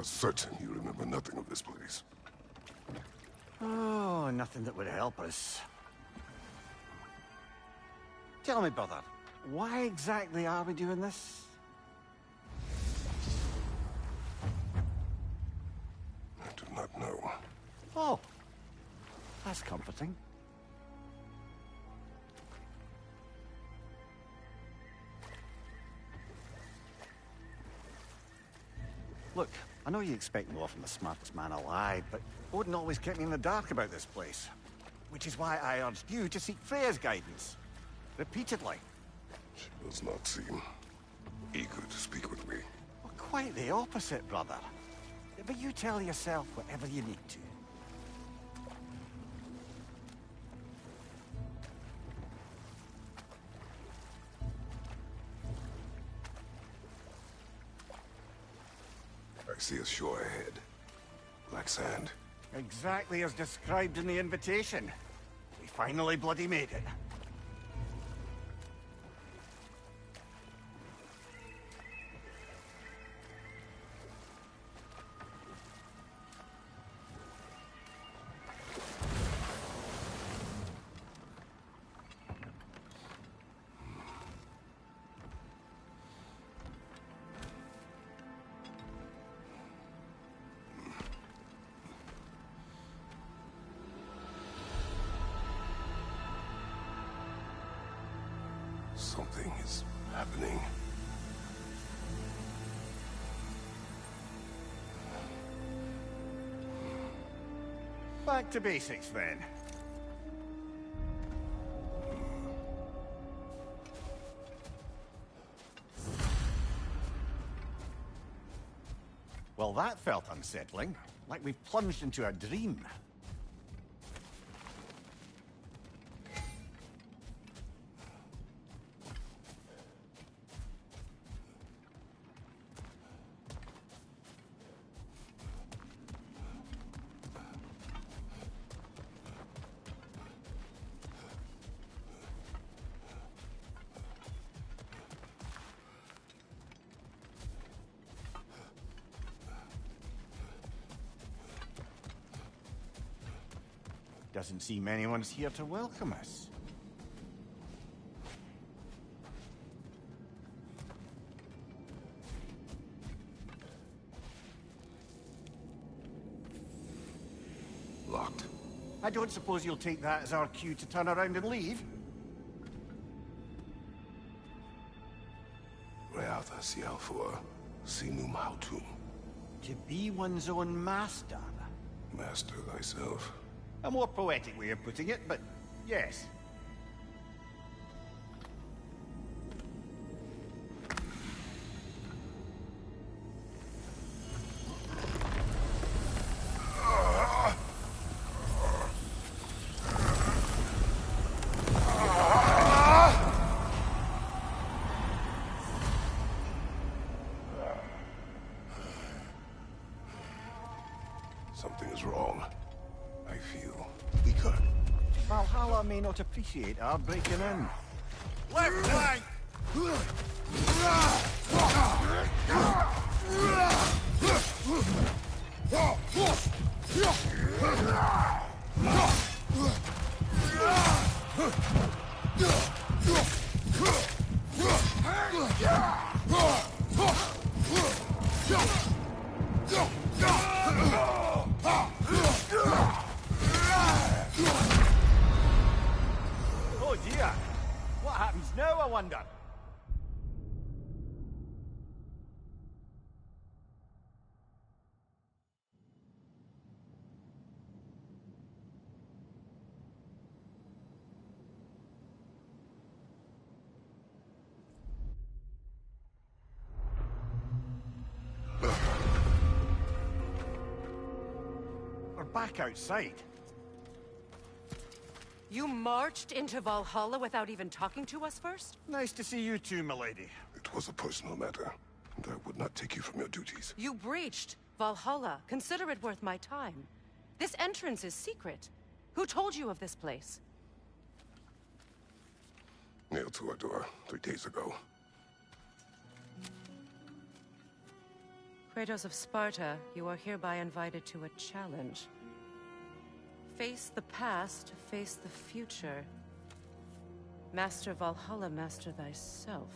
are certain you remember nothing of this place. Oh, nothing that would help us. Tell me, brother, why exactly are we doing this? I do not know. Oh, that's comforting. Look, I know you expect more from the smartest man alive, but Odin always kept me in the dark about this place. Which is why I urged you to seek Freya's guidance. Repeatedly. She does not seem eager to speak with me. Well, quite the opposite, brother. But you tell yourself whatever you need to. I see a shore ahead. Black sand. Exactly as described in the invitation. We finally bloody made it. Something is happening. Back to basics, then. Well, that felt unsettling. Like we've plunged into a dream. Doesn't seem anyone's here to welcome us. Locked. I don't suppose you'll take that as our cue to turn around and leave? Reatha Sialfur, Sinum Hautum. To be one's own master. Master thyself. A more poetic way of putting it, but yes. Something is wrong. I feel weaker. Valhalla may not appreciate our breaking in. Left flank! Oh dear! What happens now, I wonder? We're back outside. You marched into Valhalla without even talking to us first? Nice to see you too, milady. It was a personal matter, and I would not take you from your duties. You breached Valhalla. Consider it worth my time. This entrance is secret. Who told you of this place? Nailed to our door 3 days ago. Kratos of Sparta, you are hereby invited to a challenge. Face the past, face the future. Master Valhalla, master thyself.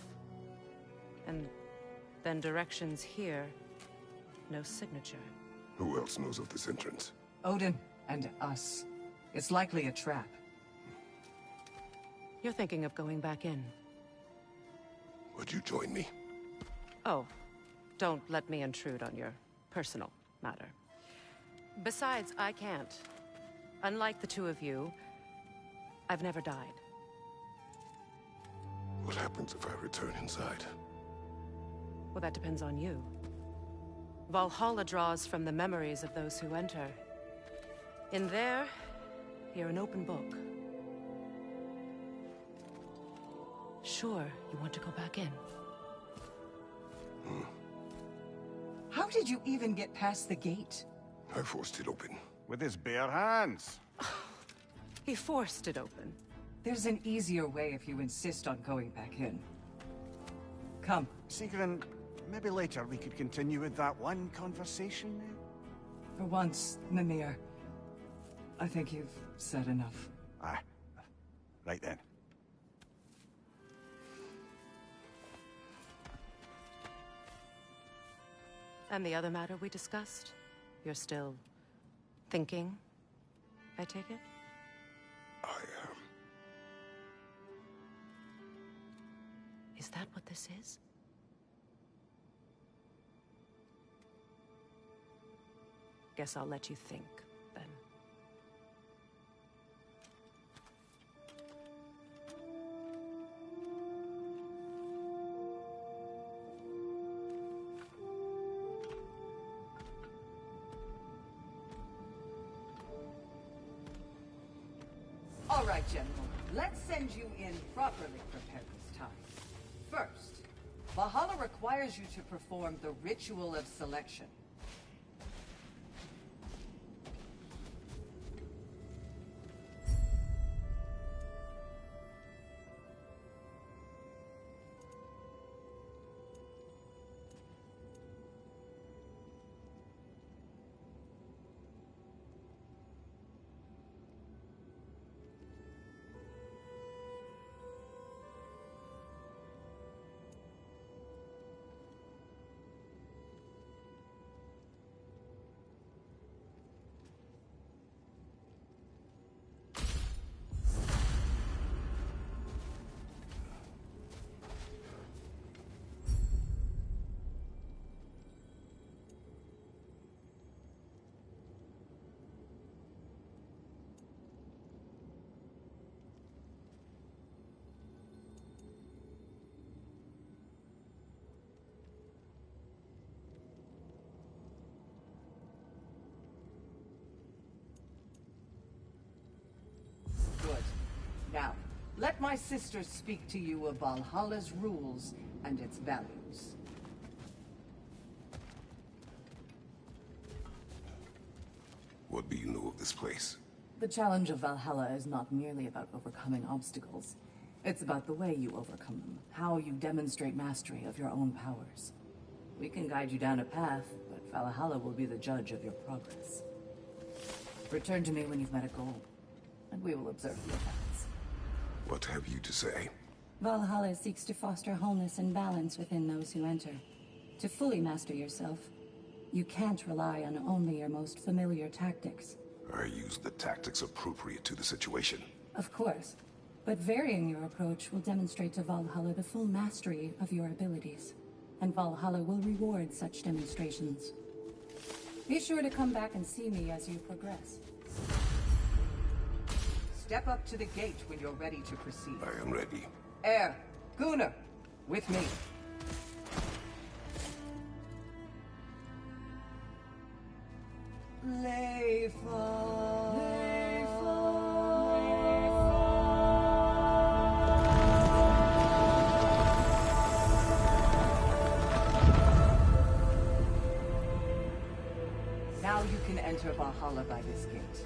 And then directions here, no signature. Who else knows of this entrance? Odin and us. It's likely a trap. You're thinking of going back in. Would you join me? Oh, don't let me intrude on your personal matter. Besides, I can't. Unlike the two of you, I've never died. What happens if I return inside? Well, that depends on you. Valhalla draws from the memories of those who enter. In there, you're an open book. Sure, you want to go back in. How did you even get past the gate? I forced it open. With his bare hands. He forced it open. There's an easier way if you insist on going back in. Come. Sigrun, maybe later we could continue with that one conversation then? For once, Mimir. I think you've said enough. Aye. Right then. And the other matter we discussed? You're still thinking, I take it? I am. Is that what this is? Guess I'll let you think, then. All right, General. Let's send you in properly prepared this time. First, Valhalla requires you to perform the ritual of selection. Good. Now, let my sisters speak to you of Valhalla's rules and its values. What do you know of this place? The challenge of Valhalla is not merely about overcoming obstacles. It's about the way you overcome them, how you demonstrate mastery of your own powers. We can guide you down a path, but Valhalla will be the judge of your progress. Return to me when you've met a goal, and we will observe the effects. What have you to say? Valhalla seeks to foster wholeness and balance within those who enter. To fully master yourself, you can't rely on only your most familiar tactics. I use the tactics appropriate to the situation. Of course, but varying your approach will demonstrate to Valhalla the full mastery of your abilities. And Valhalla will reward such demonstrations. Be sure to come back and see me as you progress. Step up to the gate when you're ready to proceed. I am ready. Air, Gunnar, with me. Now you can enter Valhalla by this gate,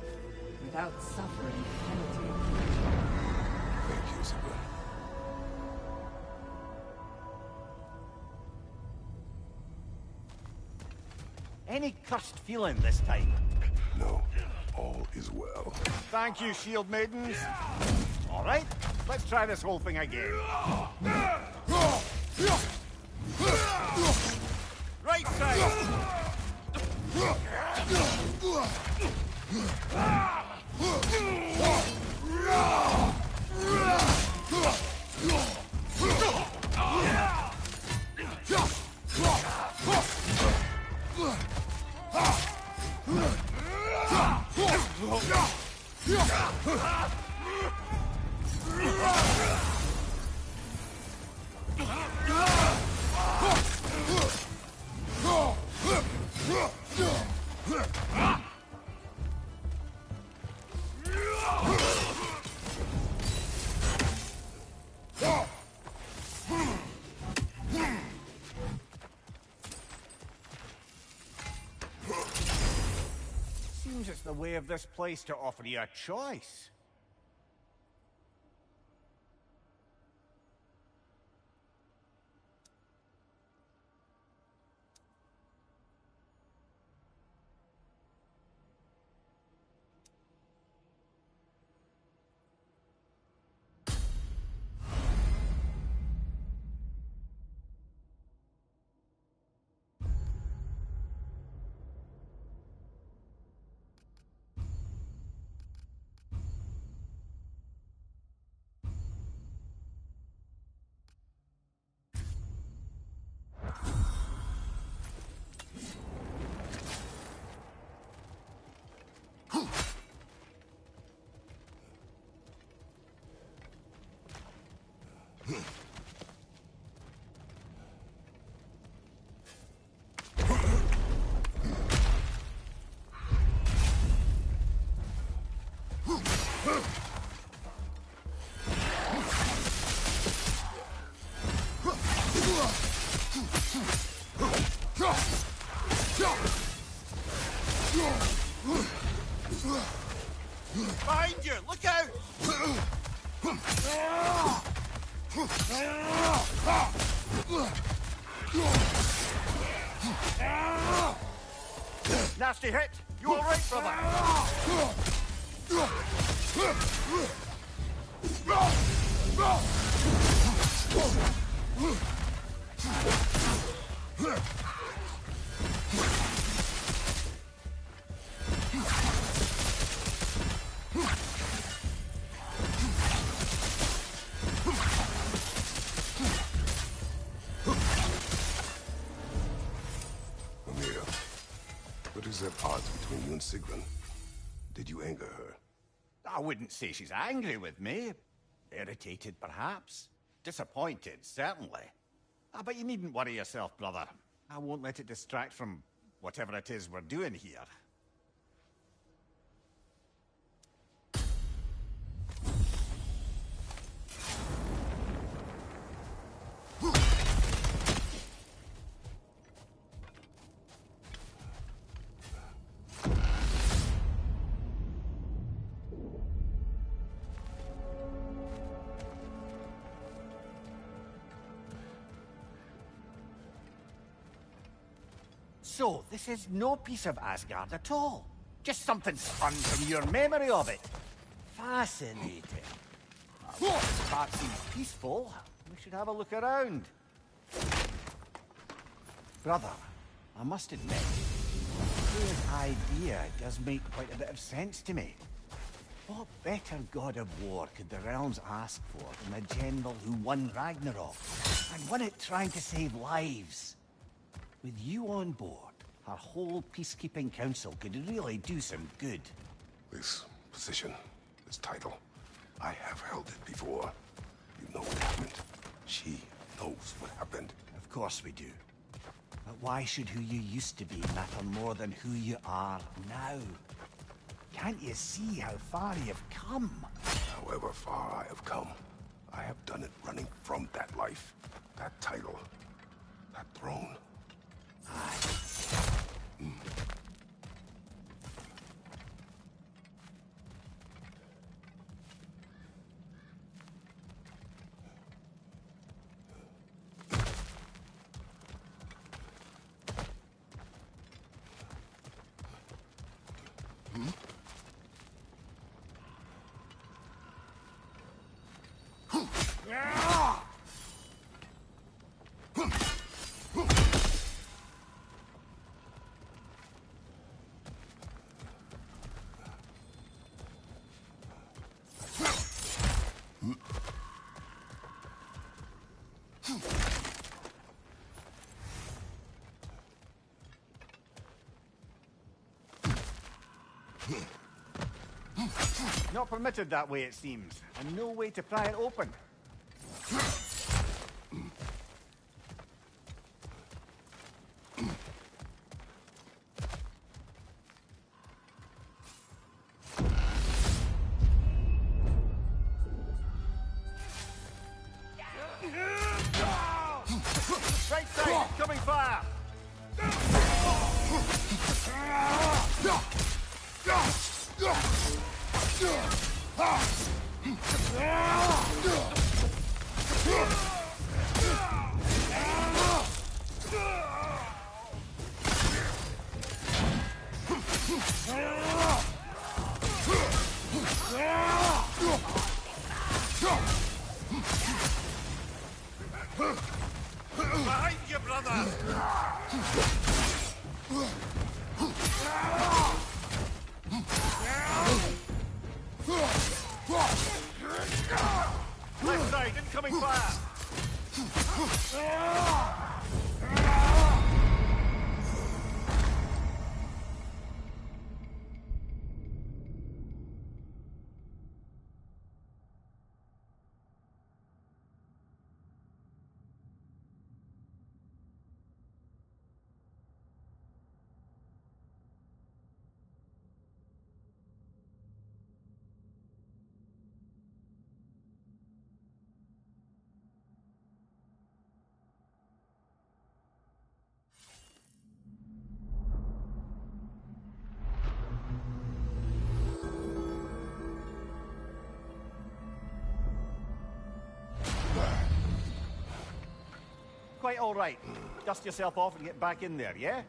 without suffering the penalty. Thank you, Sigrun. Any cursed feeling this time? No, all is well. Thank you, shield maidens. All right, let's try this whole thing again. Right side. Seems it's the way of this place to offer you a choice. Behind you! Look out! Nasty hit! You all right, brother? Amir, what is at odds between you and Sigrun? Did you anger her? I wouldn't say she's angry with me. Irritated, perhaps. Disappointed, certainly. But you needn't worry yourself, brother. I won't let it distract from whatever it is we're doing here. So, this is no piece of Asgard at all. Just something spun from your memory of it. Fascinating. Well, this part seems peaceful. We should have a look around. Brother, I must admit, this idea does make quite a bit of sense to me. What better god of war could the realms ask for than a general who won Ragnarok, and won it trying to save lives? With you on board, our whole peacekeeping council could really do some good. This position, this title, I have held it before. You know what happened. She knows what happened. Of course we do. But why should who you used to be matter more than who you are now? Can't you see how far you've come? However far I have come, I have done it running from that life, that title, that throne. Not permitted that way, it seems, and no way to pry it open. Right side, coming fire! Behind you, brother! Left side, incoming fire! Quite all right. Dust yourself off and get back in there, yeah?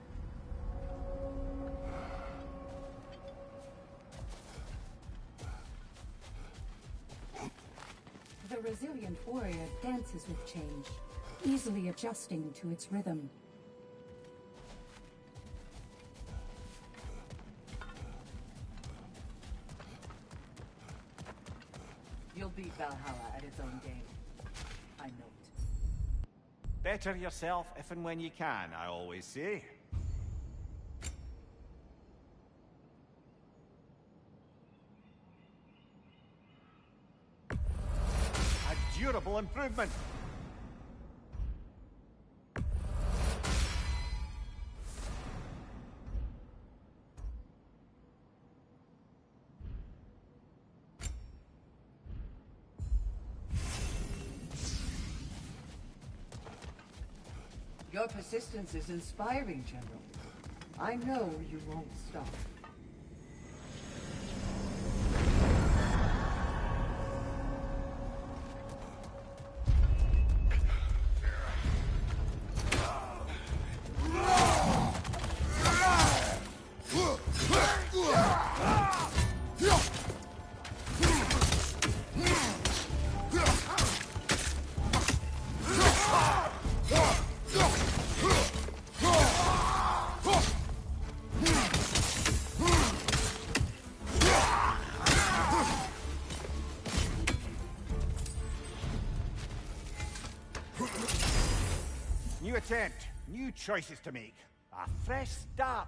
The resilient warrior dances with change, easily adjusting to its rhythm. You'll beat Valhalla at its own game. I know it. Better yourself if and when you can, I always say. A durable improvement. Your persistence is inspiring, General. I know you won't stop. New attempt, new choices to make. A fresh start.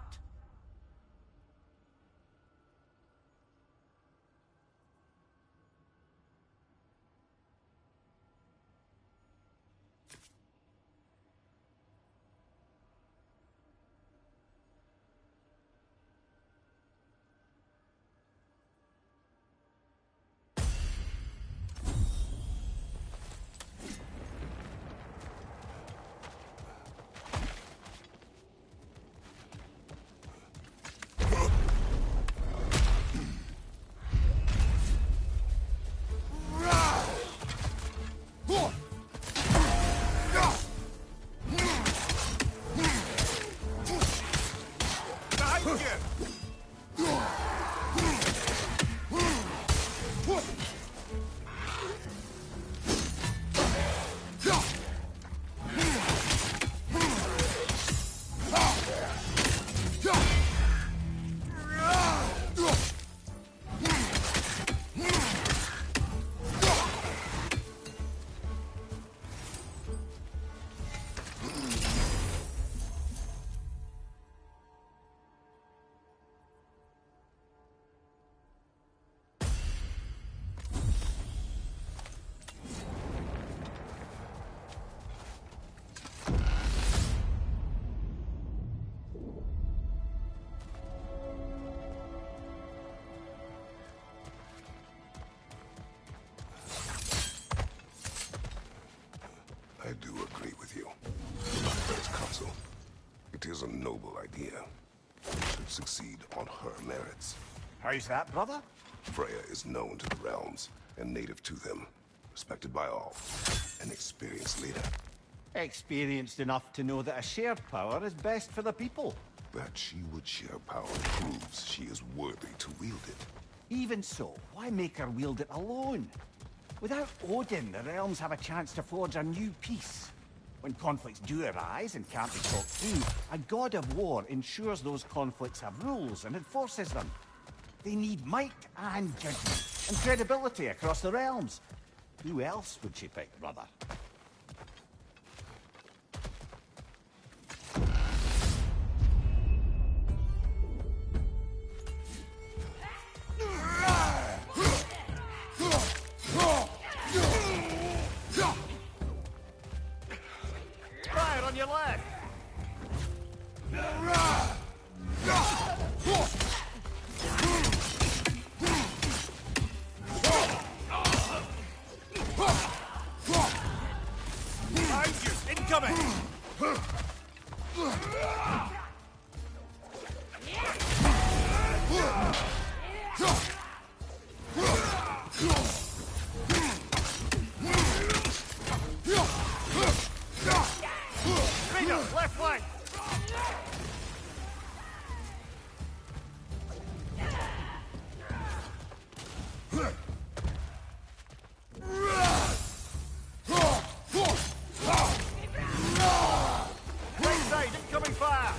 I do agree with you. About Freya's council. It is a noble idea. It should succeed on her merits. How's that, brother? Freya is known to the realms and native to them. Respected by all. An experienced leader. Experienced enough to know that a shared power is best for the people. That she would share power proves she is worthy to wield it. Even so, why make her wield it alone? Without Odin, the realms have a chance to forge a new peace. When conflicts do arise and can't be talked through, a god of war ensures those conflicts have rules and enforces them. They need might and judgment, and credibility across the realms. Who else would she pick, brother? Fire on your left! Behind you! Incoming! Rita, left flank! Right side, incoming fire!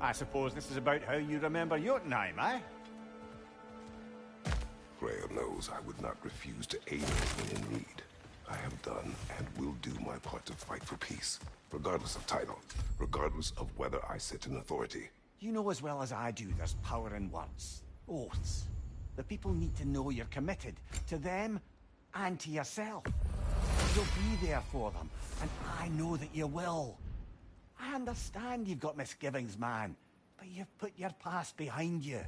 I suppose this is about how you remember Jotunheim, eh? Freya knows I would not refuse to aid her when in need. I have done and will do my part to fight for peace, regardless of title, regardless of whether I sit in authority. You know as well as I do there's power in words. Oaths. The people need to know you're committed. To them, and to yourself. You'll be there for them, and I know that you will. I understand you've got misgivings, man, but you've put your past behind you.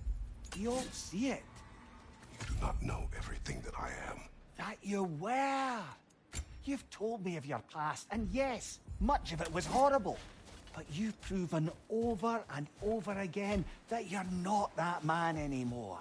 You all see it. You do not know everything that I am. That you were. You've told me of your past, and yes, much of it was horrible. But you've proven over and over again that you're not that man anymore.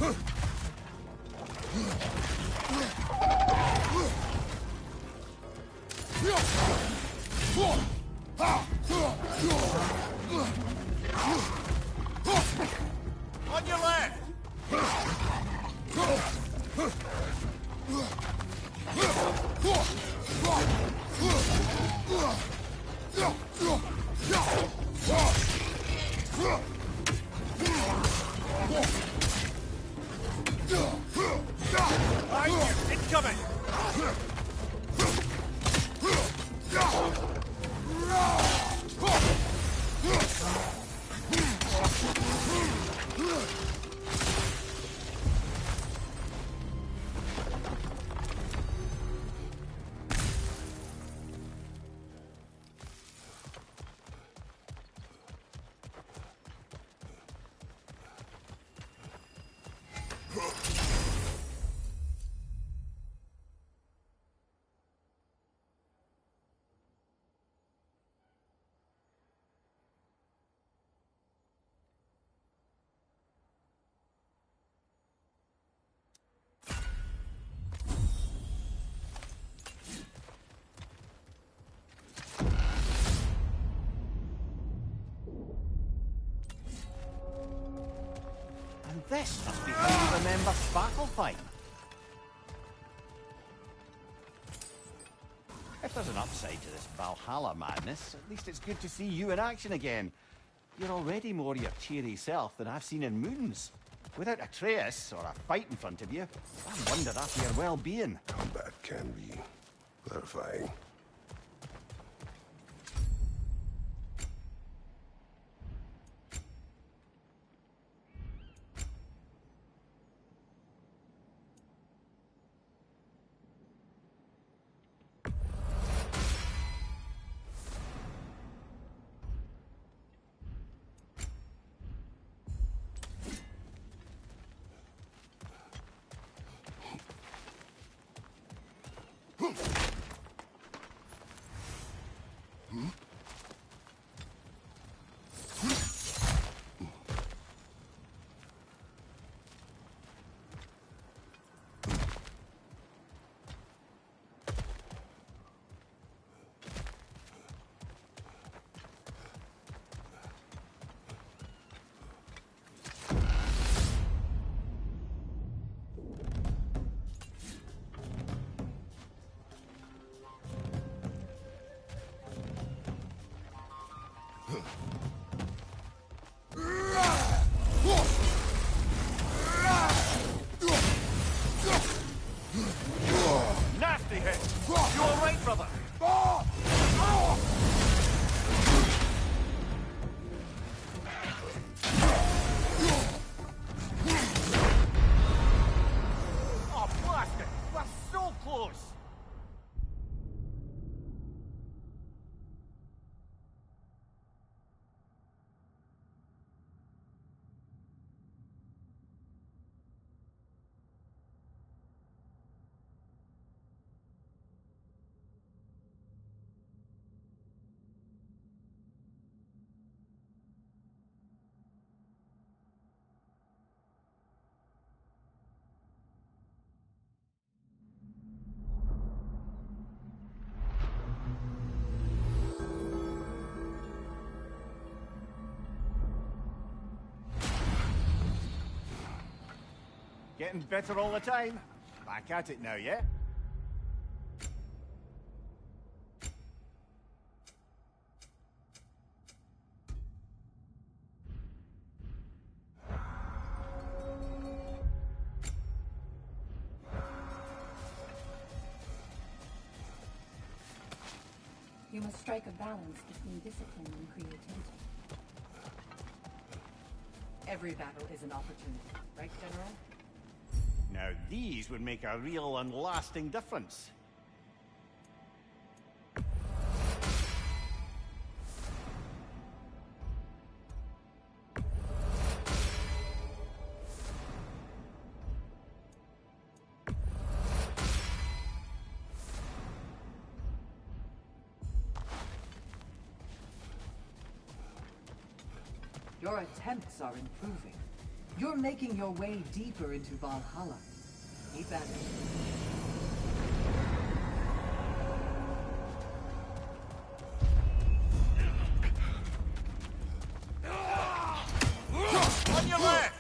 On your left! Behind you! Incoming! And this must be how you remember Sparklefine. If there's an upside to this Valhalla madness, at least it's good to see you in action again. You're already more your cheery self than I've seen in moons. Without Atreus or a fight in front of you, I wonder after your well-being. Combat can be clarifying. Nasty hit! You alright, brother? Oh, blast it! We're so close! Getting better all the time. Back at it now, yeah? You must strike a balance between discipline and creativity. Every battle is an opportunity, right, General? Now these would make a real and lasting difference. Your attempts are improving. You're making your way deeper into Valhalla. Keep at it. On your left!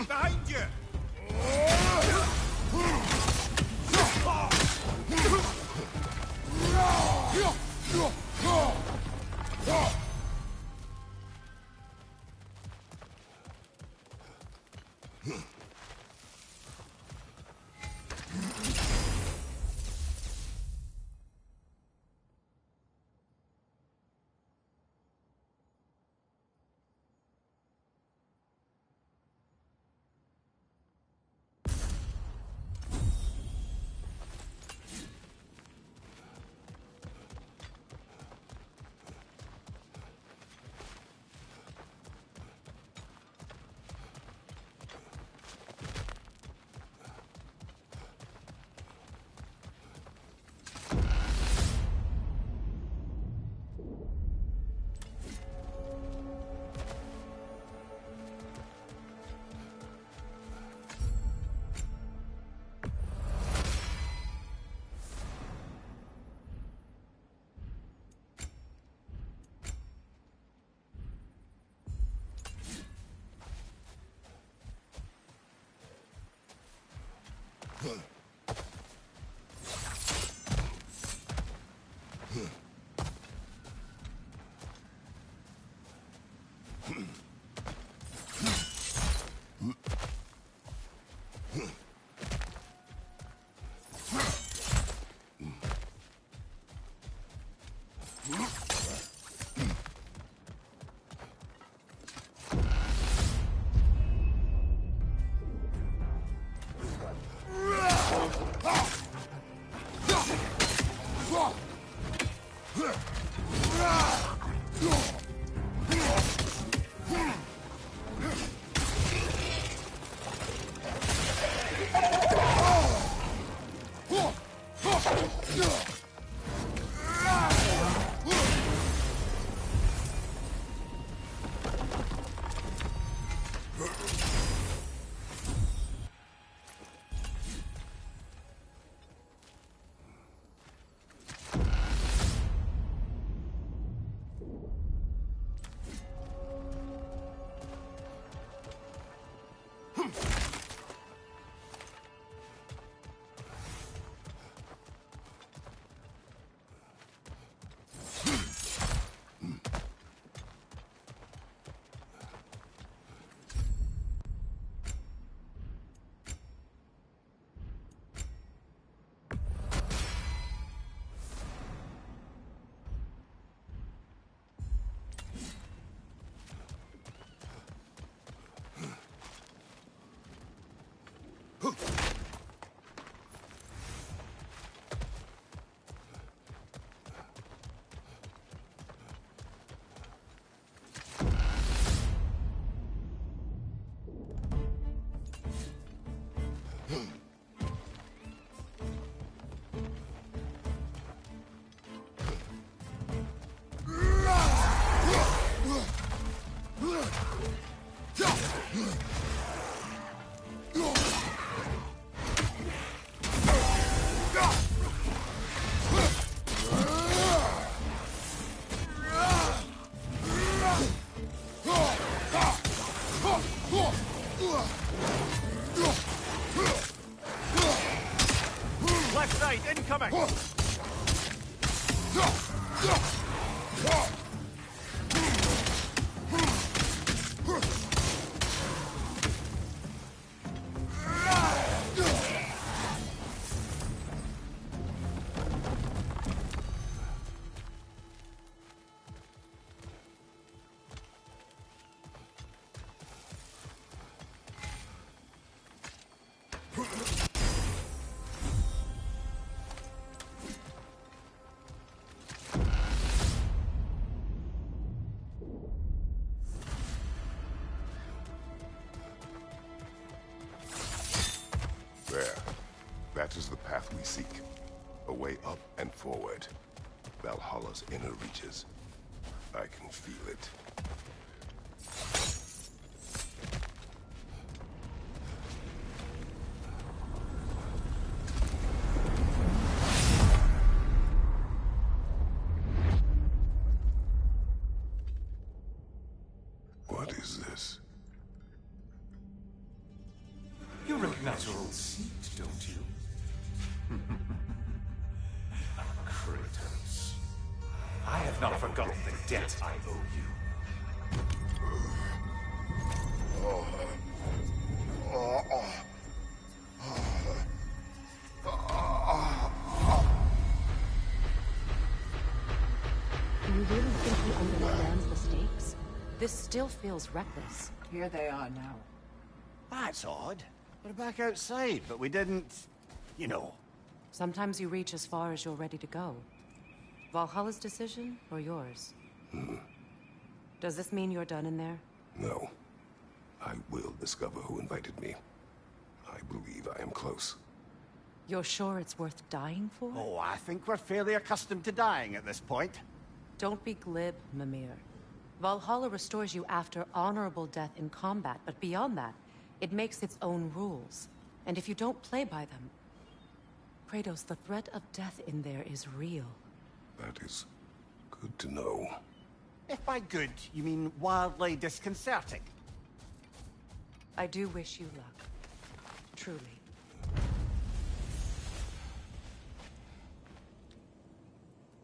Behind you! Incoming! There. That is the path we seek. A way up and forward. Valhalla's inner reaches. I can feel it. What is this? You recognize your old seat, don't you? Kratos. I have not forgotten the debt I owe you. Do you really think he understands the stakes? This still feels reckless. Here they are now. That's odd. We're back outside, but we didn't... You know. Sometimes you reach as far as you're ready to go. Valhalla's decision, or yours? Does this mean you're done in there? No. I will discover who invited me. I believe I am close. You're sure it's worth dying for? Oh, I think we're fairly accustomed to dying at this point. Don't be glib, Mimir. Valhalla restores you after honorable death in combat, but beyond that, it makes its own rules. And if you don't play by them... Kratos, the threat of death in there is real. That is good to know. If by good, you mean wildly disconcerting. I do wish you luck. Truly.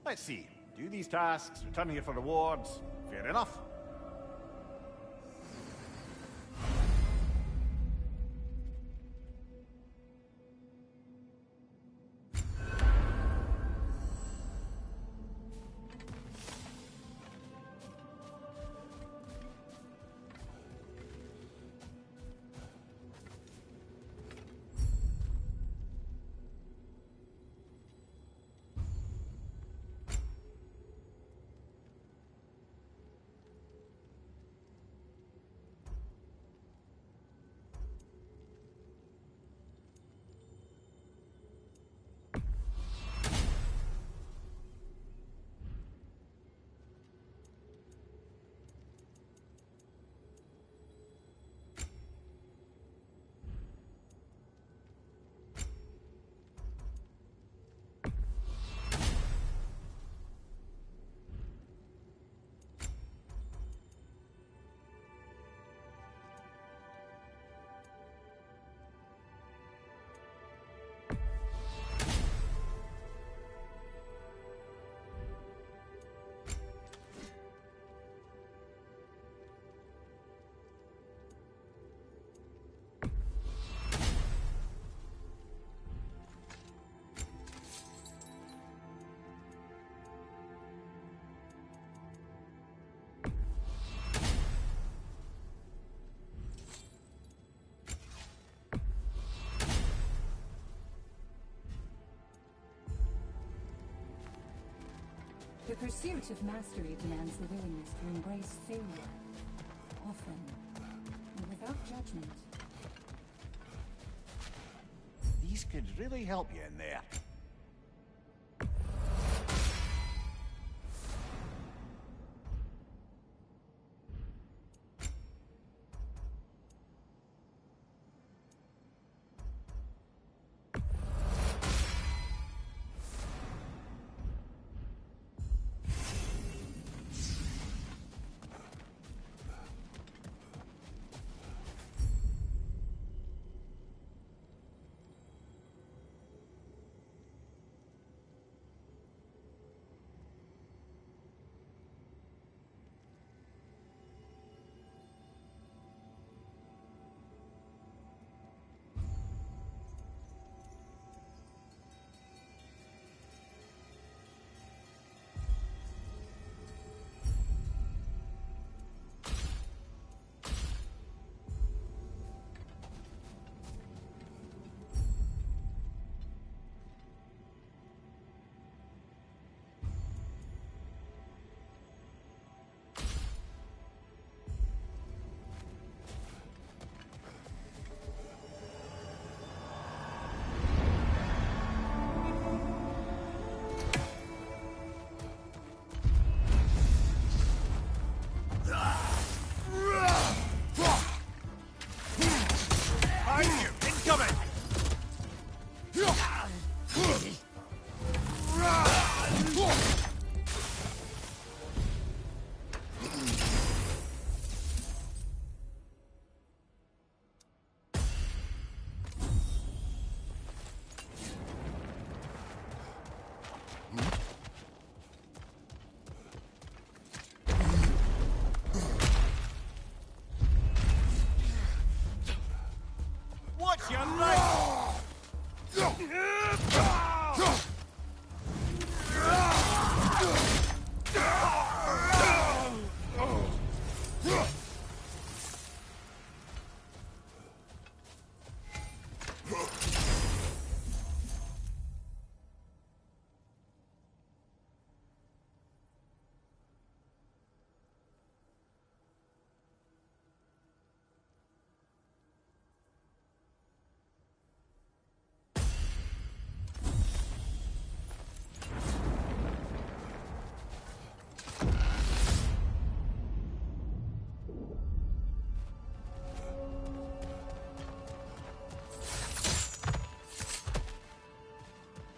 Let's see. Do these tasks, return here for rewards. Fair enough. The pursuit of mastery demands the willingness to embrace failure, often, and without judgment. These could really help you in there.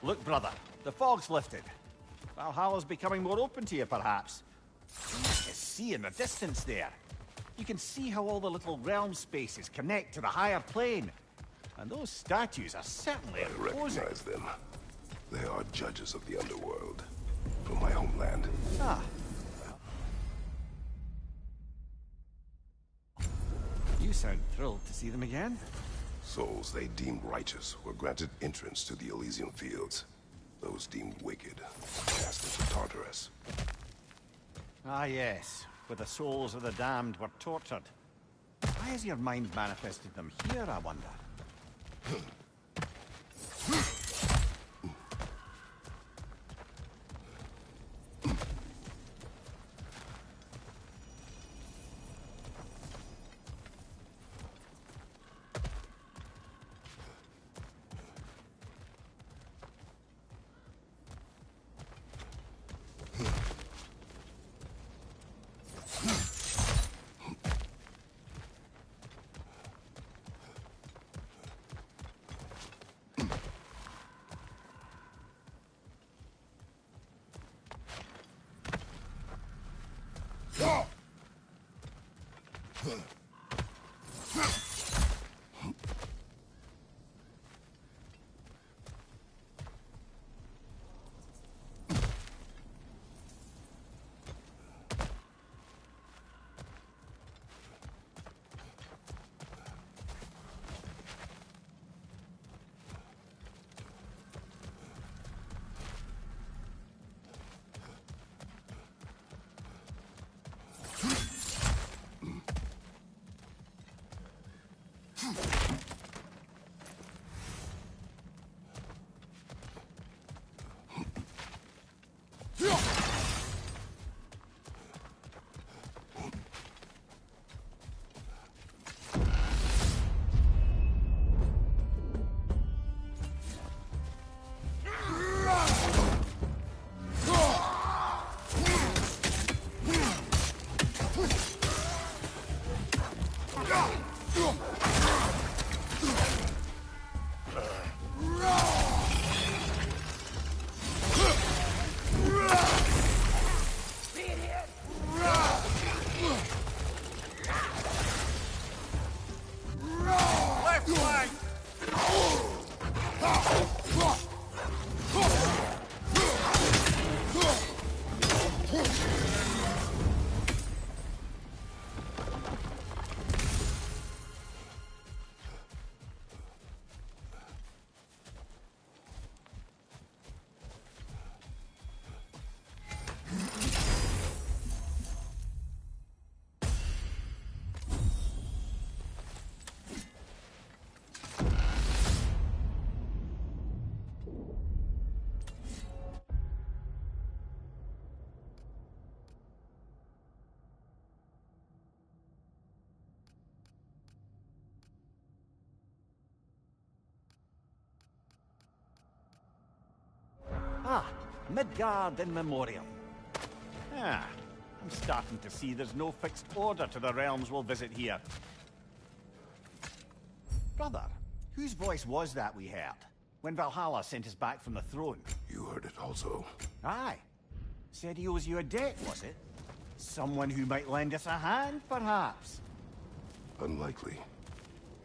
Look, brother, the fog's lifted. Valhalla's becoming more open to you, perhaps. You see in the distance there. You can see how all the little realm spaces connect to the higher plane. And those statues are certainly I imposing. recognize them. They are judges of the underworld. From my homeland. Ah. You sound thrilled to see them again. Souls they deemed righteous were granted entrance to the Elysium Fields. Those deemed wicked, cast into Tartarus. Ah, yes. Where the souls of the damned were tortured. Why has your mind manifested them here, I wonder? Ah, Midgard in memoriam. Ah, I'm starting to see there's no fixed order to the realms we'll visit here. Brother, whose voice was that we heard? When Valhalla sent us back from the throne? You heard it also. Aye. Said he owes you a debt, was it? Someone who might lend us a hand, perhaps? Unlikely.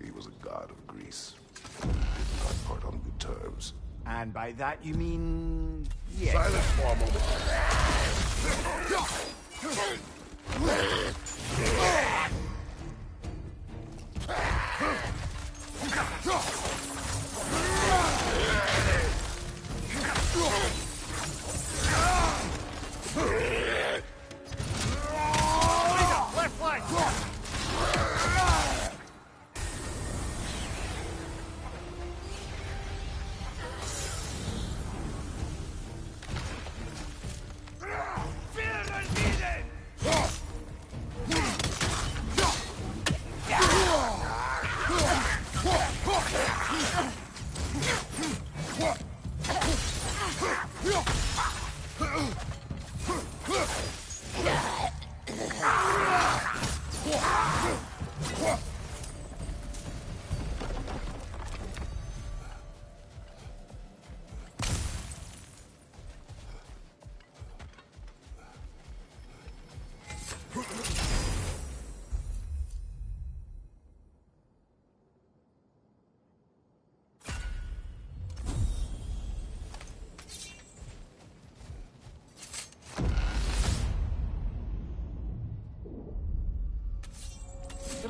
He was a god of Greece. We did not part on good terms. And by that you mean... yes. Silence for a moment. Left flank!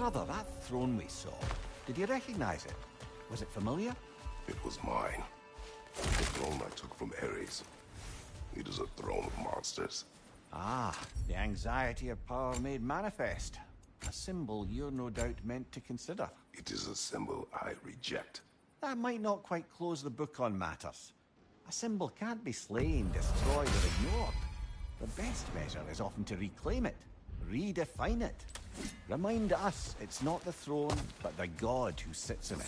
Brother, that throne we saw, did you recognize it? Was it familiar? It was mine. The throne I took from Ares. It is a throne of monsters. Ah, the anxiety of power made manifest. A symbol you're no doubt meant to consider. It is a symbol I reject. That might not quite close the book on matters. A symbol can't be slain, destroyed, or ignored. The best measure is often to reclaim it, redefine it. Remind us it's not the throne, but the god who sits in it.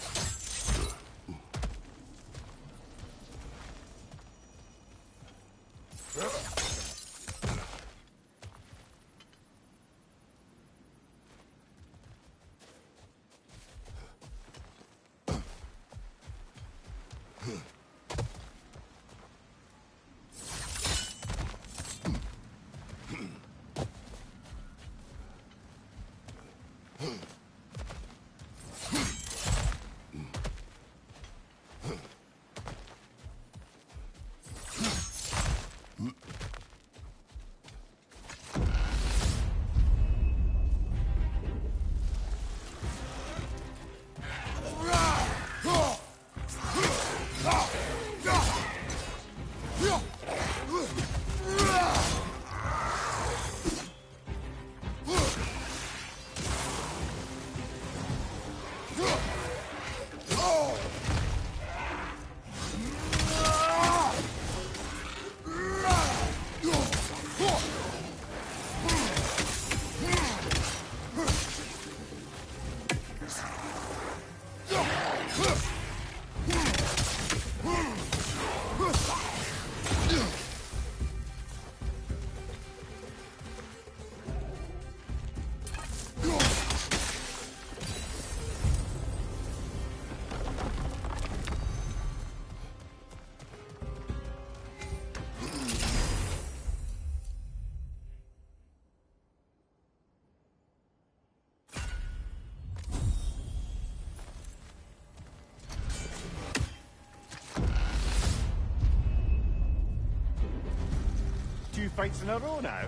Two fights in a row now.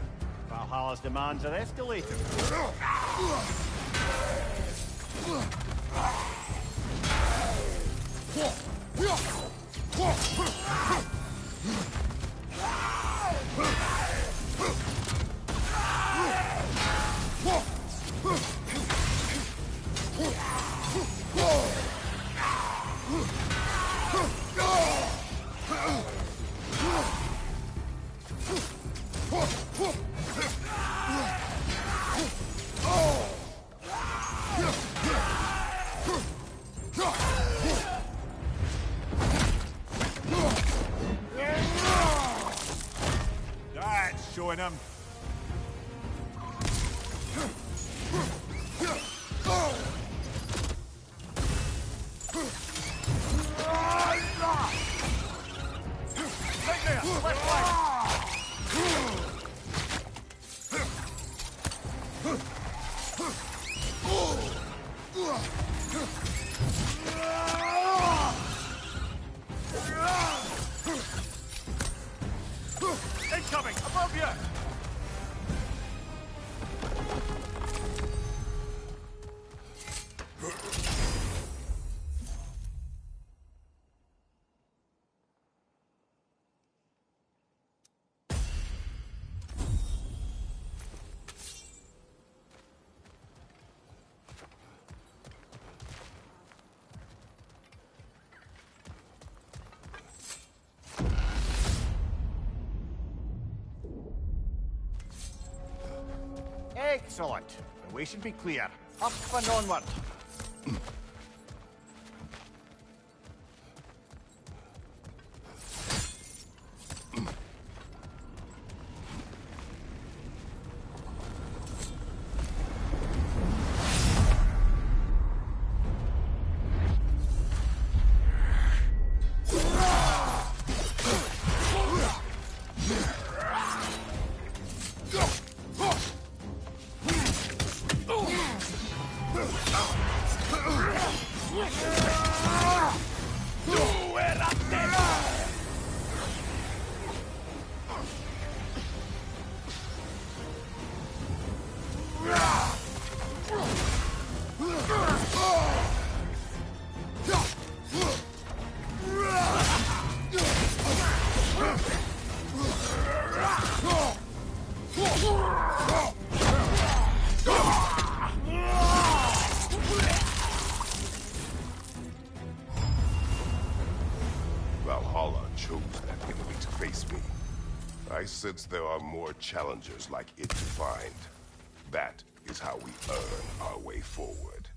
Valhalla's demands are escalating. That's showing him. Incoming! Above you! Excellent. The way should be clear. Up and onward. me. I sense there are more challengers like it to find. That is how we earn our way forward.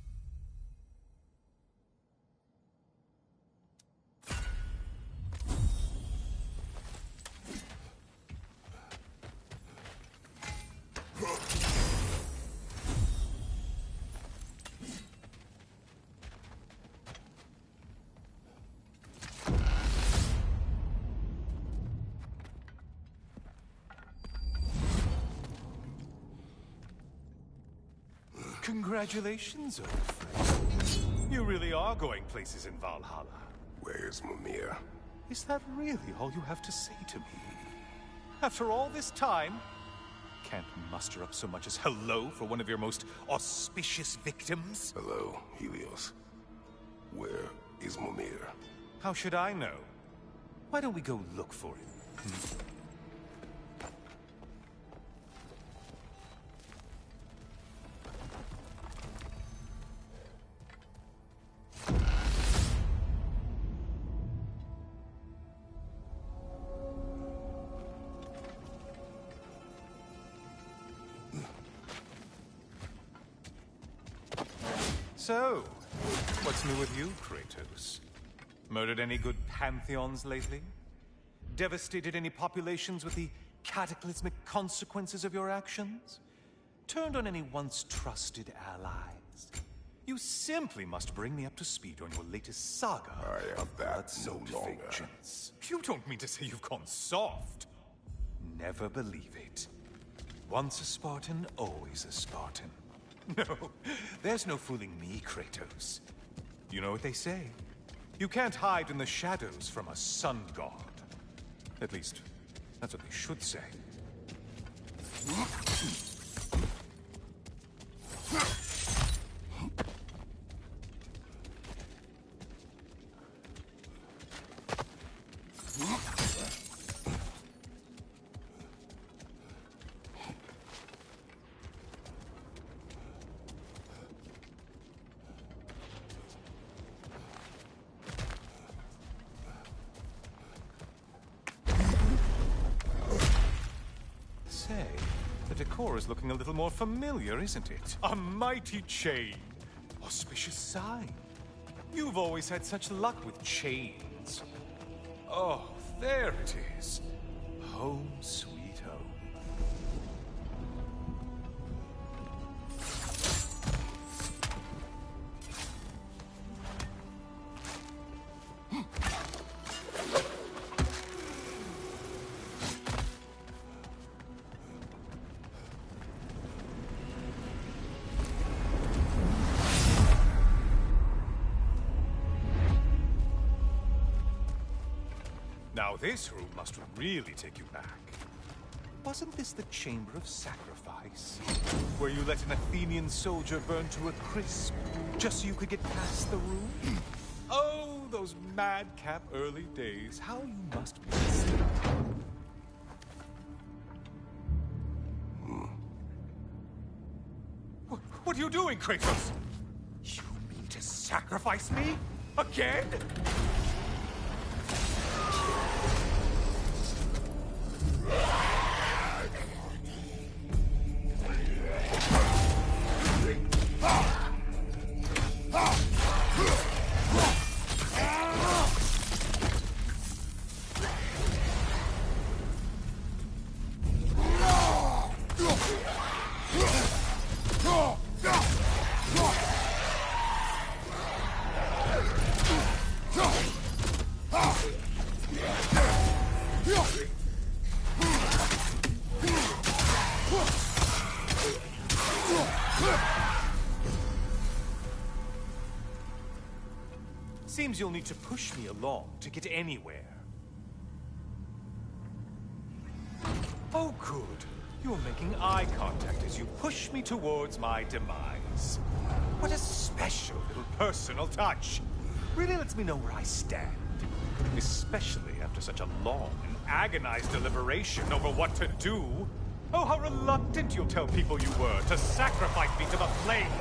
Congratulations, old friend. You really are going places in Valhalla. Where's Mimir? Is that really all you have to say to me? After all this time, can't muster up so much as hello for one of your most auspicious victims? Hello, Helios. Where is Mimir? How should I know? Why don't we go look for him? So, what's new with you, Kratos? Murdered any good pantheons lately? Devastated any populations with the cataclysmic consequences of your actions? Turned on any once trusted allies? You simply must bring me up to speed on your latest saga. I am that no longer. Vengeance. You don't mean to say you've gone soft? Never believe it. Once a Spartan, always a Spartan. No, there's no fooling me, Kratos. You know what they say? You can't hide in the shadows from a sun god. At least, that's what they should say. The decor is looking a little more familiar, isn't it? A mighty chain. Auspicious sign. You've always had such luck with chains. Oh, there it is. Home sweet home. Now this room must really take you back. Wasn't this the Chamber of Sacrifice? Where you let an Athenian soldier burn to a crisp, just so you could get past the room? Oh, those madcap early days. How you must be mistaken. What are you doing, Kratos? You mean to sacrifice me? Again? Seems you'll need to push me along to get anywhere. Oh, good. You're making eye contact as you push me towards my demise. What a special little personal touch. Really lets me know where I stand. Especially after such a long and agonized deliberation over what to do. Oh, how reluctant you'll tell people you were to sacrifice me to the flame.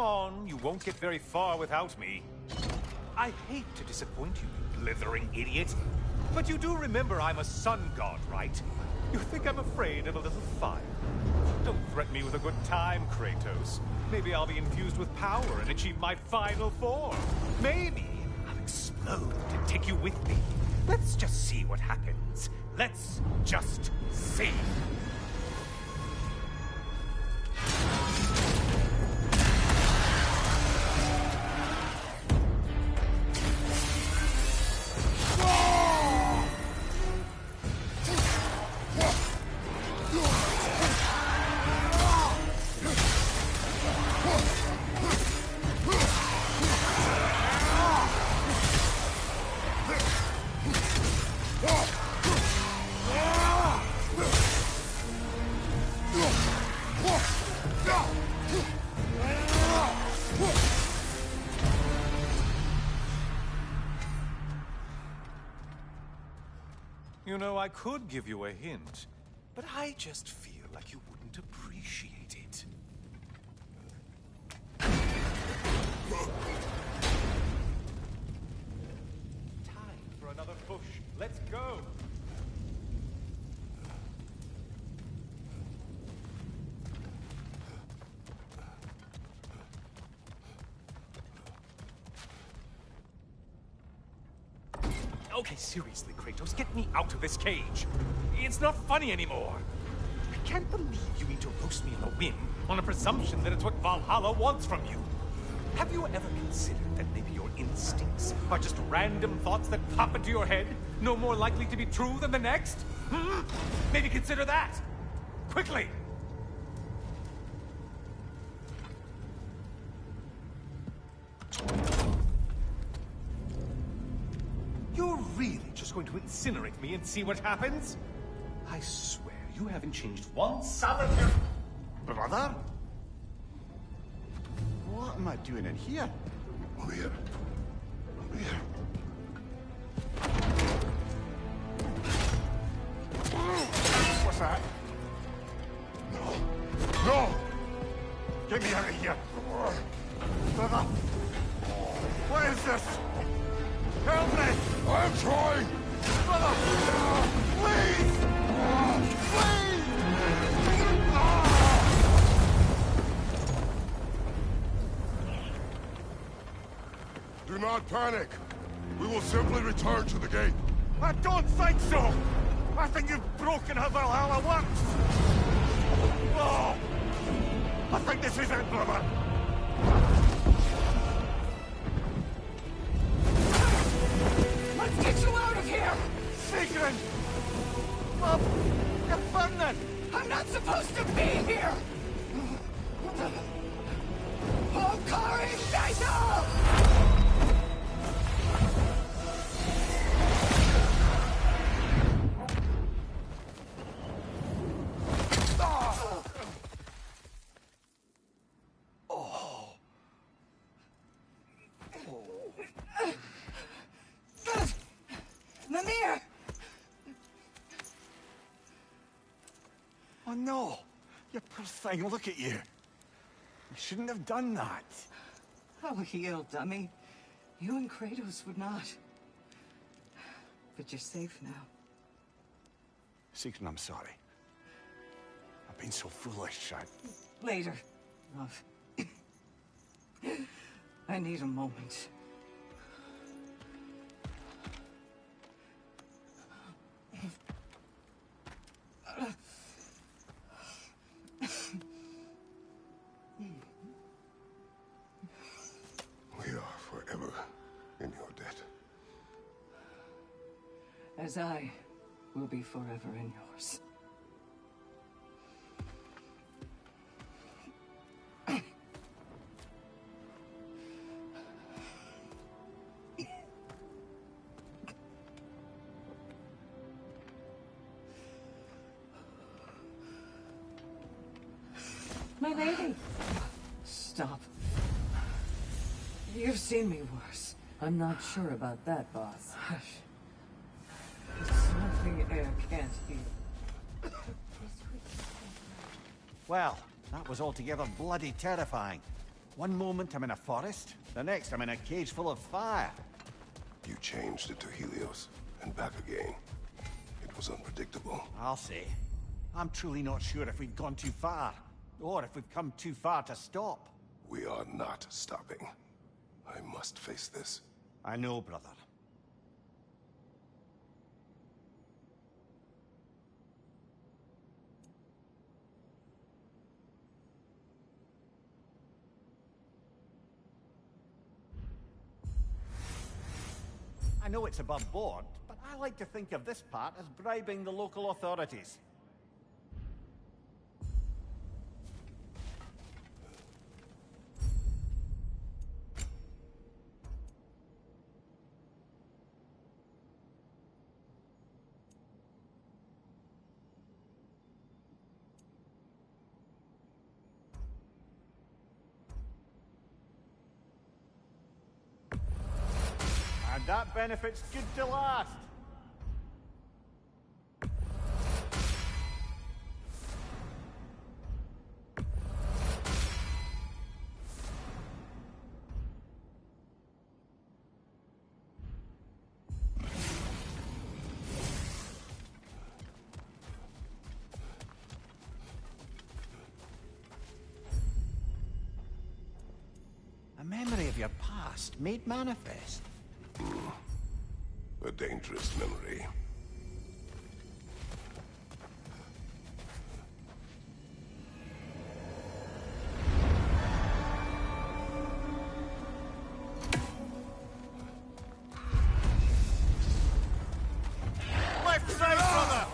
on, you won't get very far without me. I hate to disappoint you, you blithering idiot. But you do remember I'm a sun god, right? You think I'm afraid of a little fire? Don't threaten me with a good time, Kratos. Maybe I'll be infused with power and achieve my final form. Maybe I'll explode and take you with me. Let's just see what happens. Let's just see. You know, I could give you a hint, but I just feel like you wouldn't appreciate it. Time for another push. Let's go! Okay, seriously, Kratos, get me out of this cage. It's not funny anymore. I can't believe you need to roast me on a whim on a presumption that it's what Valhalla wants from you. Have you ever considered that maybe your instincts are just random thoughts that pop into your head, no more likely to be true than the next? Hmm? Maybe consider that. Quickly! You're really just going to incinerate me and see what happens? I swear, you haven't changed one solitary... Brother? What am I doing in here? Over here. Over here. What's that? No. No! Get me out of here! Brother! What is this? Help me! I'm trying! Brother! Please! Please! Do not panic. We will simply return to the gate. I don't think so! I think you've broken how Valhalla works! Oh! I think this is it, brother! Let's get you out of here! Sigrun! Love, you're burning! I'm not supposed to be here! Hokari Fatal! Mimir! Oh no! You poor thing, look at you! You shouldn't have done that. Oh, heal, dummy. You and Kratos would not. But you're safe now. Sigrun, I'm sorry. I've been so foolish, Later, love. I need a moment. We are forever in your debt. As I will be forever in yours. My lady! Stop. You've seen me worse. I'm not sure about that, boss. Hush. There's nothing air can't heal. Well, that was altogether bloody terrifying. One moment I'm in a forest, the next I'm in a cage full of fire. You changed into Helios, and back again. It was unpredictable. I'll say. I'm truly not sure if we've gone too far, or if we've come too far to stop. We are not stopping. I must face this. I know, brother. I know it's above board, but I like to think of this part as bribing the local authorities. And that benefit's good to last. A memory of your past made manifest. A dangerous memory. Left side, brother!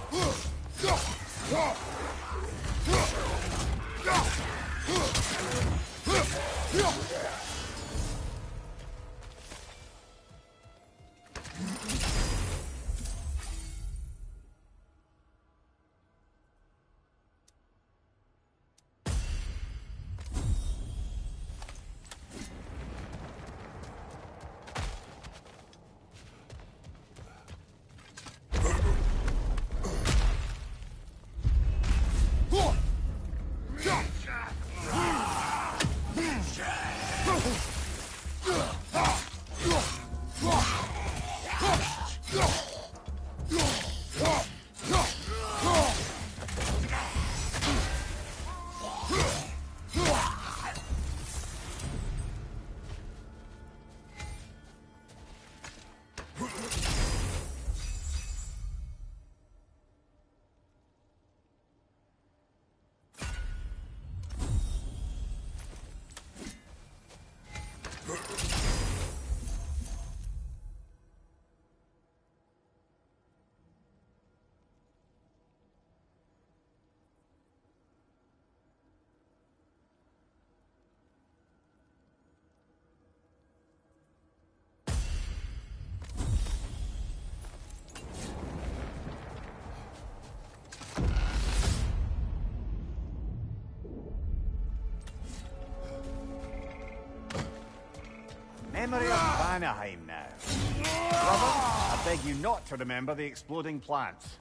Memory of Vanaheim now. Brother, I beg you not to remember the exploding plants.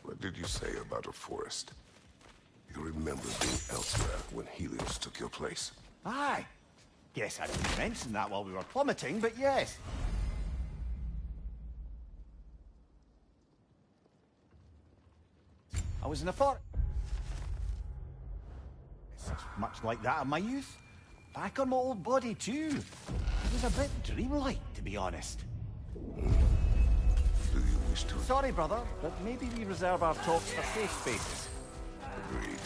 What did you say about a forest? You remember being elsewhere when Helios took your place? Aye. Guess I didn't mention that while we were plummeting, but yes. I was in a forest. It's much like that of my youth. Back on my old body, too. It was a bit dreamlike, to be honest. Do you wish to... Sorry, brother, but maybe we reserve our talks for safe spaces. Agreed.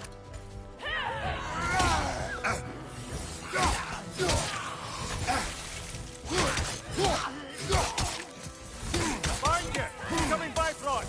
Find you! Coming by front!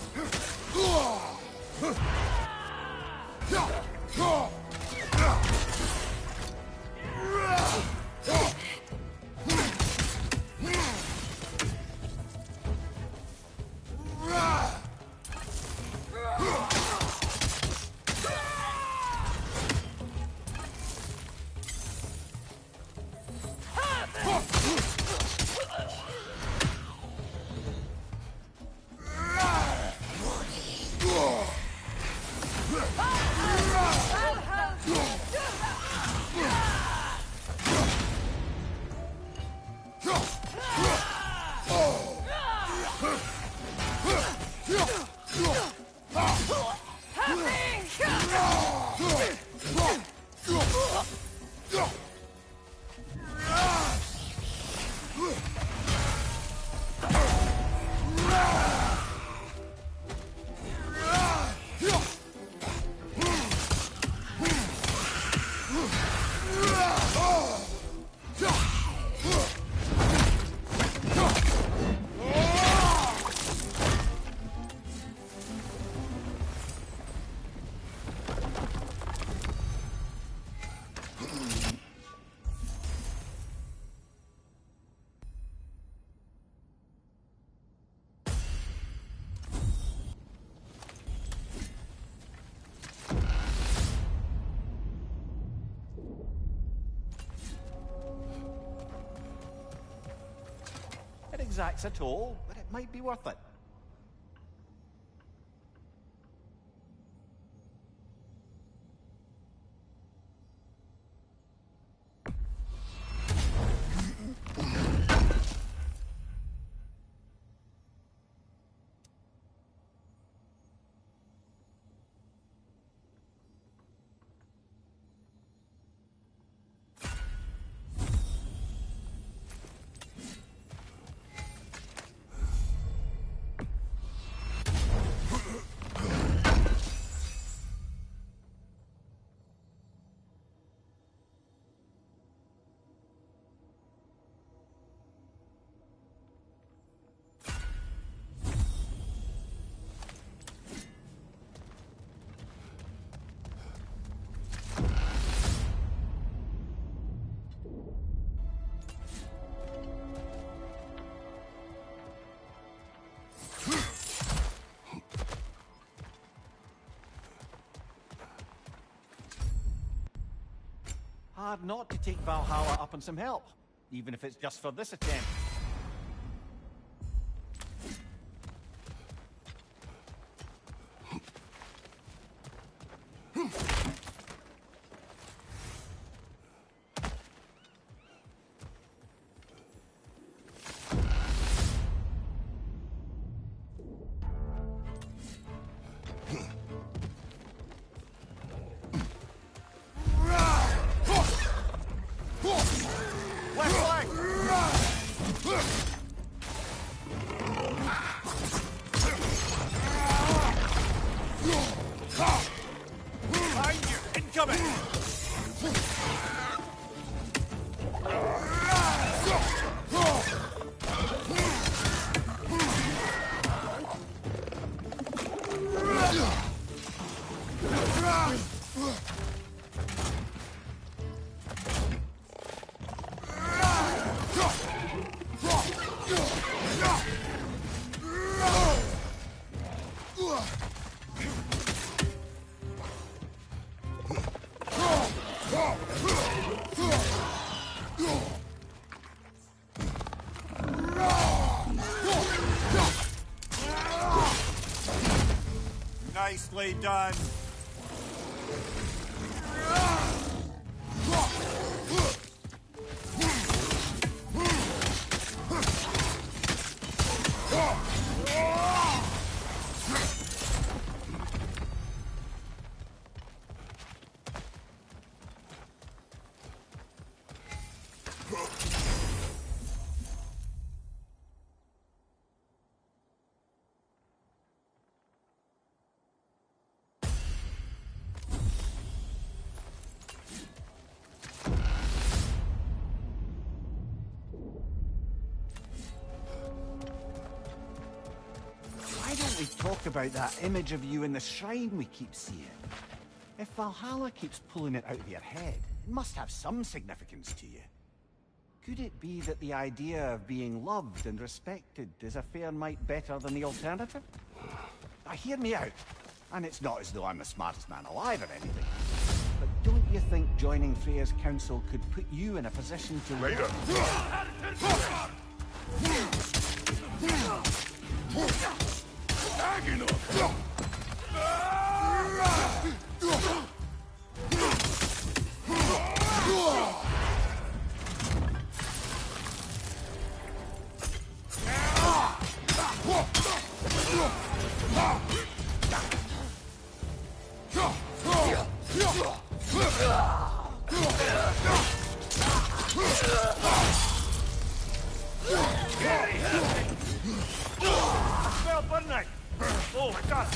It exacts a toll, but it might be worth it. Hard not to take Valhalla up on some help, even if it's just for this attempt. Nicely done. Why don't we talk about that image of you in the shrine we keep seeing? If Valhalla keeps pulling it out of your head, it must have some significance to you. Could it be that the idea of being loved and respected is a fair mite better than the alternative? Now hear me out, and it's not as though I'm the smartest man alive or anything. But don't you think joining Freya's council could put you in a position to... Raider! Smell burning! Oh, it does!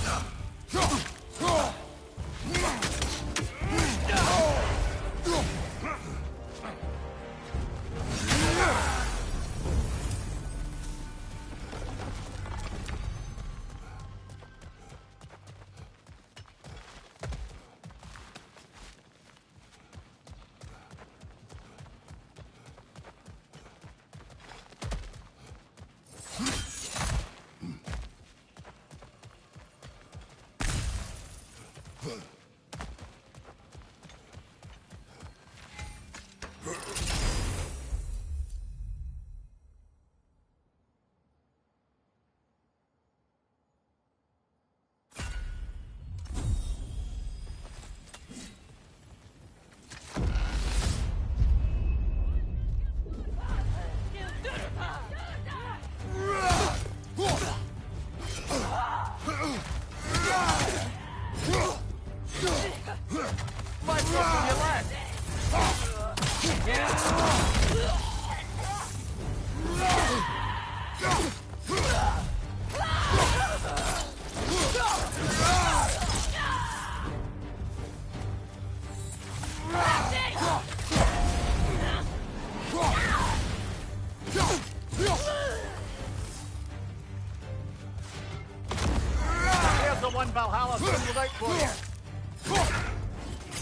There's the one Valhalla singled out for you.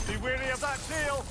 Be wary of that tail.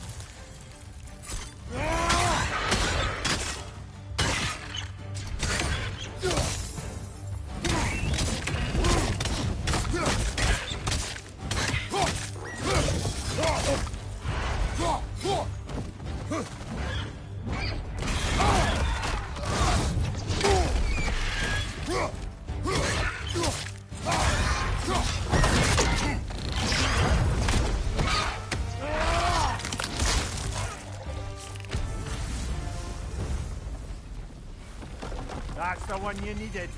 That's the one you needed.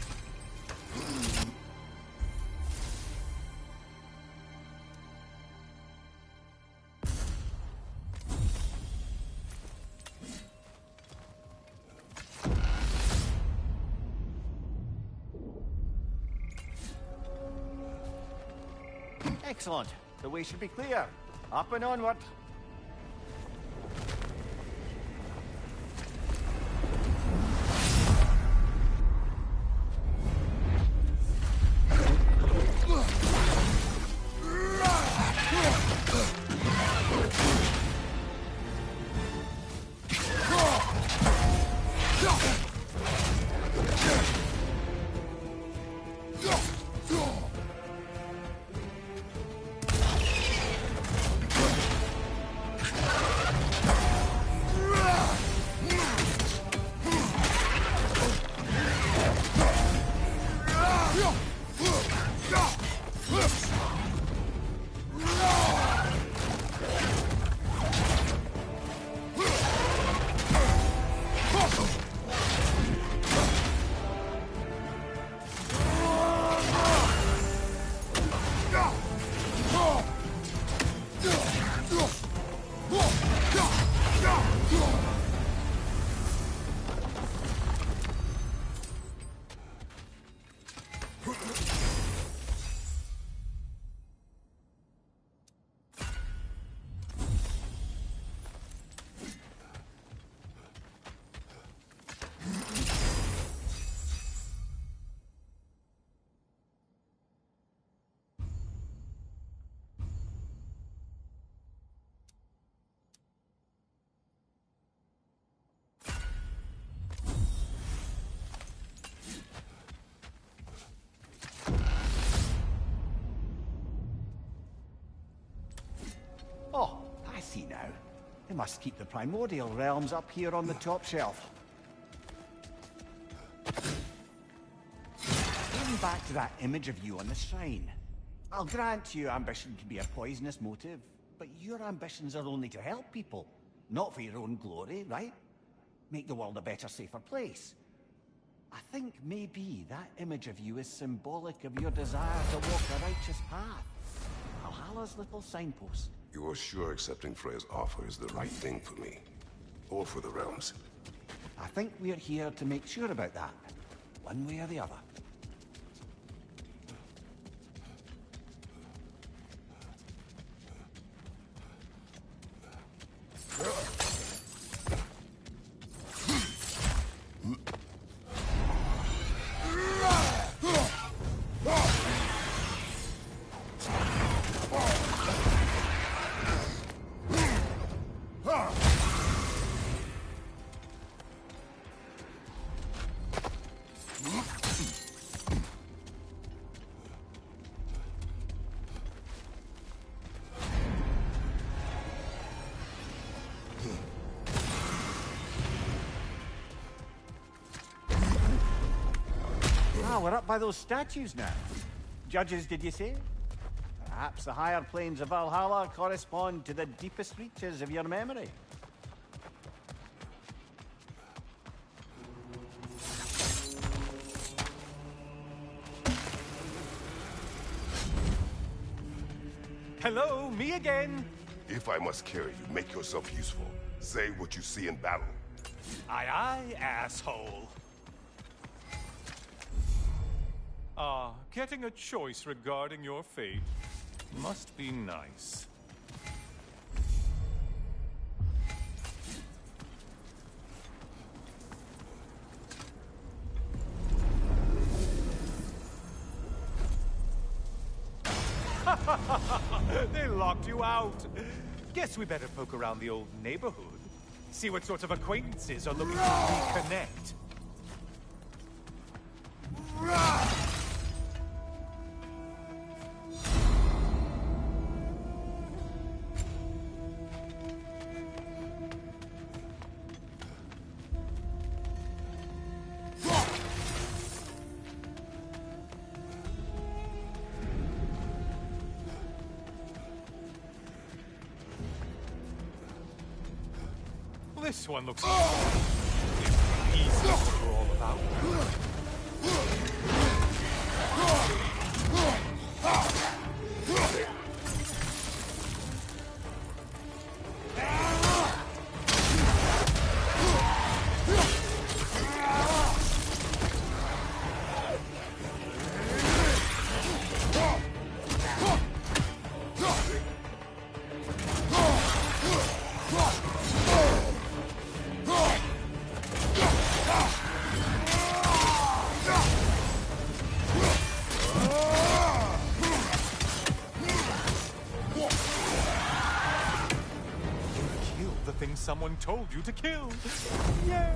Excellent. The way should be clear. Up and onward. Oh, I see now. They must keep the primordial realms up here on the top shelf. Going back to that image of you on the shrine. I'll grant you ambition can be a poisonous motive, but your ambitions are only to help people, not for your own glory, right? Make the world a better, safer place. I think maybe that image of you is symbolic of your desire to walk a righteous path. Valhalla's little signpost. You're sure accepting Freya's offer is the right thing for me? Or for the realms? I think we're here to make sure about that, one way or the other. Ah, we're up by those statues now. Judges, did you say? Perhaps the higher planes of Valhalla correspond to the deepest reaches of your memory. Hello, me again. If I must carry you, make yourself useful. Say what you see in battle. Aye, aye, asshole. Getting a choice regarding your fate must be nice. They locked you out. Guess we better poke around the old neighborhood. See what sorts of acquaintances are looking to reconnect. This one looks easy what we're all about. Someone told you to kill. Yay!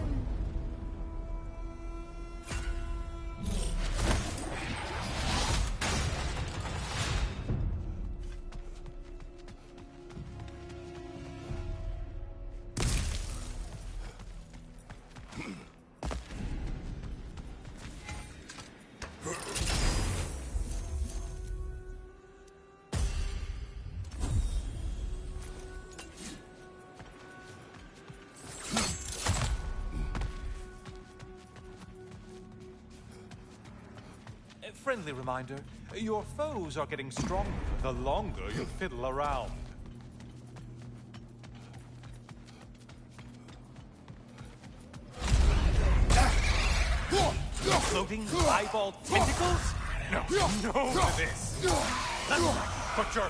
Friendly reminder, your foes are getting stronger the longer you fiddle around. Floating eyeball tentacles? No to this. Put your...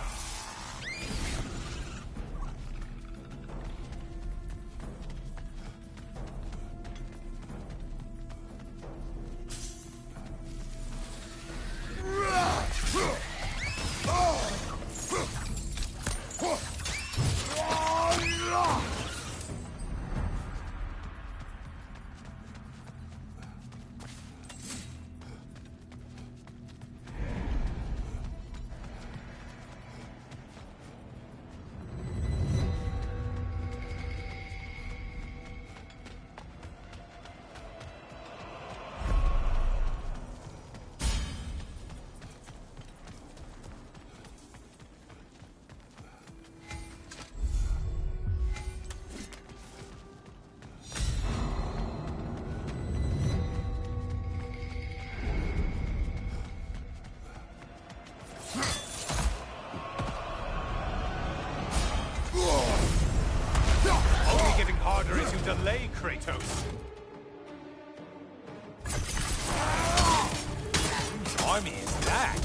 army is that?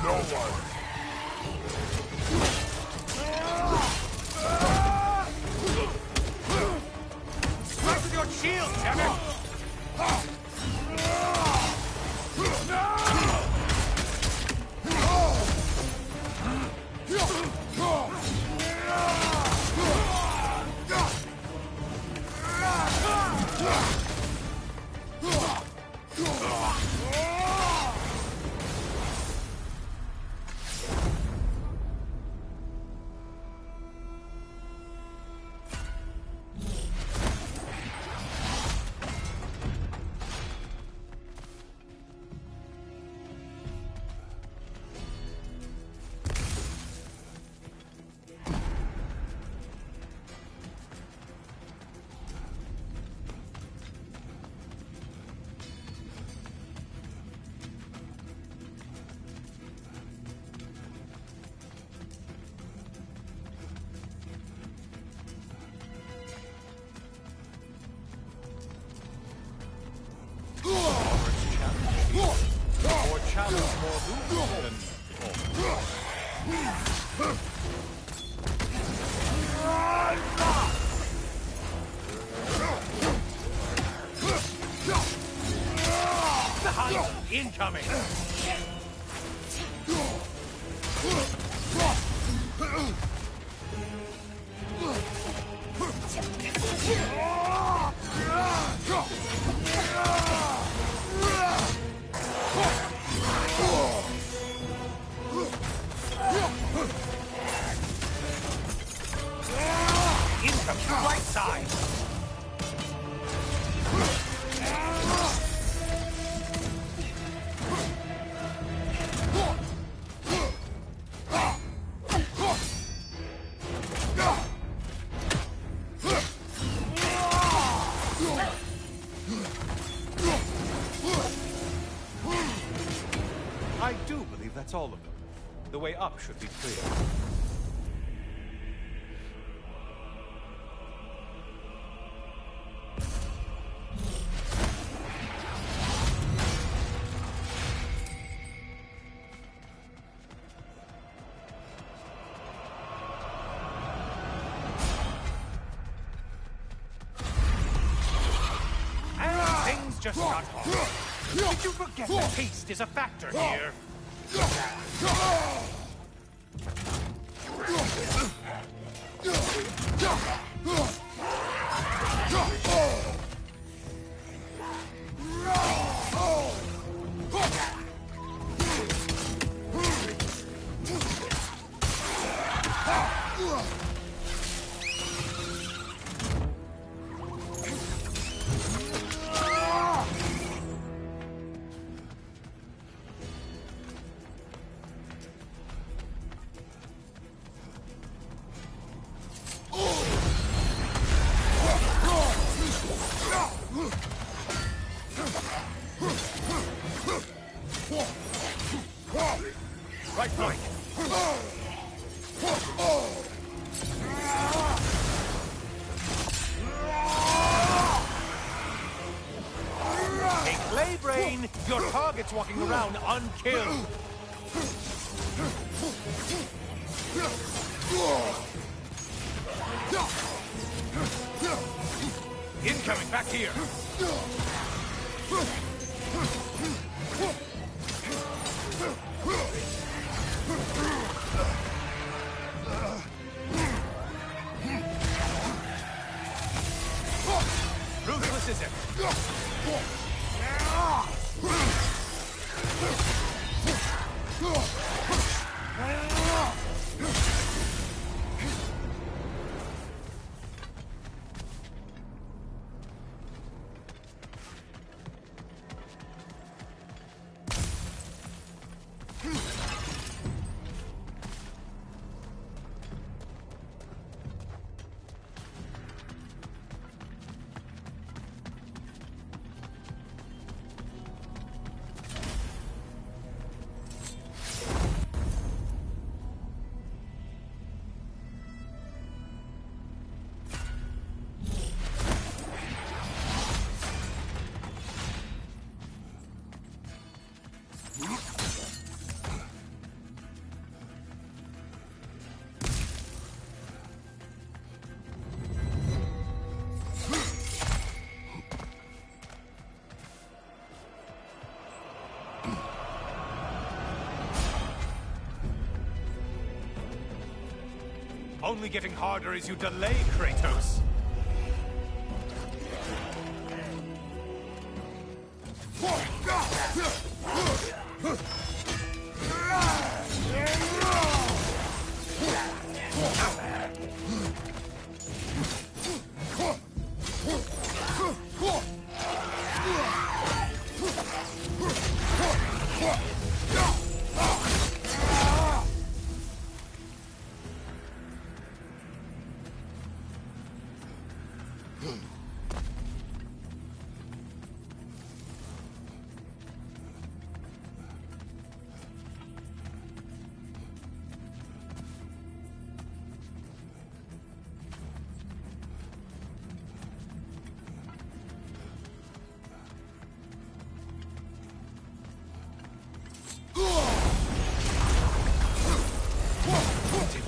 No one. Strike with your shield, damn it! Or challenge more movement than behind! Incoming! Incoming right side! I do believe that's all of them. The way up should be clear. And things just got hard. Did you forget that haste is a factor here? Right flank. Hey, Clay Brain, your target's walking around unkilled. Incoming back here. Ruthless is it? only getting harder as you delay, Kratos.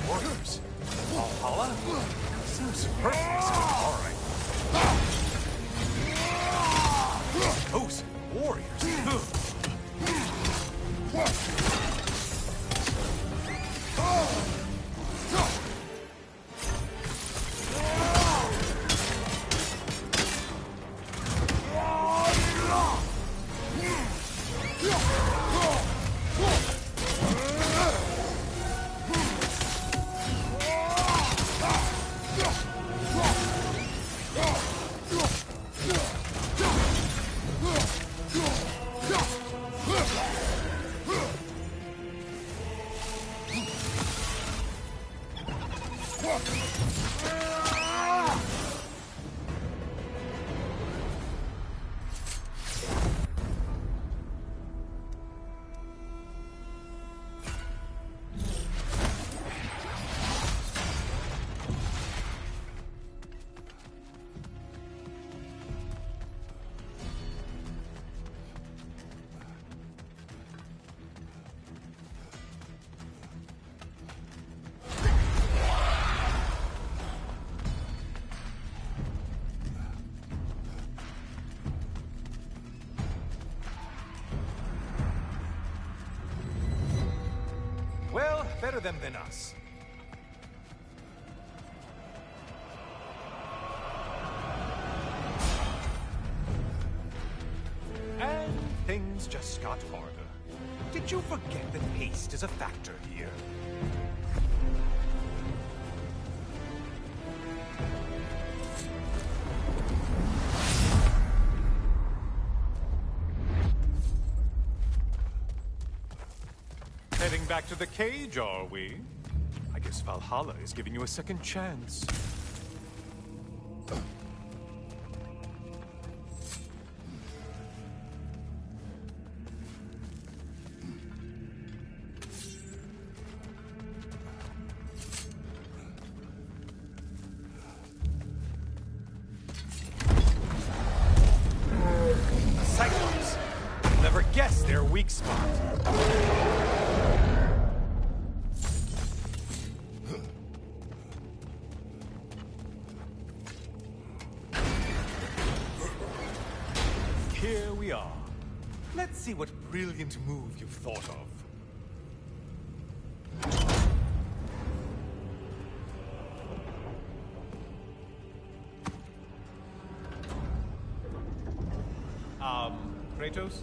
Warriors. Valhalla? Seems perfectly so alright. Those warriors. Well, better them than us. And things just got harder. Did you forget that haste is a factor here? Heading back to the cage, are we? I guess Valhalla is giving you a second chance. Cyclops! You'll never guess their weak spot. Here we are. Let's see what brilliant move you've thought of. Kratos?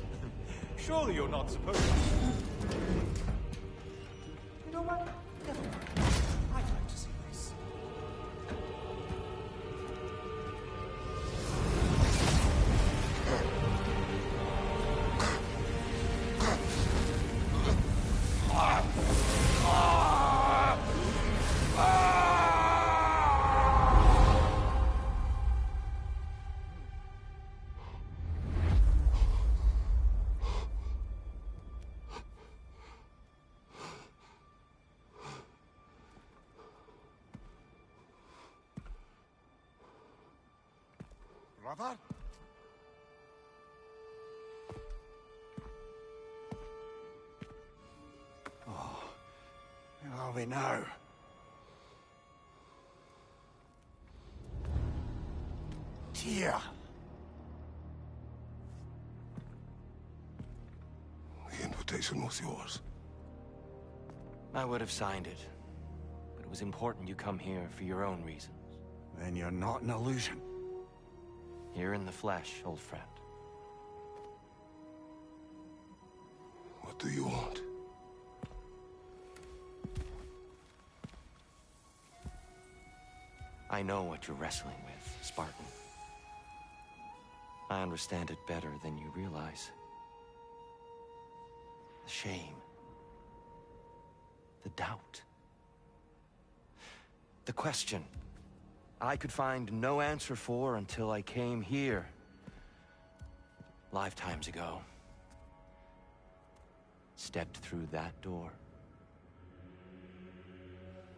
Surely you're not supposed to. You know what? Never mind. I'd like to see this. Brother? Oh, where are we now? Tyr! The invitation was yours. I would have signed it, but was important you come here for your own reasons. Then you're not an illusion. Here in the flesh, old friend. What do you want? I know what you're wrestling with, Spartan. I understand it better than you realize. The shame. The doubt. The question I could find no answer for until I came here. Lifetimes ago. Stepped through that door.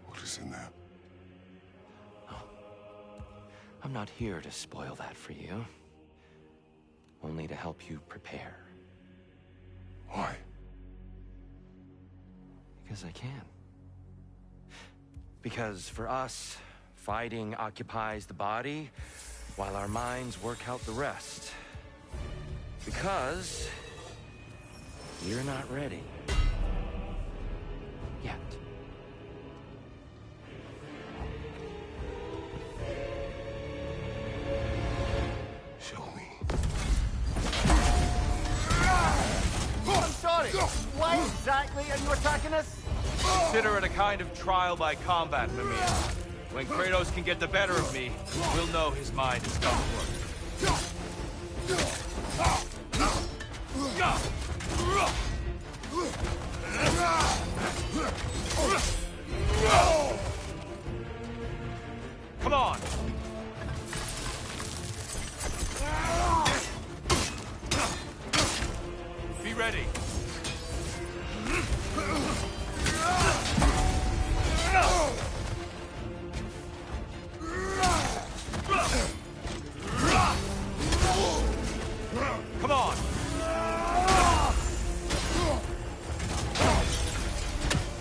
What is in there? I'm not here to spoil that for you. Only to help you prepare. Why? Because I can. Because for us, fighting occupies the body, while our minds work out the rest. Because you're not ready. Yet. Show me. I'm sorry. Why exactly are you attacking us? Consider it a kind of trial by combat, Mimir. When Kratos can get the better of me, we'll know his mind is done work. Come on! Be ready. Come on!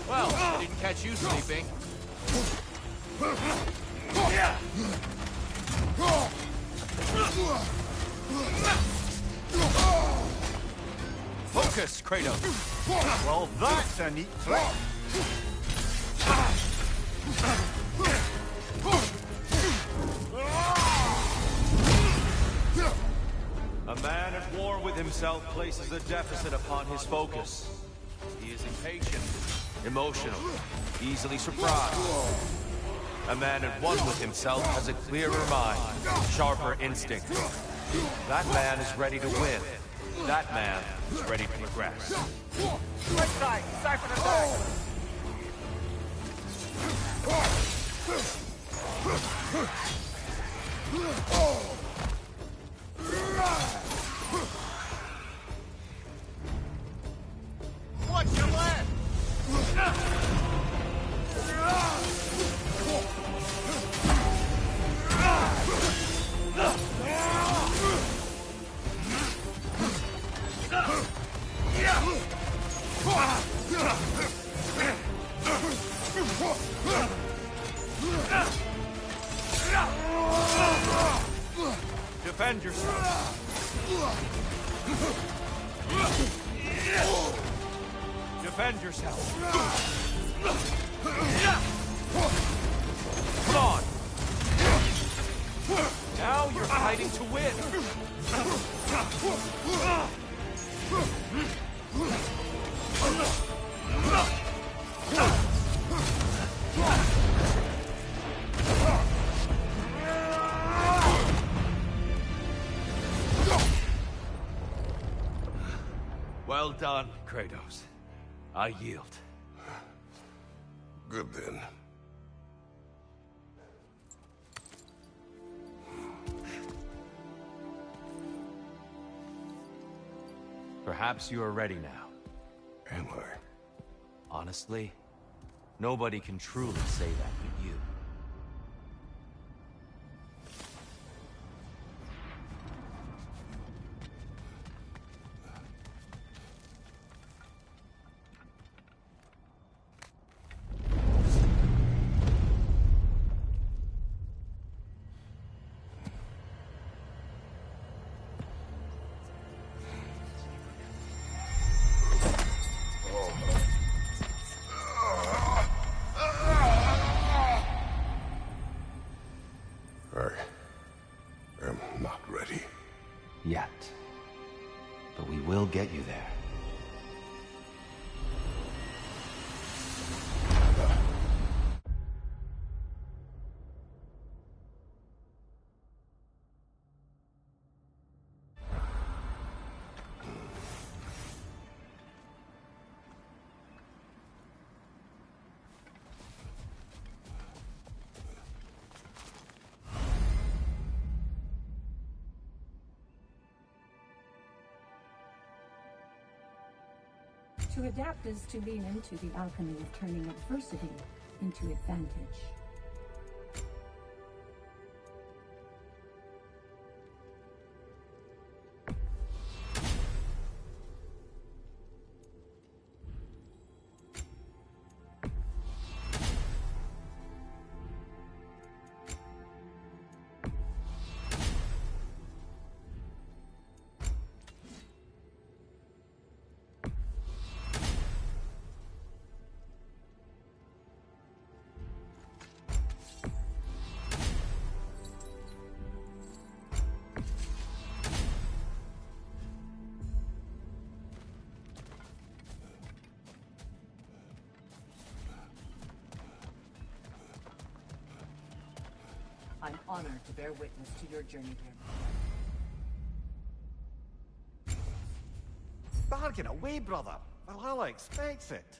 Well, I didn't catch you sleeping. Focus, Kratos. Well, that's a neat trick. A man at war with himself places a deficit upon his focus. He is impatient, emotional, easily surprised. A man at one with himself has a clearer mind, sharper instinct. That man is ready to win. That man is ready to progress. Right side, Cypher attack. Watch your left! Defend yourself. Defend yourself. Come on. Now you're fighting to win. Well done, Kratos. I yield. Good then. Perhaps you are ready now. Am I? Honestly, nobody can truly say that but you. there. To adapt is to lean into the alchemy of turning adversity into advantage. I'm honored to bear witness to your journey here. Bargain away, brother. Valhalla expects it.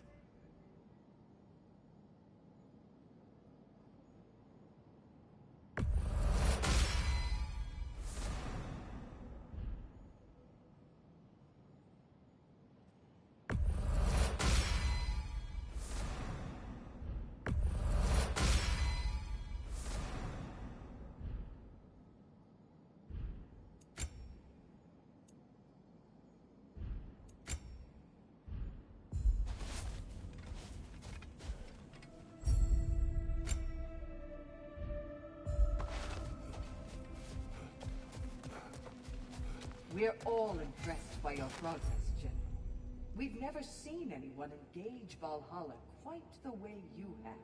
We're all impressed by your progress, General. We've never seen anyone engage Valhalla quite the way you have.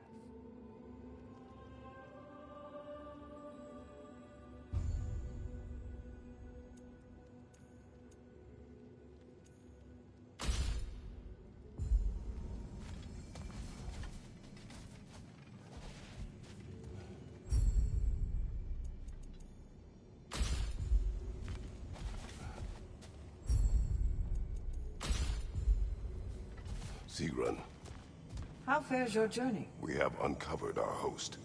Sigrun, How fares your journey? we have uncovered our host.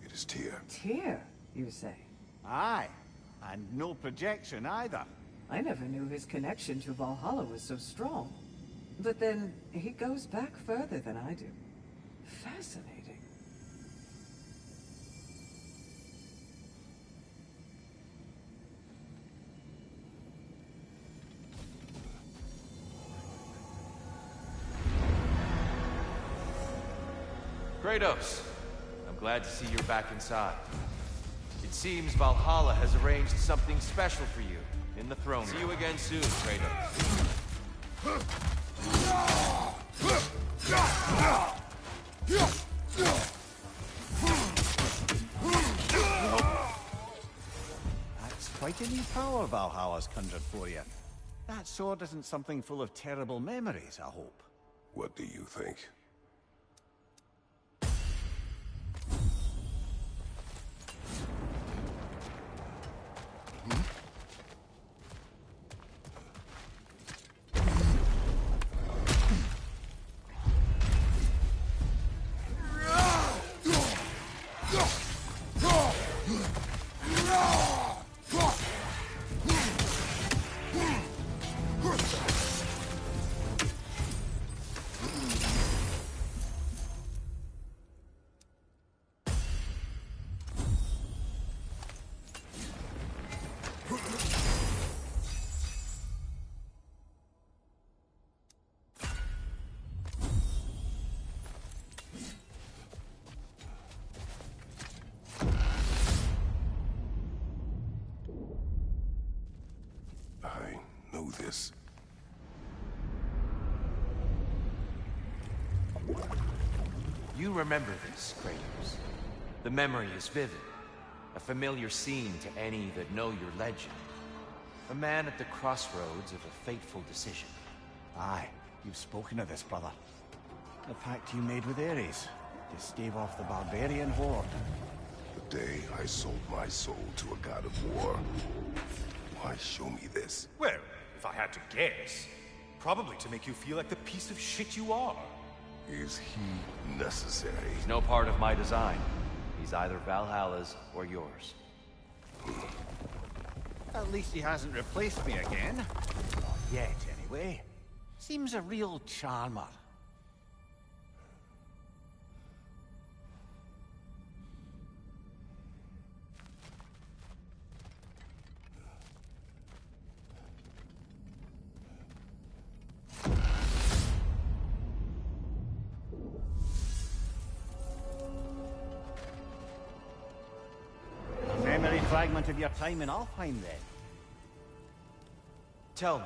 It is Tyr. Tyr, you say? Aye, and no projection either. I never knew his connection to Valhalla was so strong. But then, he goes back further than I do. Fascinating. Kratos, I'm glad to see you're back inside. It seems Valhalla has arranged something special for you in the throne. See you again soon, Kratos. That's quite a new power Valhalla's conjured for you. That sword isn't something full of terrible memories, I hope. What do you think? This. You remember this, Kratos. The memory is vivid. A familiar scene to any that know your legend. A man at the crossroads of a fateful decision. Aye, you've spoken of this, brother. The pact you made with Ares, to stave off the barbarian horde. The day I sold my soul to a god of war. Why show me this? Well, if I had to guess, probably to make you feel like the piece of shit you are. Is he necessary? He's no part of my design. He's either Valhalla's or yours. At least he hasn't replaced me again. Not yet, anyway. Seems a real charmer. Memory fragment of your time in Alfheim, then. Tell me,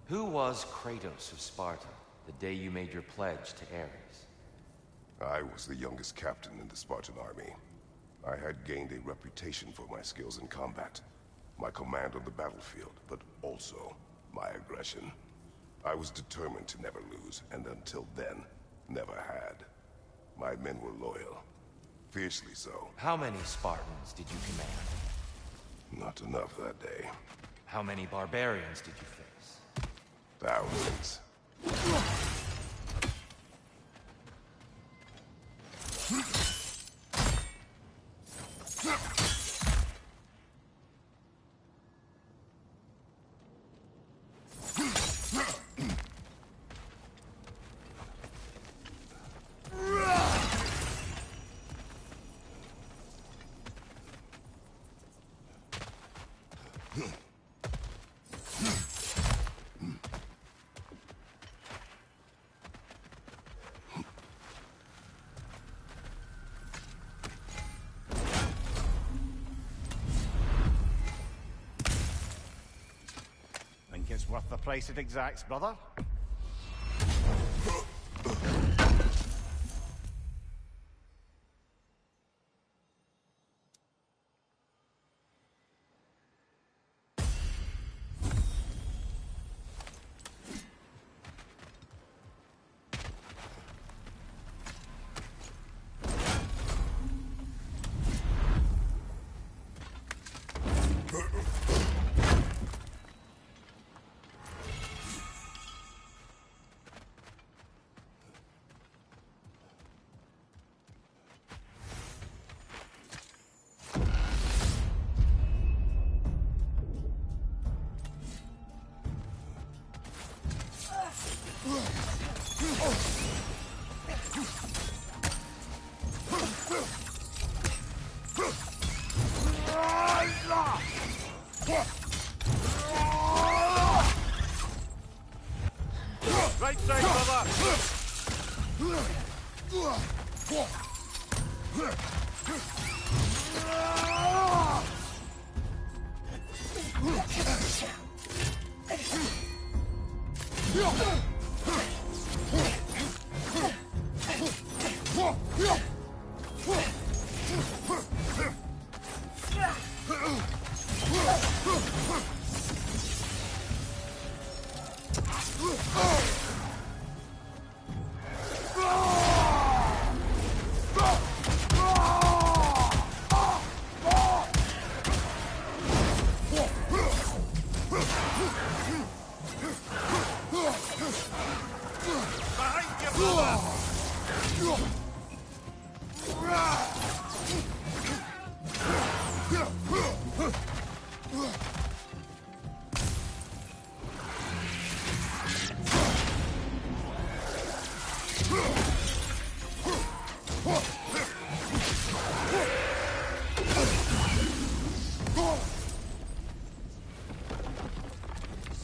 who was Kratos of Sparta the day you made your pledge to Ares? I was the youngest captain in the Spartan army. I had gained a reputation for my skills in combat, my command on the battlefield, but also my aggression. I was determined to never lose, and until then, never had. My men were loyal. Fiercely so. How many Spartans did you command? Not enough that day. How many barbarians did you face? Thousands. Think it's worth the price it exacts, brother? Right side, brother!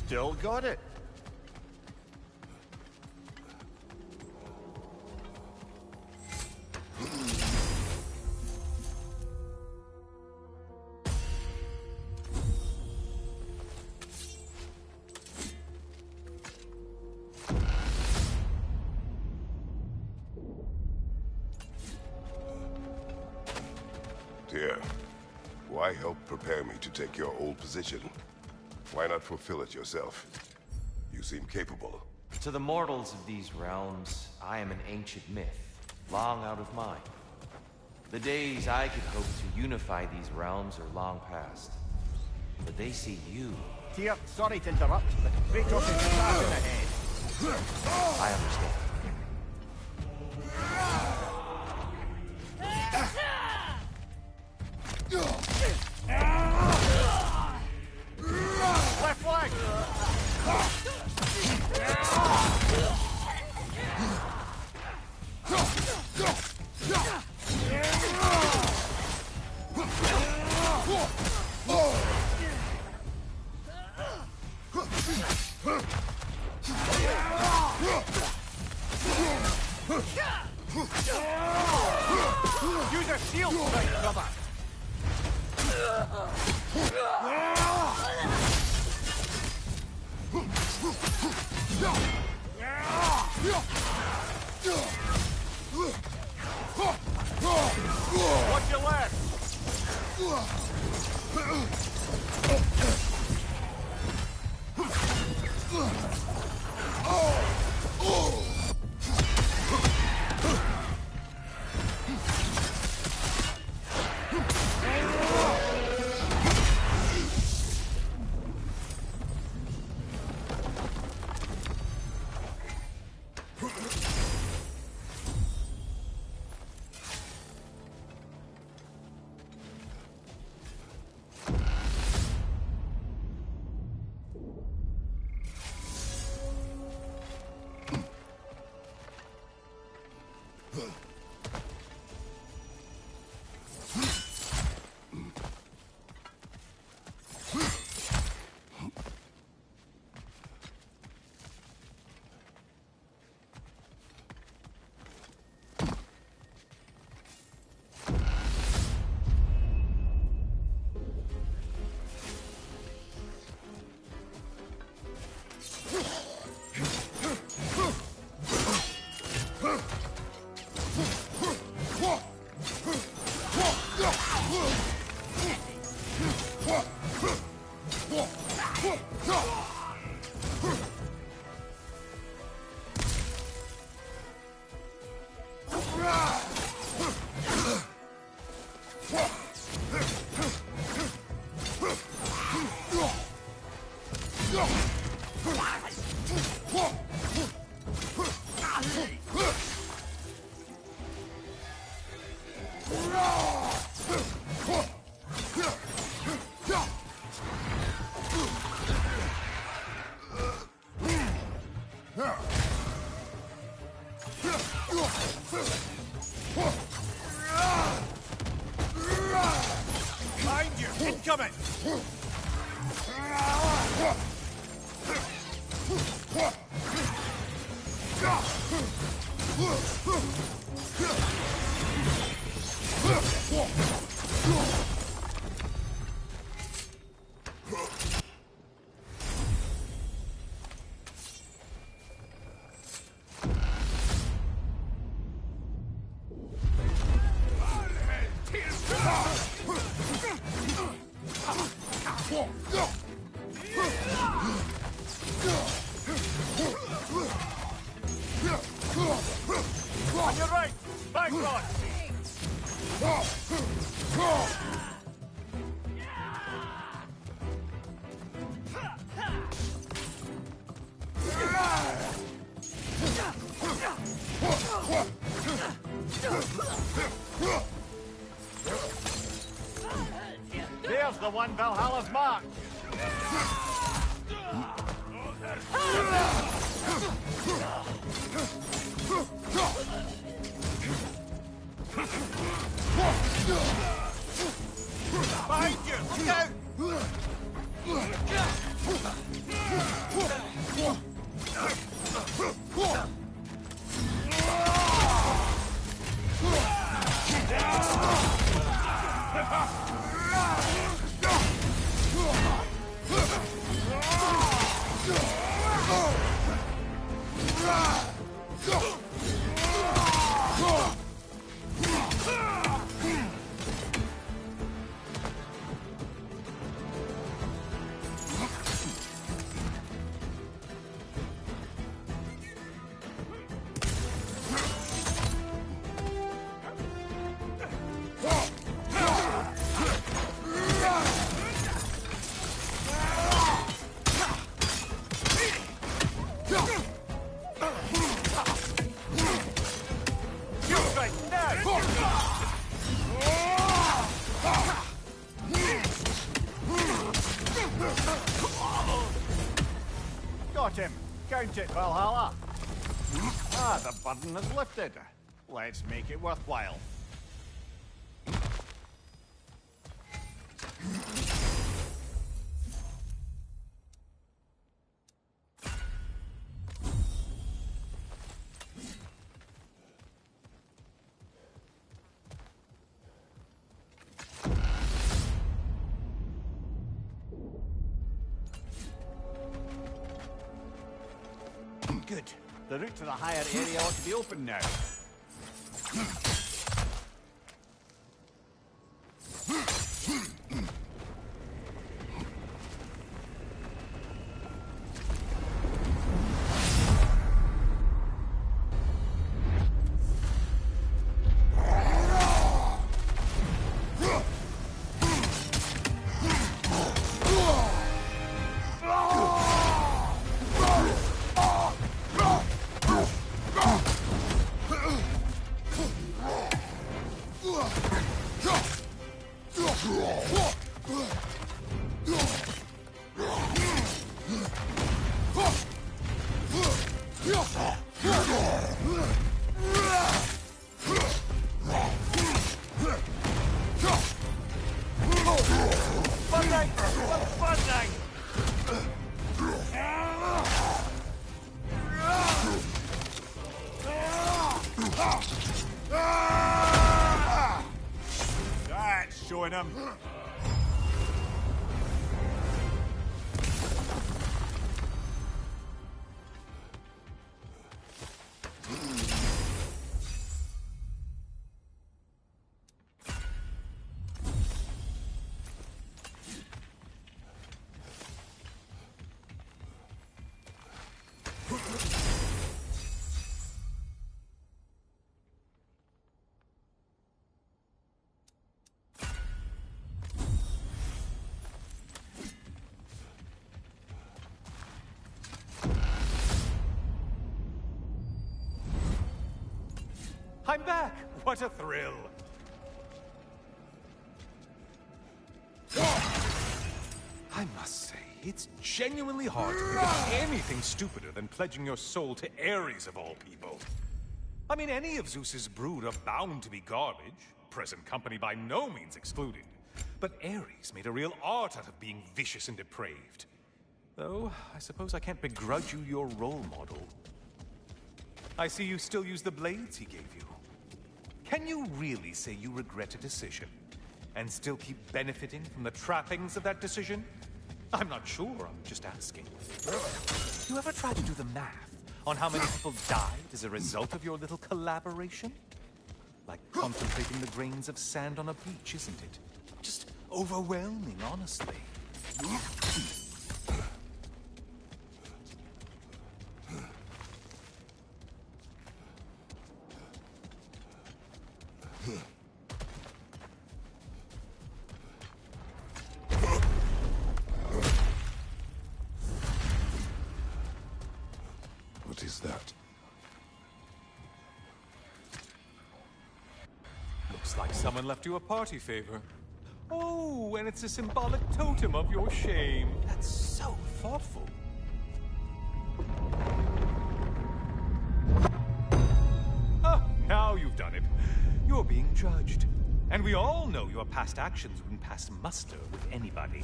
Still got it. Dear, why help prepare me to take your old position? Why not fulfill it yourself? You seem capable. To the mortals of these realms, I am an ancient myth, long out of mind. The days I could hope to unify these realms are long past. But they see you. Tyr, sorry to interrupt, but Kratos is starting ahead. I understand. Left flank! Use a shield strike, brother! Watch your left! Behind you! Incoming! On your right! Back on! There's the one Valhalla's marked! Behind you! Look out! Count it, Valhalla. Ah, the burden is lifted. Let's make it worthwhile. Good. The route to the higher area ought to be open now. That's showing him. I'm back! What a thrill! I must say, it's genuinely hard to think of anything stupider than pledging your soul to Ares of all people. I mean, any of Zeus's brood are bound to be garbage, present company by no means excluded. But Ares made a real art out of being vicious and depraved. Though, I suppose I can't begrudge you your role model. I see you still use the blades he gave you. Can you really say you regret a decision, and still keep benefiting from the trappings of that decision? I'm not sure, I'm just asking. You ever try to do the math on how many people died as a result of your little collaboration? Like contemplating the grains of sand on a beach, isn't it? Just overwhelming, honestly. What is that? Looks like someone left you a party favor. Oh, and it's a symbolic totem of your shame. That's so thoughtful. Ah, now you've done it. You're being judged. And we all know your past actions wouldn't pass muster with anybody.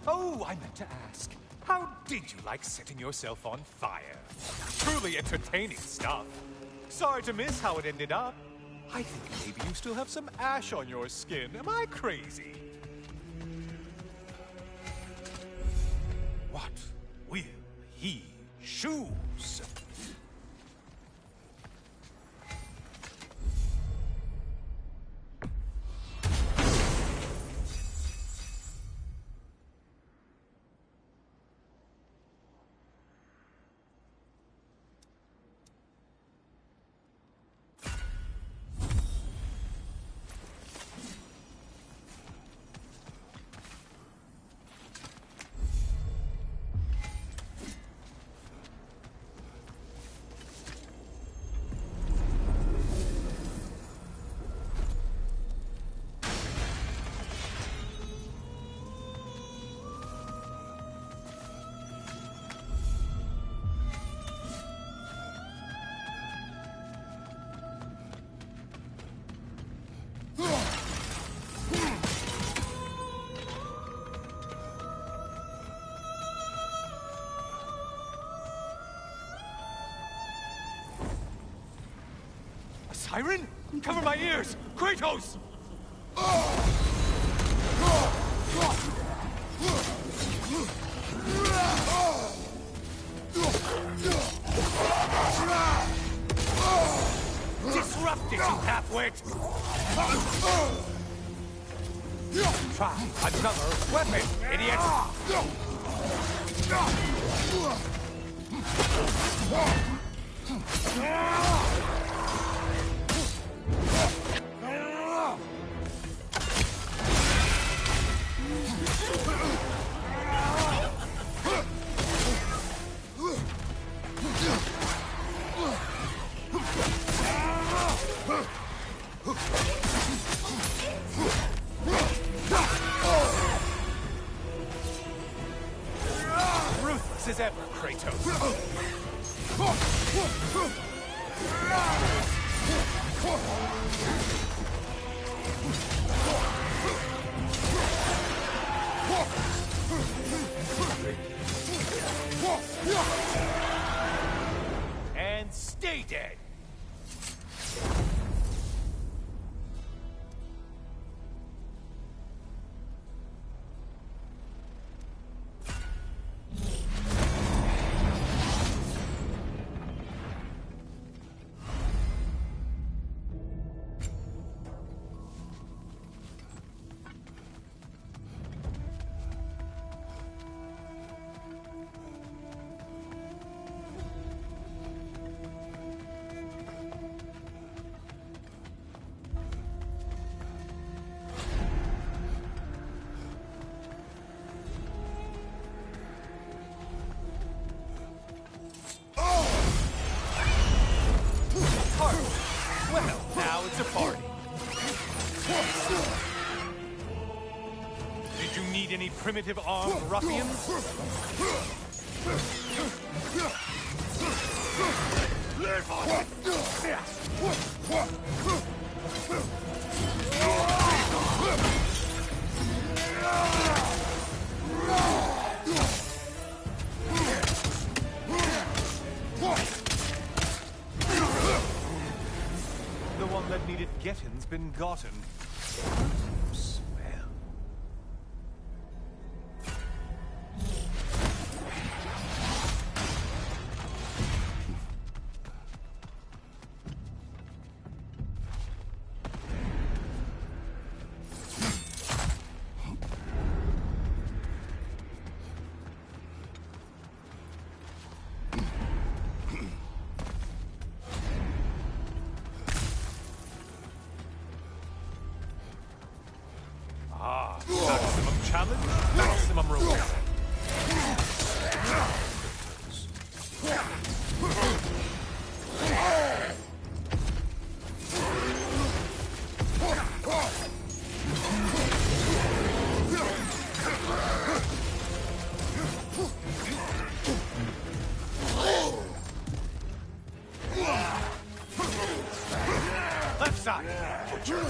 Oh, I meant to ask. How did you like setting yourself on fire? Truly entertaining stuff. Sorry to miss how it ended up. I think maybe you still have some ash on your skin. Am I crazy? What will he choose? siren? Cover my ears! Kratos! Disrupt it, you half-wit! Try another weapon, idiot! Ruthless as ever, Kratos. And stay dead. Well, now it's a party. Did you need any primitive armed ruffians? The one that needed getting's been gotten. Smell. Maximum challenge, maximum reward. Left side, butcher.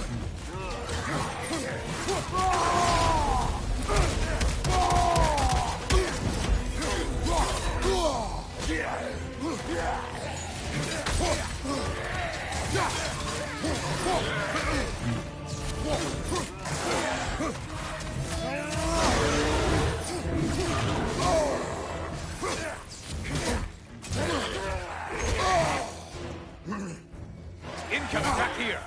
Incoming attack here.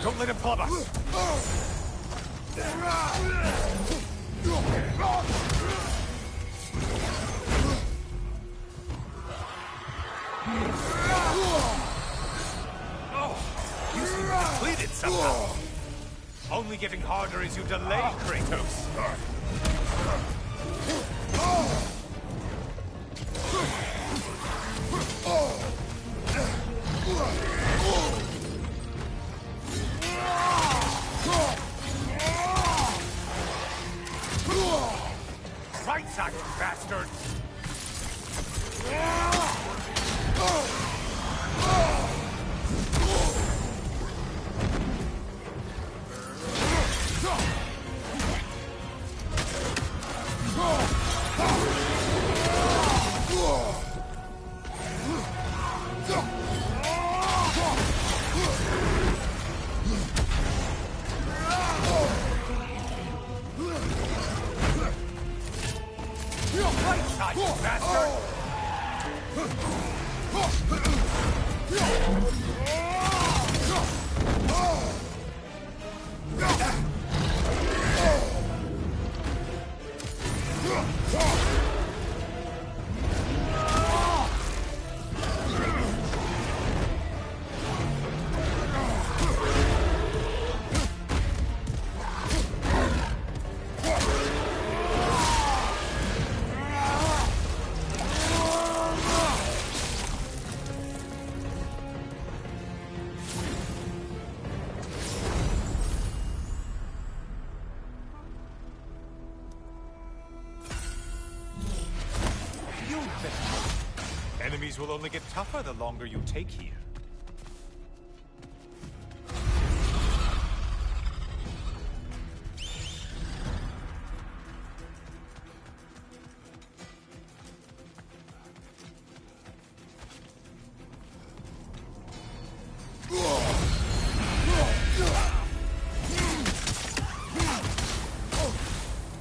Don't let him club us. Oh, you seem depleted somehow. Only getting harder as you delay, Kratos. Right side, you bastard! Right side, you bastard! Enemies will only get tougher the longer you take here.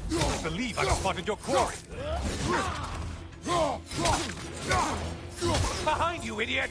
I believe I've spotted your quarry. Behind you, idiot!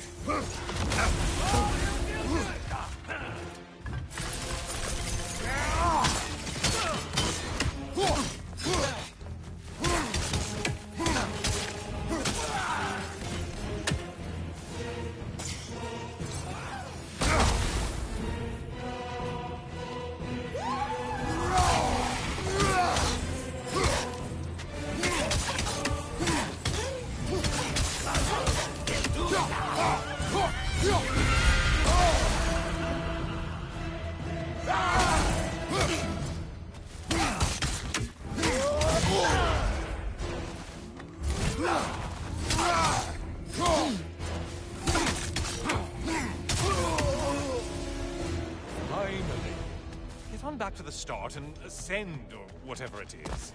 Finally. Get on back to the start and ascend, or whatever it is.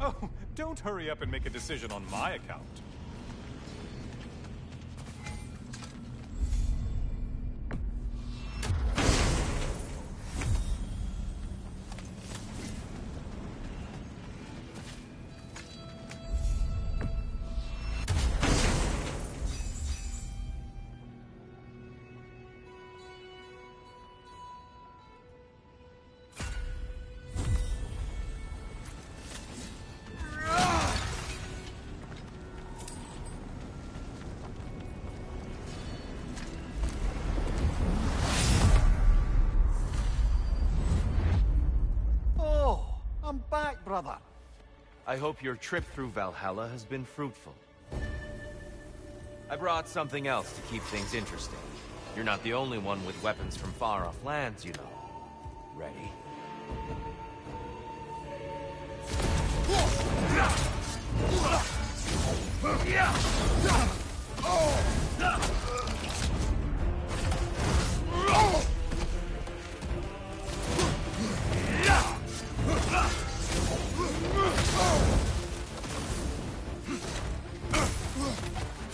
Oh, don't hurry up and make a decision on my account. I'm back, brother. I hope your trip through Valhalla has been fruitful. I brought something else to keep things interesting. You're not the only one with weapons from far-off lands, you know. Ready?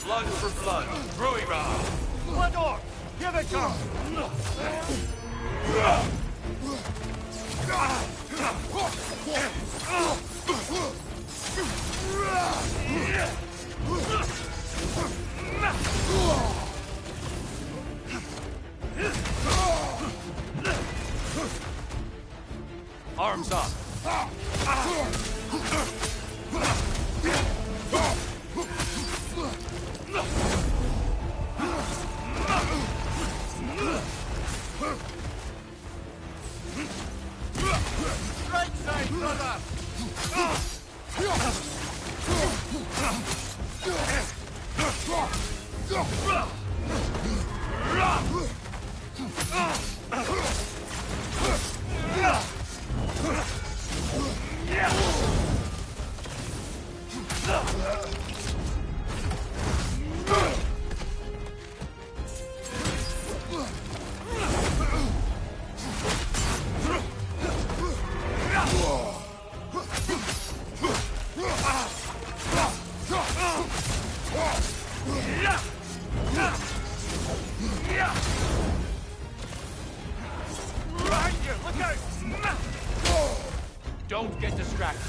Blood for blood, Ruira! Blood orc! Here they come! Arms up! Right side, brother! Don't get distracted.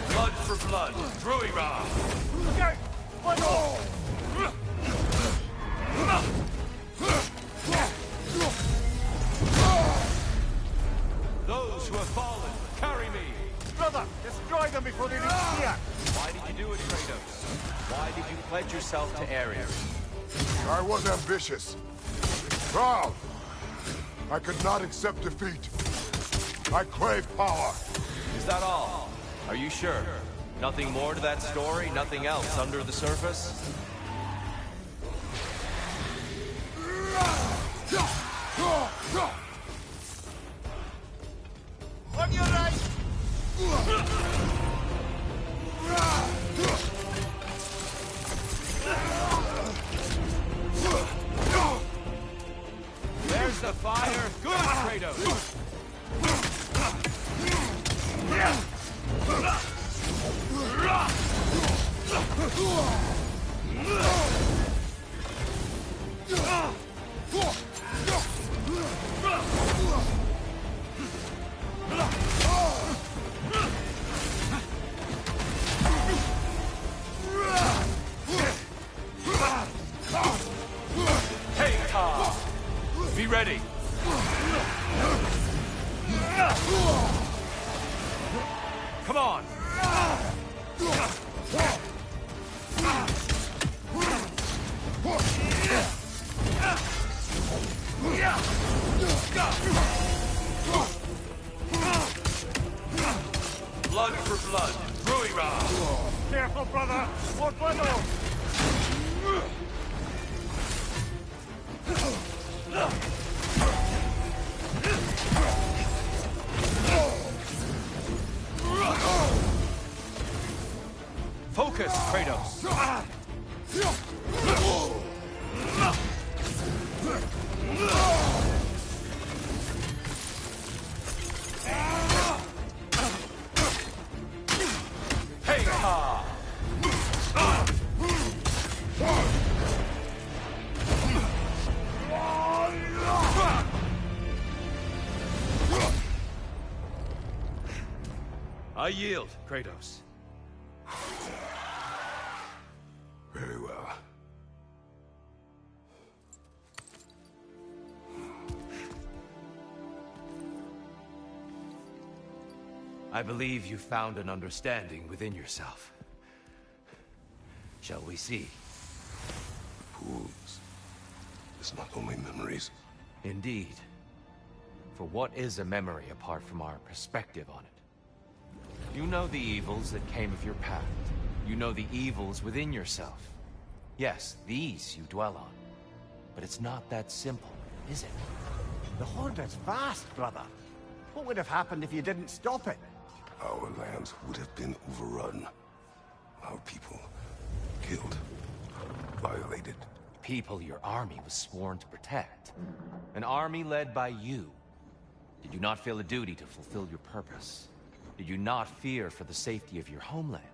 Blood for blood, Druira! Okay, one more! Those who have fallen, carry me! Brother, destroy them before they reach here! Why did you do it, Kratos? Why did you pledge yourself to Ares? I was ambitious. Proud. I could not accept defeat. I crave power. Is that all? Are you sure? Nothing more to that story? Nothing else under the surface? On your right! There's the fire! Good, Kratos! Hey, Tom! Be ready! Come on! Blood for blood, Druira! Careful, brother! More bundle! Focus, Kratos! Hey, ha! I yield, Kratos. Very well. I believe you found an understanding within yourself. Shall we see? Fools. It's not only memories. Indeed. For what is a memory apart from our perspective on it? You know the evils that came of your path. You know the evils within yourself. Yes, these you dwell on. But it's not that simple, is it? The Horde is vast, brother. What would have happened if you didn't stop it? Our lands would have been overrun. Our people killed, violated. People your army was sworn to protect. An army led by you. Did you not feel a duty to fulfill your purpose? Did you not fear for the safety of your homeland?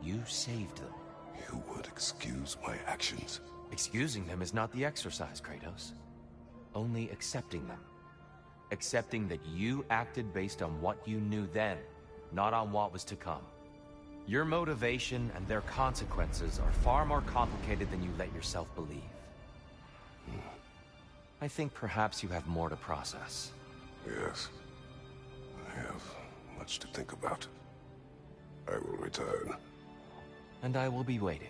You saved them. You would excuse my actions. Excusing them is not the exercise, Kratos. Only accepting them. Accepting that you acted based on what you knew then, not on what was to come. Your motivation and their consequences are far more complicated than you let yourself believe. I think perhaps you have more to process. Yes. I have much to think about. I will return. And I will be waiting.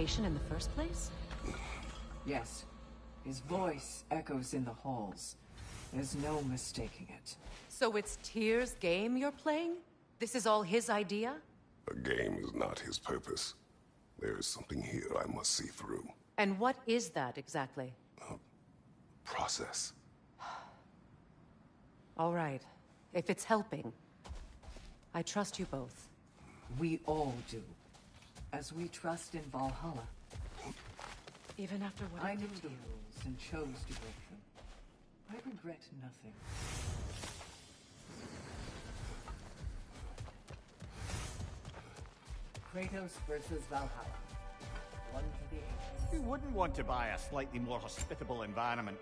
reputation in the first place? Yes. His voice echoes in the halls. There's no mistaking it. So it's Tyr's game you're playing? This is all his idea? A game is not his purpose. There is something here I must see through. And what is that exactly? Process. All right. If it's helping, I trust you both. We all do. As we trust in Valhalla. Even after what I I knew did to the you. rules and chose to break them. I regret nothing. Kratos versus Valhalla. One for the ages. Who wouldn't want to buy a slightly more hospitable environment?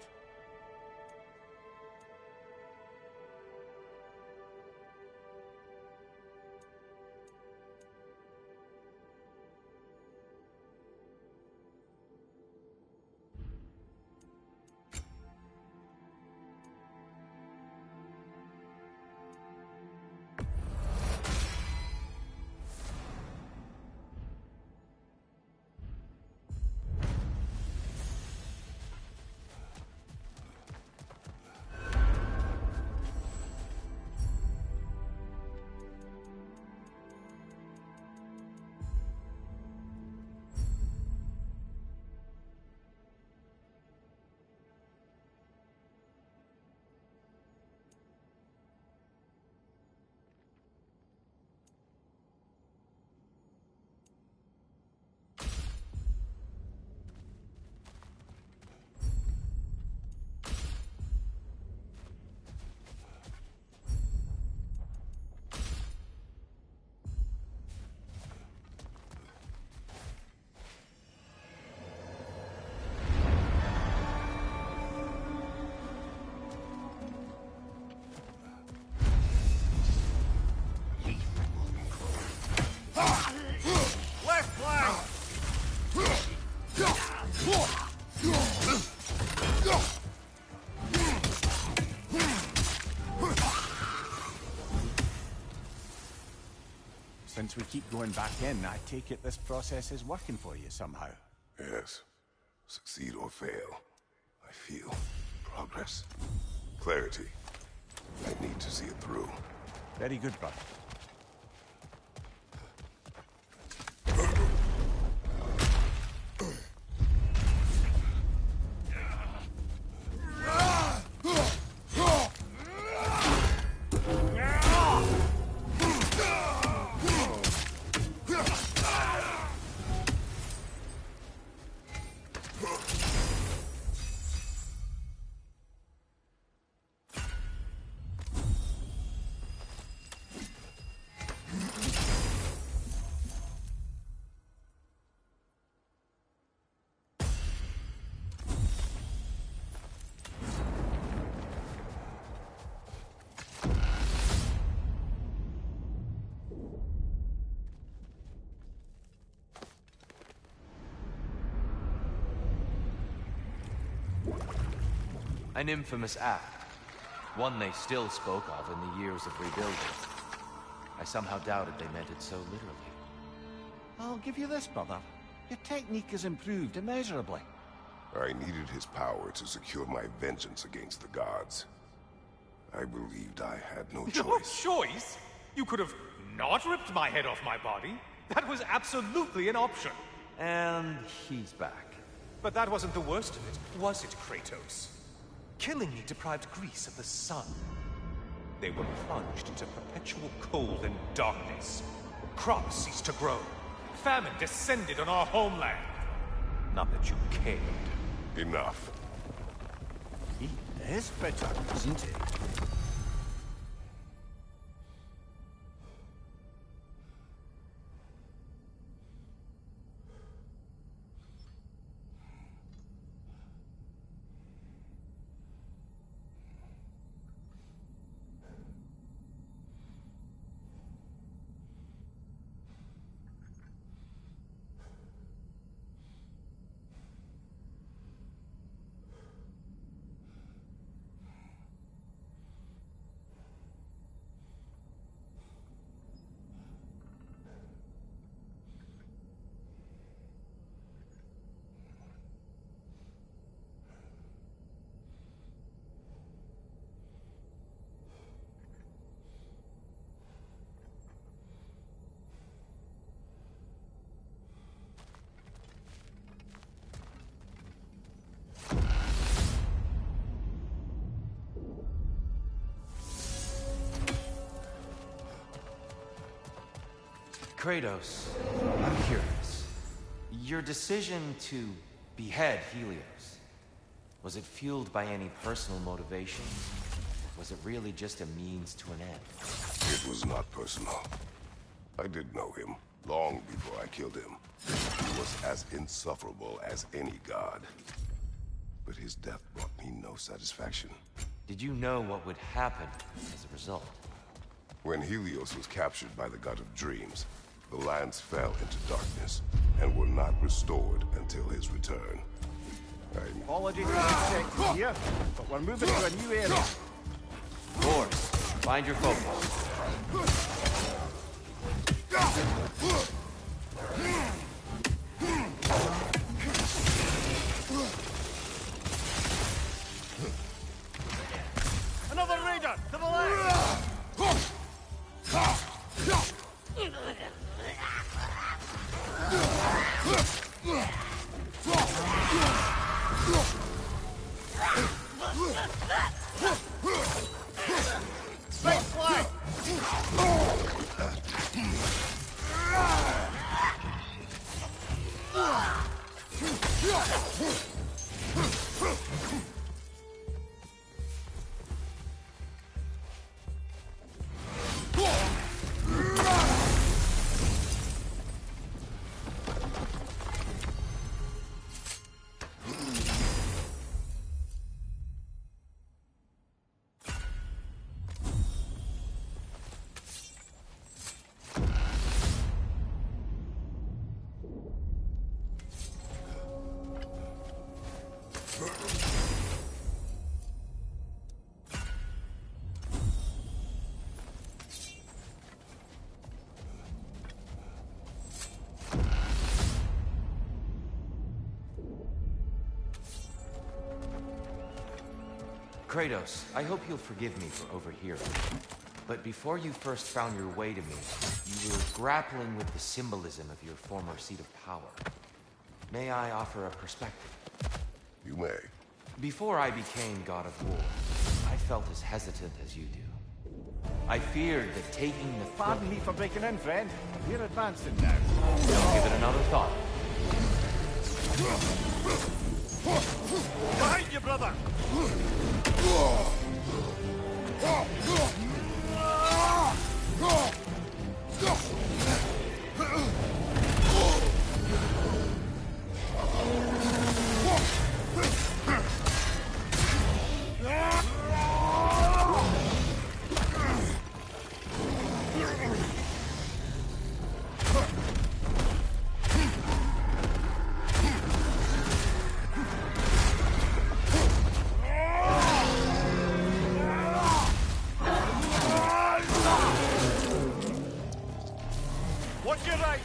Since we keep going back in, I take it this process is working for you somehow. Yes. Succeed or fail. I feel progress. Clarity. I need to see it through. Very good, brother. An infamous act. One they still spoke of in the years of rebuilding. I somehow doubted they meant it so literally. I'll give you this, brother. Your technique has improved immeasurably. I needed his power to secure my vengeance against the gods. I believed I had no choice. No choice? You could have not ripped my head off my body. That was absolutely an option. And he's back. But that wasn't the worst of it, was it, Kratos? Killing me deprived Greece of the sun. They were plunged into perpetual cold and darkness. Crops ceased to grow. Famine descended on our homeland. Not that you cared. Enough. He is bitter, isn't he? Kratos, I'm curious. Your decision to behead Helios, was it fueled by any personal motivation? Or was it really just a means to an end? It was not personal. I did know him, long before I killed him. He was as insufferable as any god. But his death brought me no satisfaction. Did you know what would happen as a result? When Helios was captured by the god of dreams, the lands fell into darkness and were not restored until his return. Apologies for the section here, but we're moving to a new area. Force, find your focus. Another raider! To the left! Space flag! Kratos, I hope you'll forgive me for overhearing. But before you first found your way to me, you were grappling with the symbolism of your former seat of power. May I offer a perspective? You may. Before I became God of War, I felt as hesitant as you do. I feared that taking the Pardon me for breaking in, friend. We're advancing now. I'll give it another thought. Behind you, brother! Watch your right!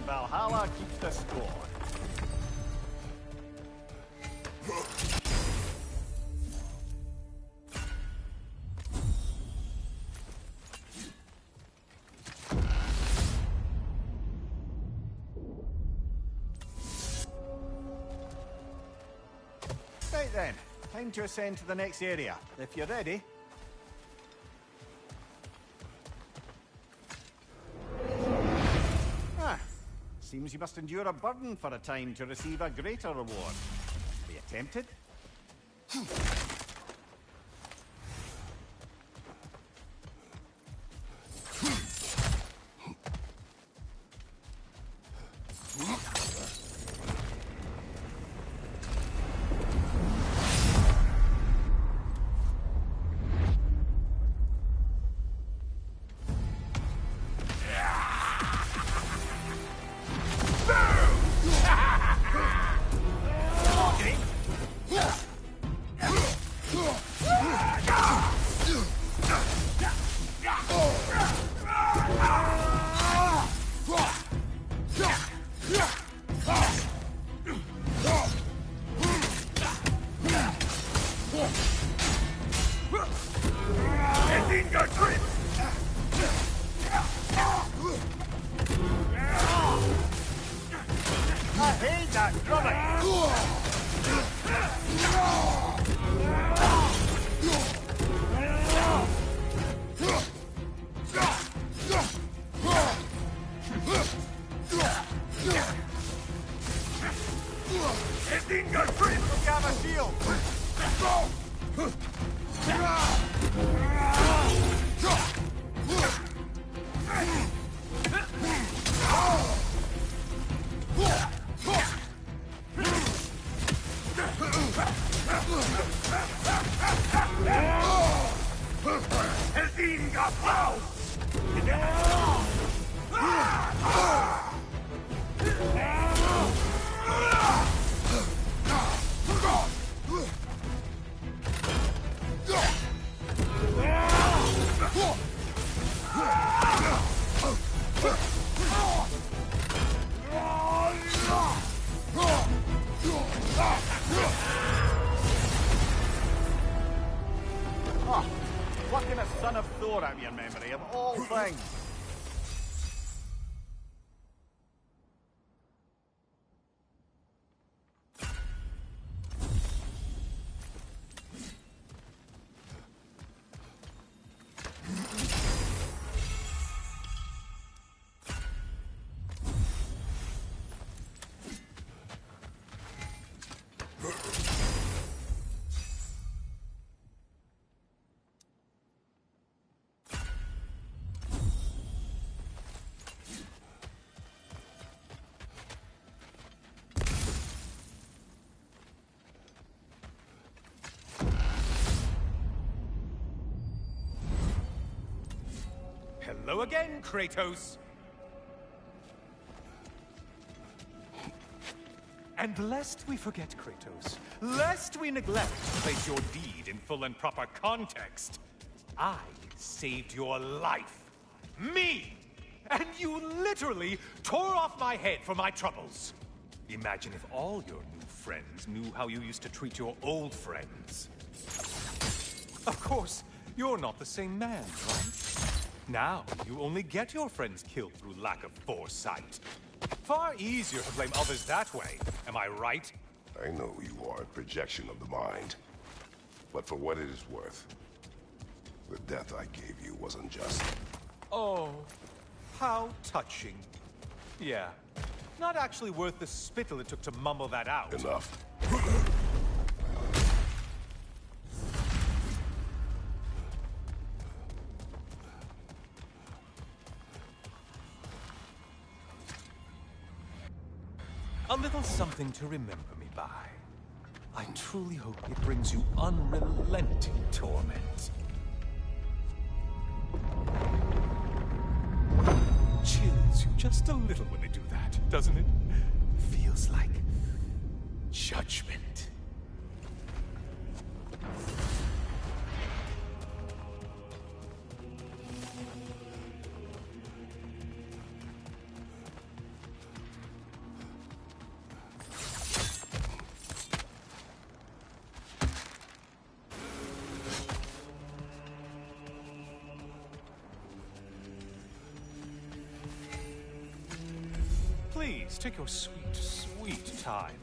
Valhalla keeps the score. then. Time to ascend to the next area. If you're ready. Ah, seems you must endure a burden for a time to receive a greater reward. Are you tempted? I hate that Plucking a son of Thor out of your memory, of all things. Hello again, Kratos! And lest we forget, Kratos, lest we neglect to place your deed in full and proper context, I saved your life. Me! And you literally tore off my head for my troubles. Imagine if all your new friends knew how you used to treat your old friends. Of course, you're not the same man, right? Now, you only get your friends killed through lack of foresight. Far easier to blame others that way, am I right? I know you are a projection of the mind. But for what it is worth, the death I gave you wasn't just. Oh, how touching. Yeah, not actually worth the spittle it took to mumble that out. Enough. A little something to remember me by. I truly hope it brings you unrelenting torment. Chills you just a little when they do that, doesn't it? Feels like judgment. Please, take your sweet, sweet time.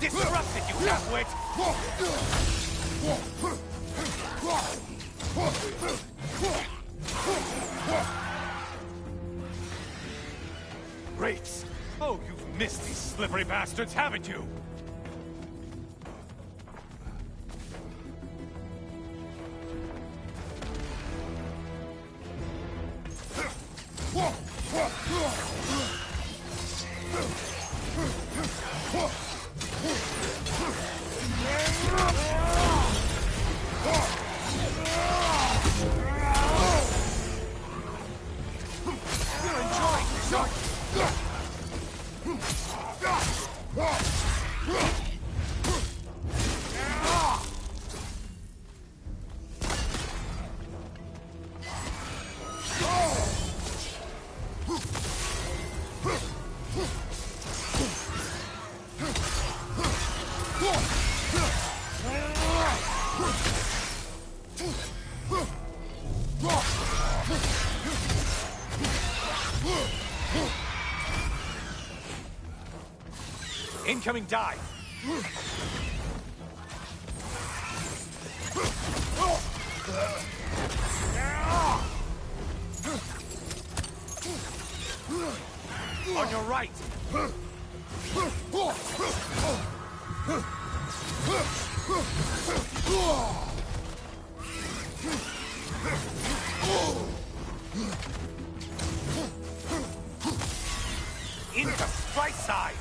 Disrupt it, you half-wit! Great! Oh, you've missed these slippery bastards, haven't you? Incoming dive! On your right! Income! Right side!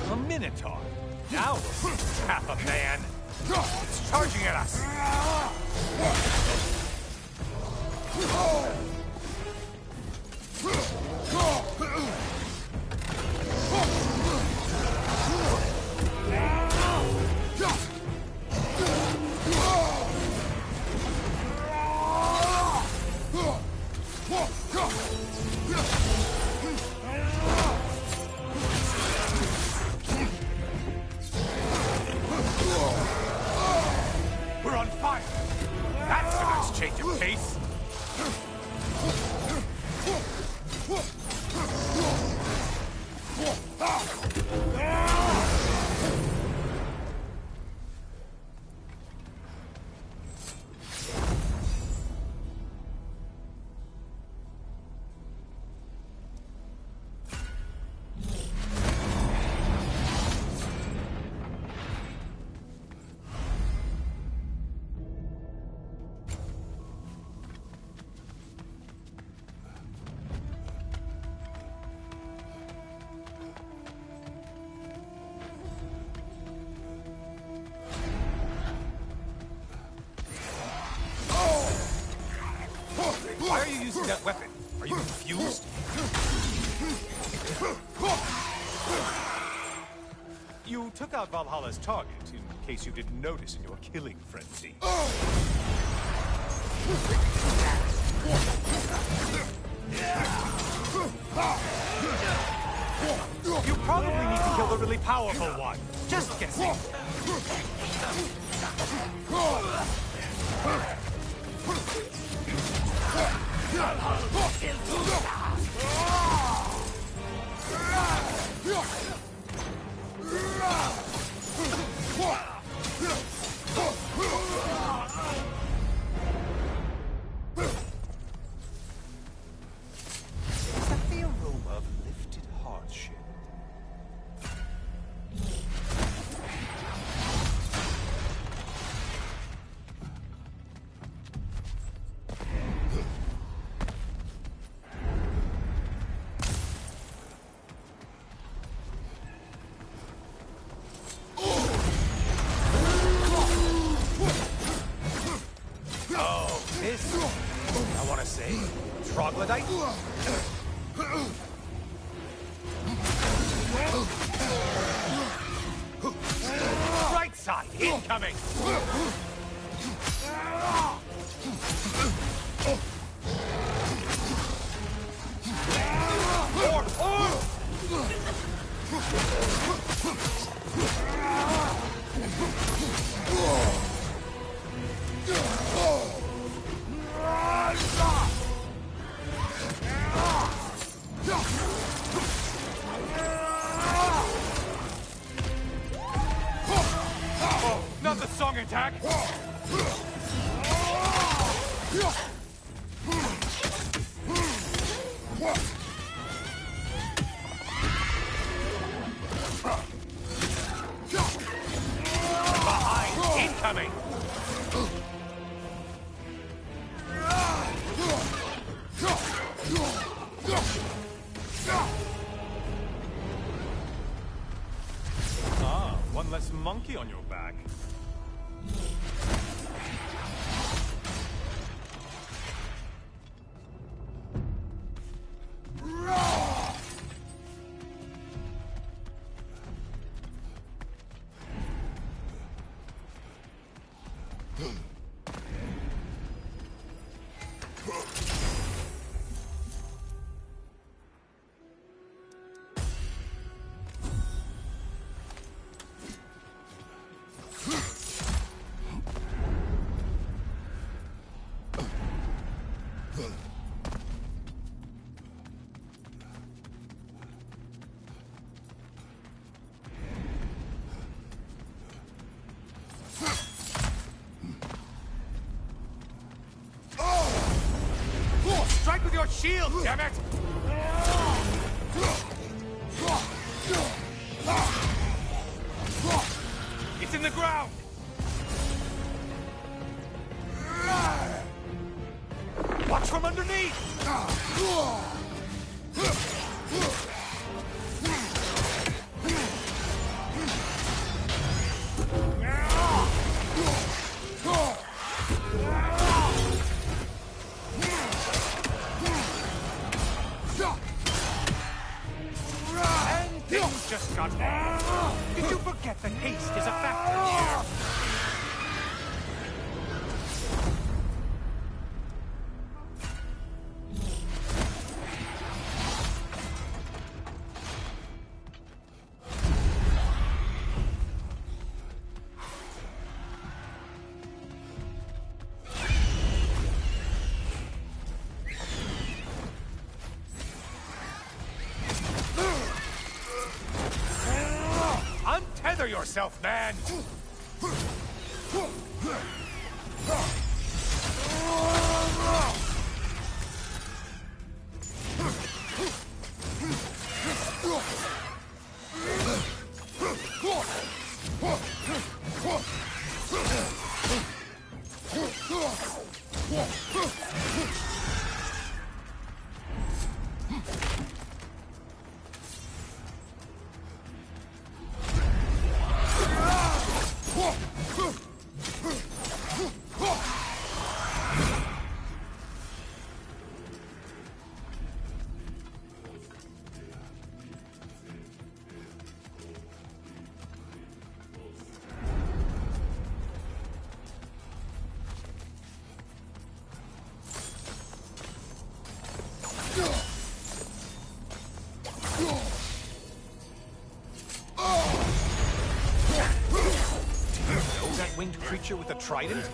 A Minotaur. Now we'll see half a man. It's charging at us. We're on fire. That's a nice change of pace. Why are you using that weapon? Are you confused? You took out Valhalla's target, in case you didn't notice in your killing frenzy. You probably need to kill the really powerful one. Just guessing. Is that the aroma of lifted hardship? Oh, this? I want to say, troglodyte? Right side, incoming! song attack! Behind! Incoming! Ah, one less monkey on your back. Strike with your shield, damn it! It's in the ground! Watch from underneath! And things just got bad. Did you forget that haste is a factor here? Untether yourself, man! That winged creature with the trident?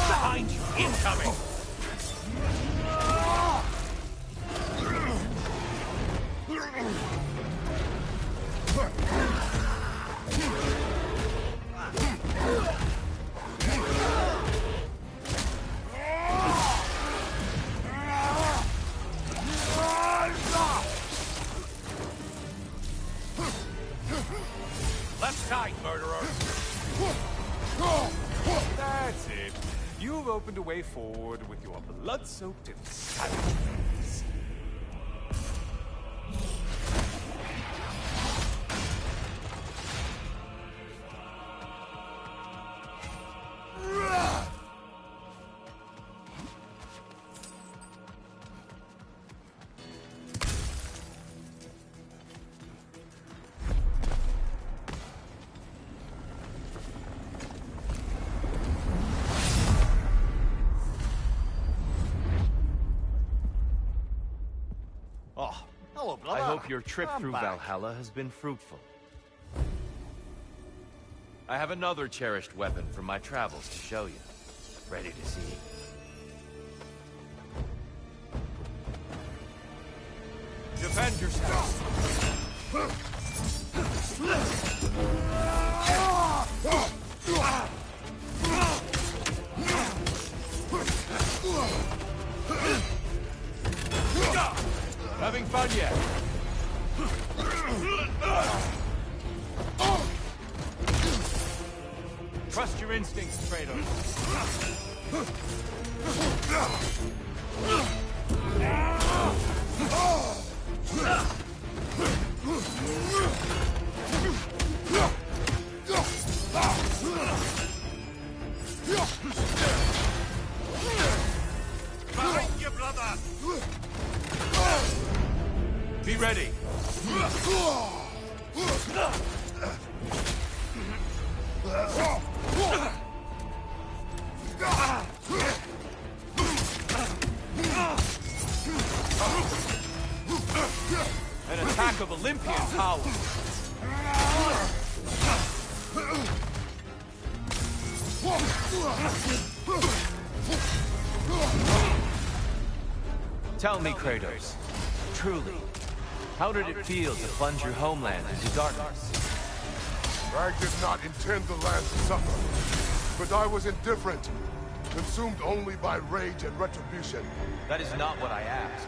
Behind you, incoming! Left side, murderer! That's it. You've opened a way forward with your blood-soaked and savage ways. brother. I hope your trip I'm through back. Valhalla has been fruitful. I have another cherished weapon from my travels to show you. Ready to see. Defend yourself! Having fun yet? Trust your instincts, Kratos. Behind you, brother! Be ready! An attack of Olympian power! Tell me, Kratos, truly, how did it feel to plunge your homeland into darkness? I did not intend the land to suffer, but I was indifferent, consumed only by rage and retribution. That is not what I asked.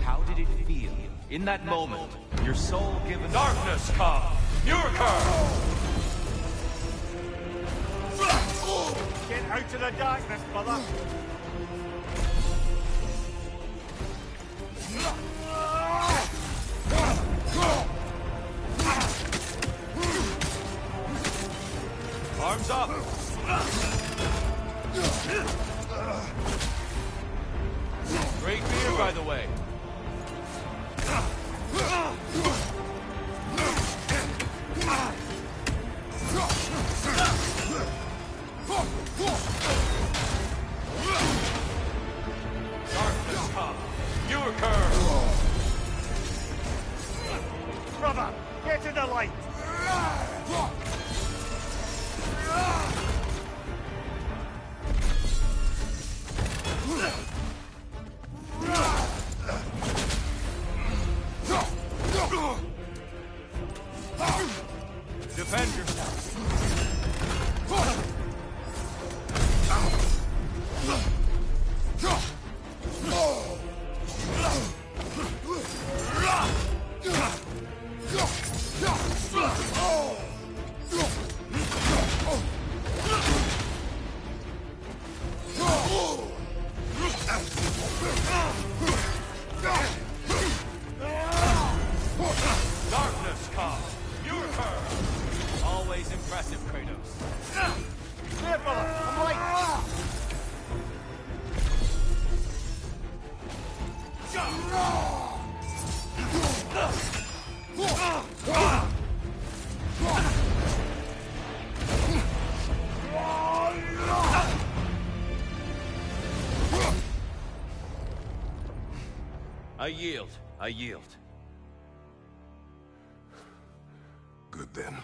How did it feel, in that moment, your soul given... Darkness come! Yurkar! Get out of the darkness, brother! Arms up! Great beer, by the way. Darkness come! Yurkar! Brother, get to the light! Defend yourself! Darkness come! Yurkar! Always impressive, Kratos. There, brother! I'm light! I yield. I yield. Good then.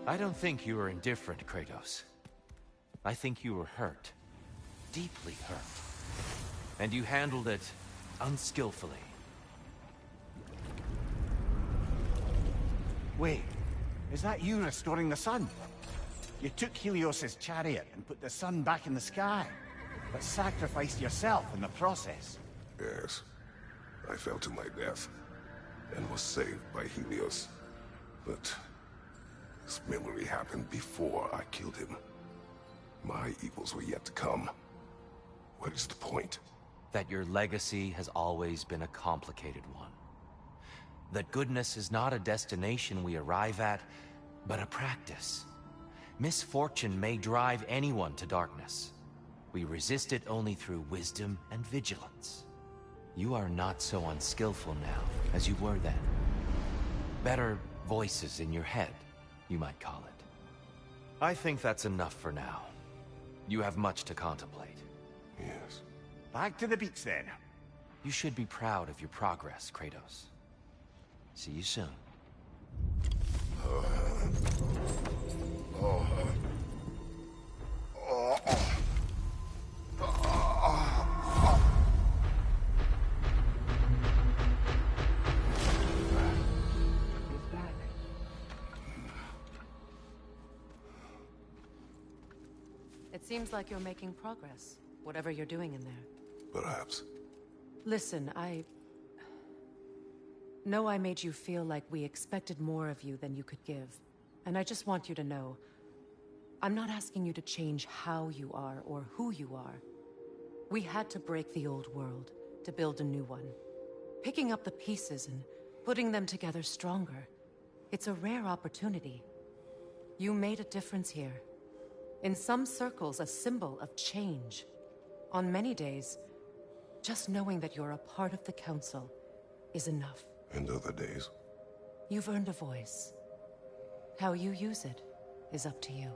I don't think you were indifferent, Kratos. I think you were hurt. Deeply hurt. And you handled it unskillfully. Wait, is that you restoring the sun? You took Helios's chariot and put the sun back in the sky, but sacrificed yourself in the process. Yes. I fell to my death, and was saved by Helios. But this memory happened before I killed him. My evils were yet to come. What is the point? That your legacy has always been a complicated one. That goodness is not a destination we arrive at, but a practice. Misfortune may drive anyone to darkness. We resist it only through wisdom and vigilance. You are not so unskillful now as you were then. Better voices in your head, you might call it. I think that's enough for now. You have much to contemplate. Yes. Back to the beach then. You should be proud of your progress, Kratos. See you soon. He's back. It seems like you're making progress, whatever you're doing in there. Perhaps. Listen, I know I made you feel like we expected more of you than you could give. And I just want you to know, I'm not asking you to change how you are or who you are. We had to break the old world to build a new one. Picking up the pieces and putting them together stronger. It's a rare opportunity. You made a difference here. In some circles, a symbol of change. On many days, just knowing that you're a part of the Council is enough. And other days? You've earned a voice. How you use it is up to you.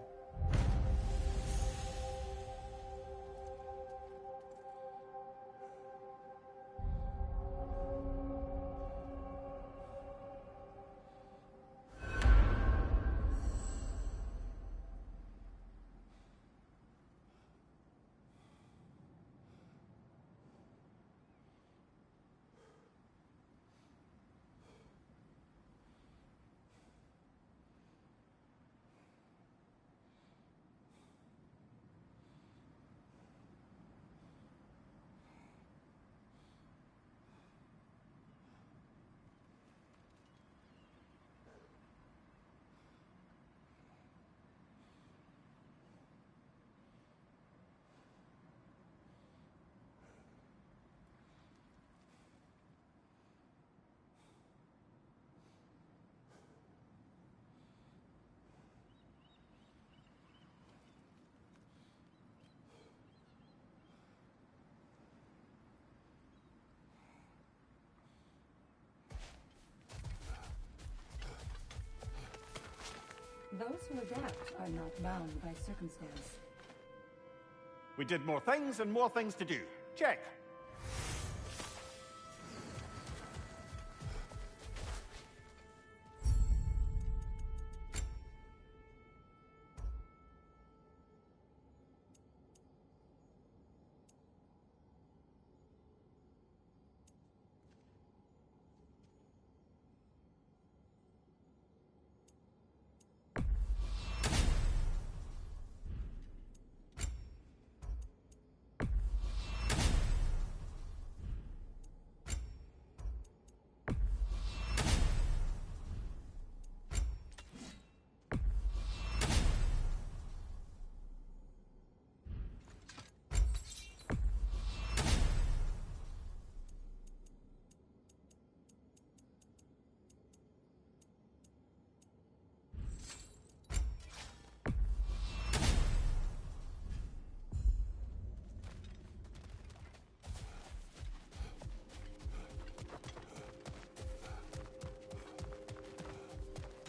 Those who adapt are not bound by circumstance. We did more things and more things to do. Check.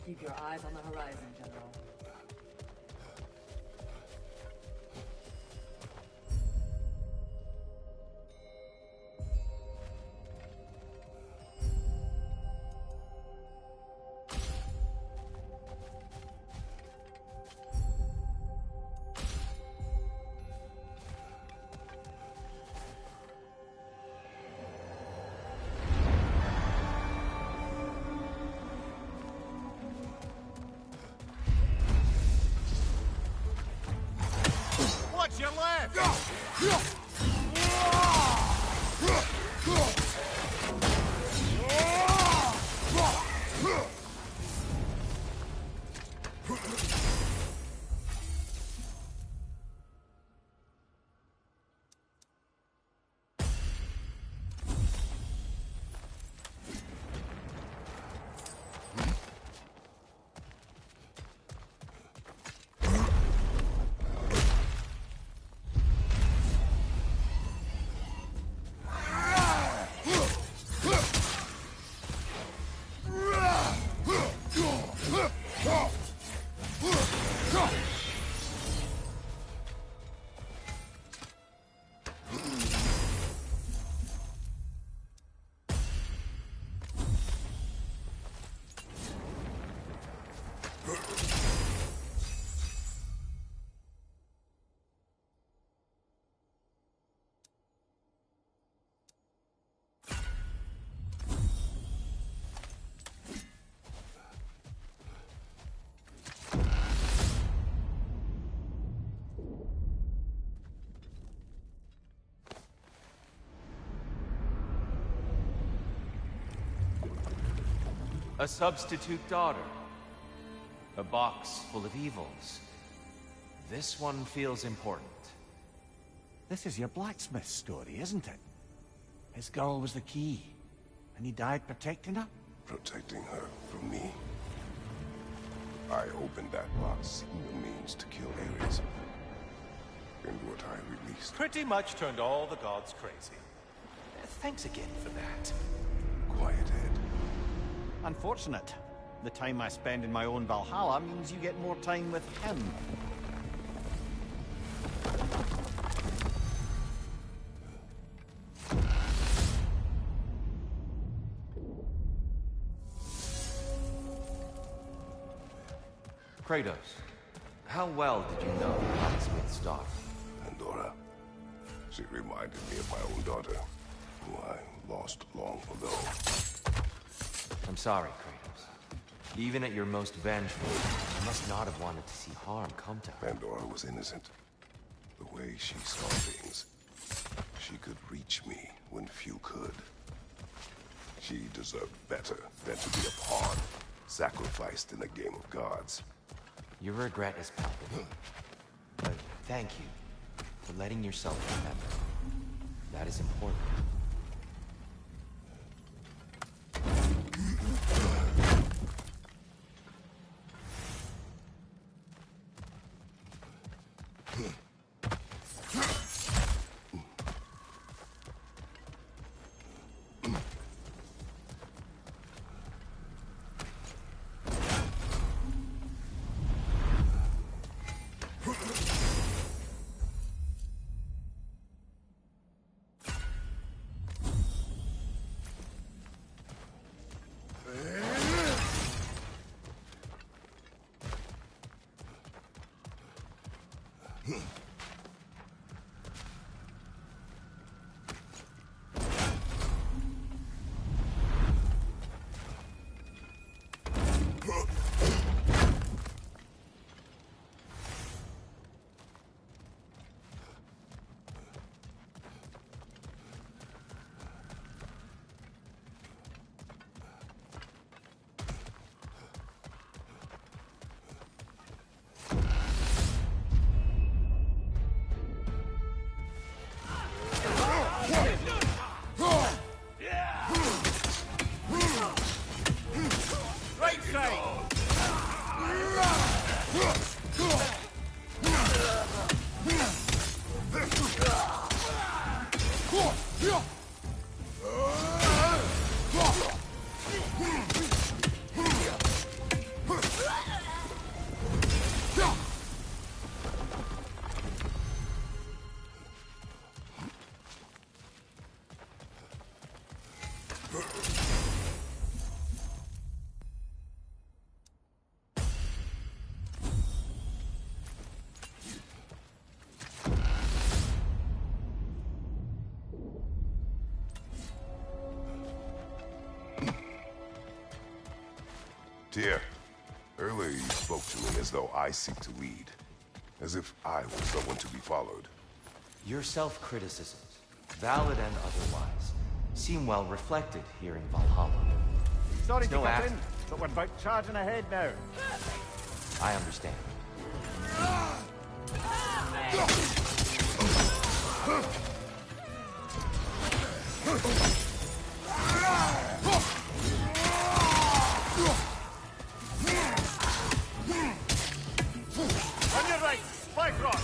Keep your eyes on the horizon, General. Watch your left! A substitute daughter. A box full of evils. This one feels important. This is your blacksmith story, isn't it? His girl was the key, and he died protecting her? Protecting her from me. I opened that box seeking the means to kill Ares. And what I released. Pretty much turned all the gods crazy. Thanks again for that. Quiet head. Unfortunate. The time I spend in my own Valhalla means you get more time with him. Kratos, how well did you know the blacksmith's daughter? Pandora. She reminded me of my own daughter, who I lost long ago. I'm sorry, Kratos. Even at your most vengeful, you must not have wanted to see harm come to her. Pandora was innocent. The way she saw things, she could reach me when few could. She deserved better than to be a pawn, sacrificed in a game of gods. Your regret is palpable. But thank you for letting yourself remember. That is important. Tyr, earlier you spoke to me as though I seek to lead. As if I was someone to be followed. Your self-criticisms, valid and otherwise, seem well reflected here in Valhalla. Sorry It's to no cut act- in, but we're about charging ahead now. I understand. On your right, spike rock.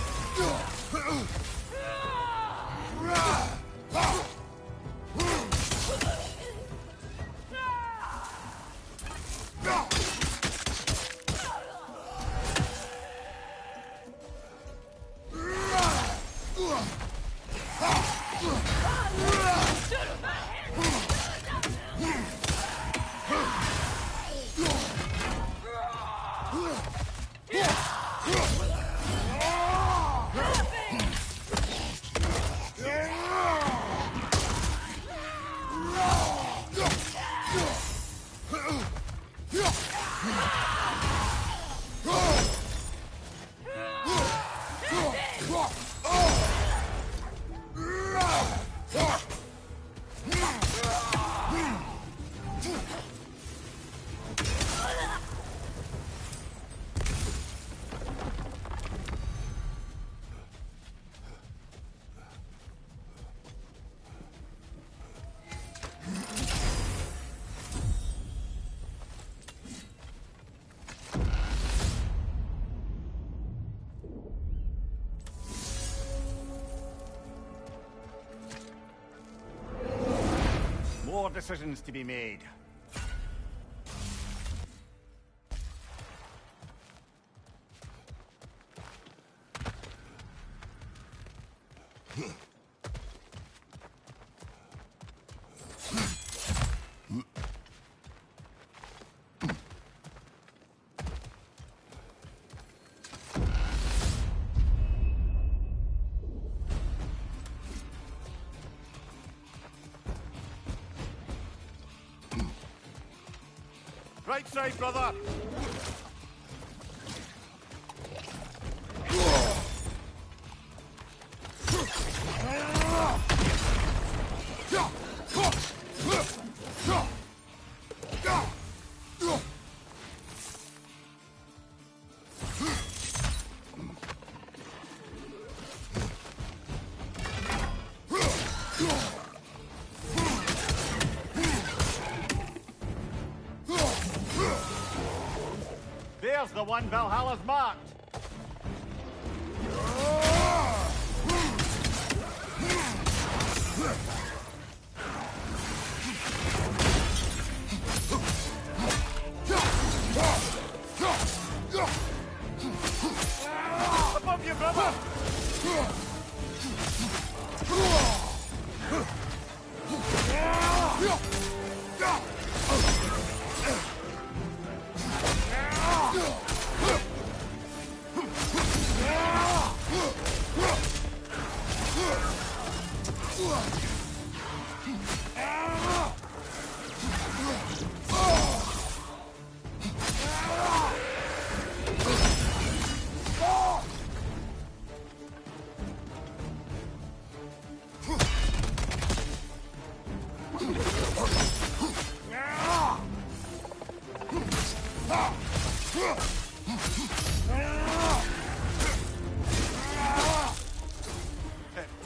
more decisions to be made. Right side, brother! There's the one Valhalla's marked! Above you, brother!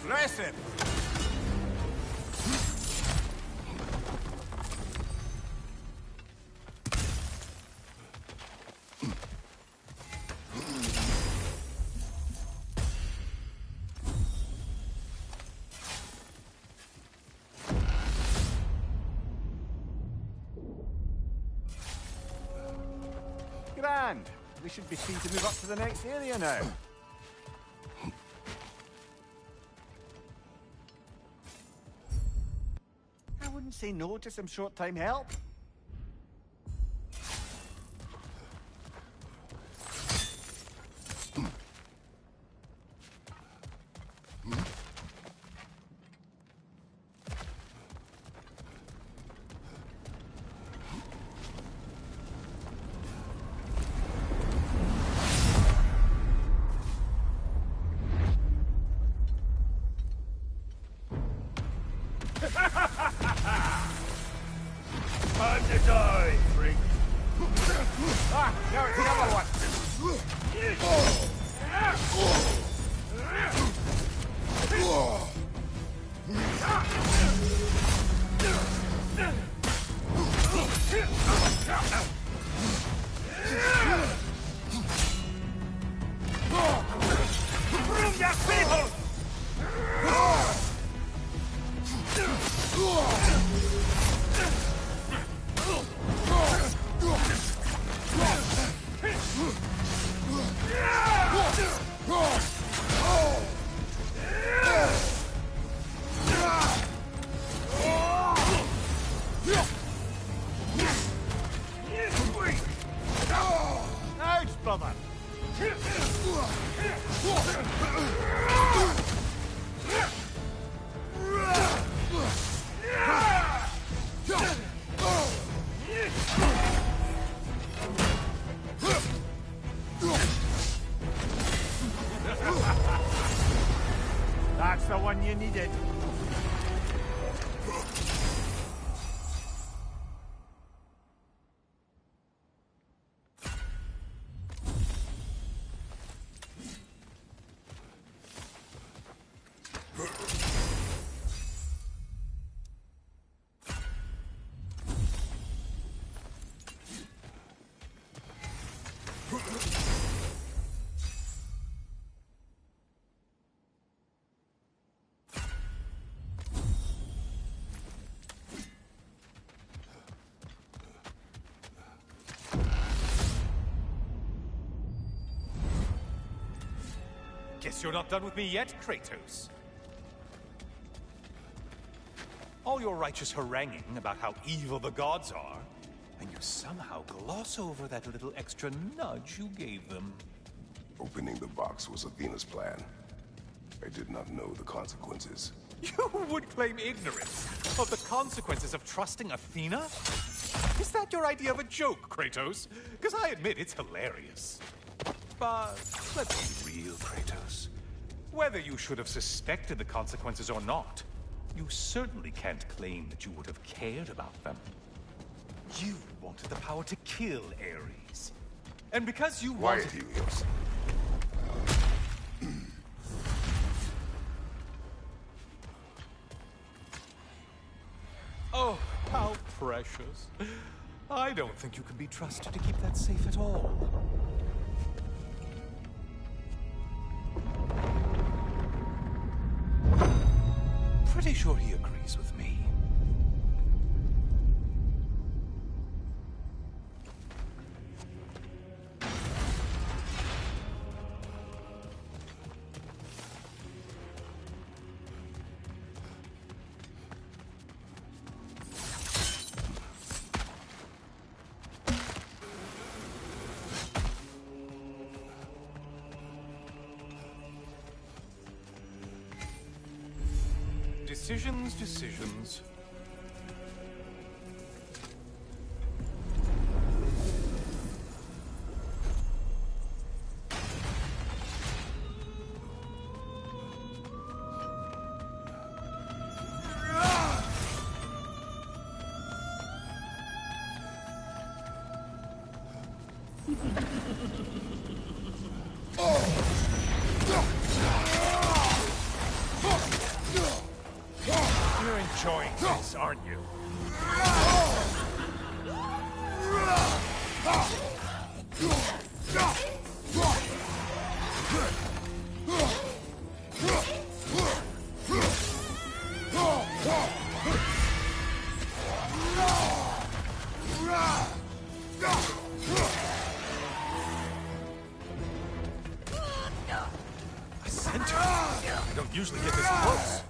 Impressive! Grand! We should be free to move up to the next area now. I wouldn't say no to some short-time help. Time to die, freak! Ah, now it's the other one! Bring your people! Ouch, brother! That's the one you needed. Guess you're not done with me yet, Kratos. All your righteous haranguing about how evil the gods are, and you somehow gloss over that little extra nudge you gave them. Opening the box was Athena's plan. I did not know the consequences. You would claim ignorance of the consequences of trusting Athena? Is that your idea of a joke, Kratos? Because I admit it's hilarious. But let's be real, Kratos. Whether you should have suspected the consequences or not, you certainly can't claim that you would have cared about them. You wanted the power to kill Ares. And because you Quiet, wanted... Helios. Oh, how precious. I don't think you can be trusted to keep that safe at all. Pretty sure he agrees with me. Decisions. You're enjoying this, aren't you? A center? I don't usually get this close.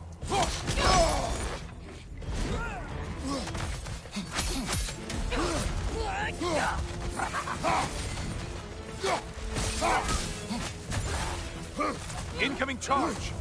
Incoming charge!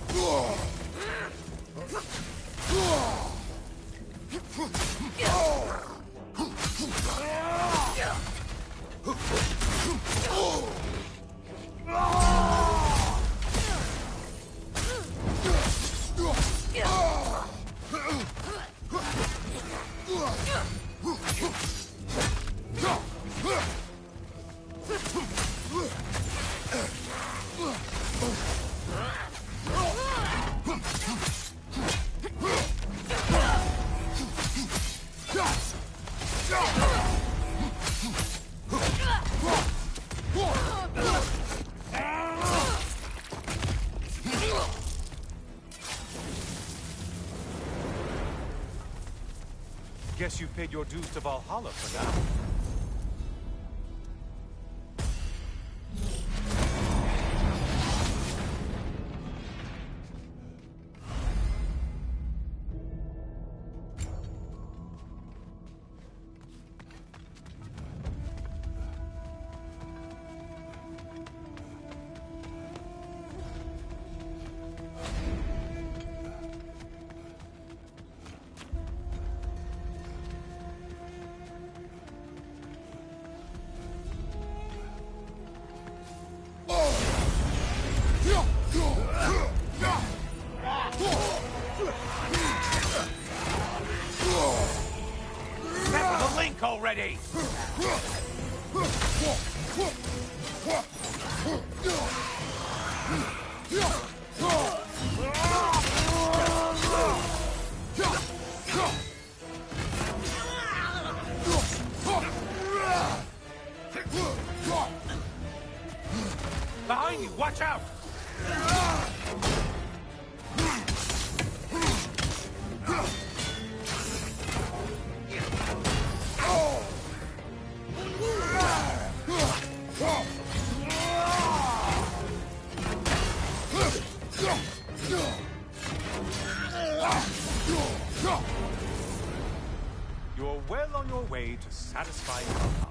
Guess you've paid your dues to Valhalla for now. Snap the link already! Behind you, watch out! You're well on your way to satisfying Valhalla.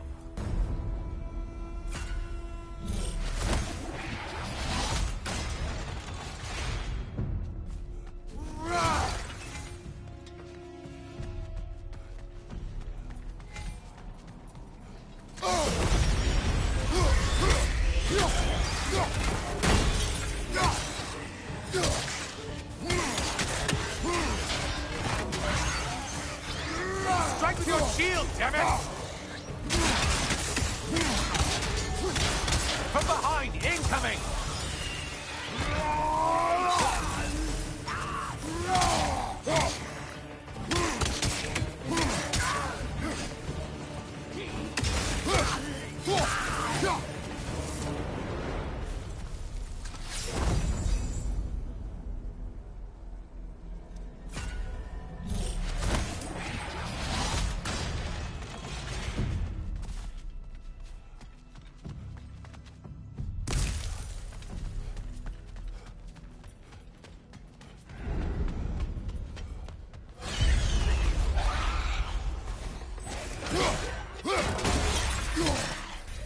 Strike with your shield, damn it! From behind, incoming!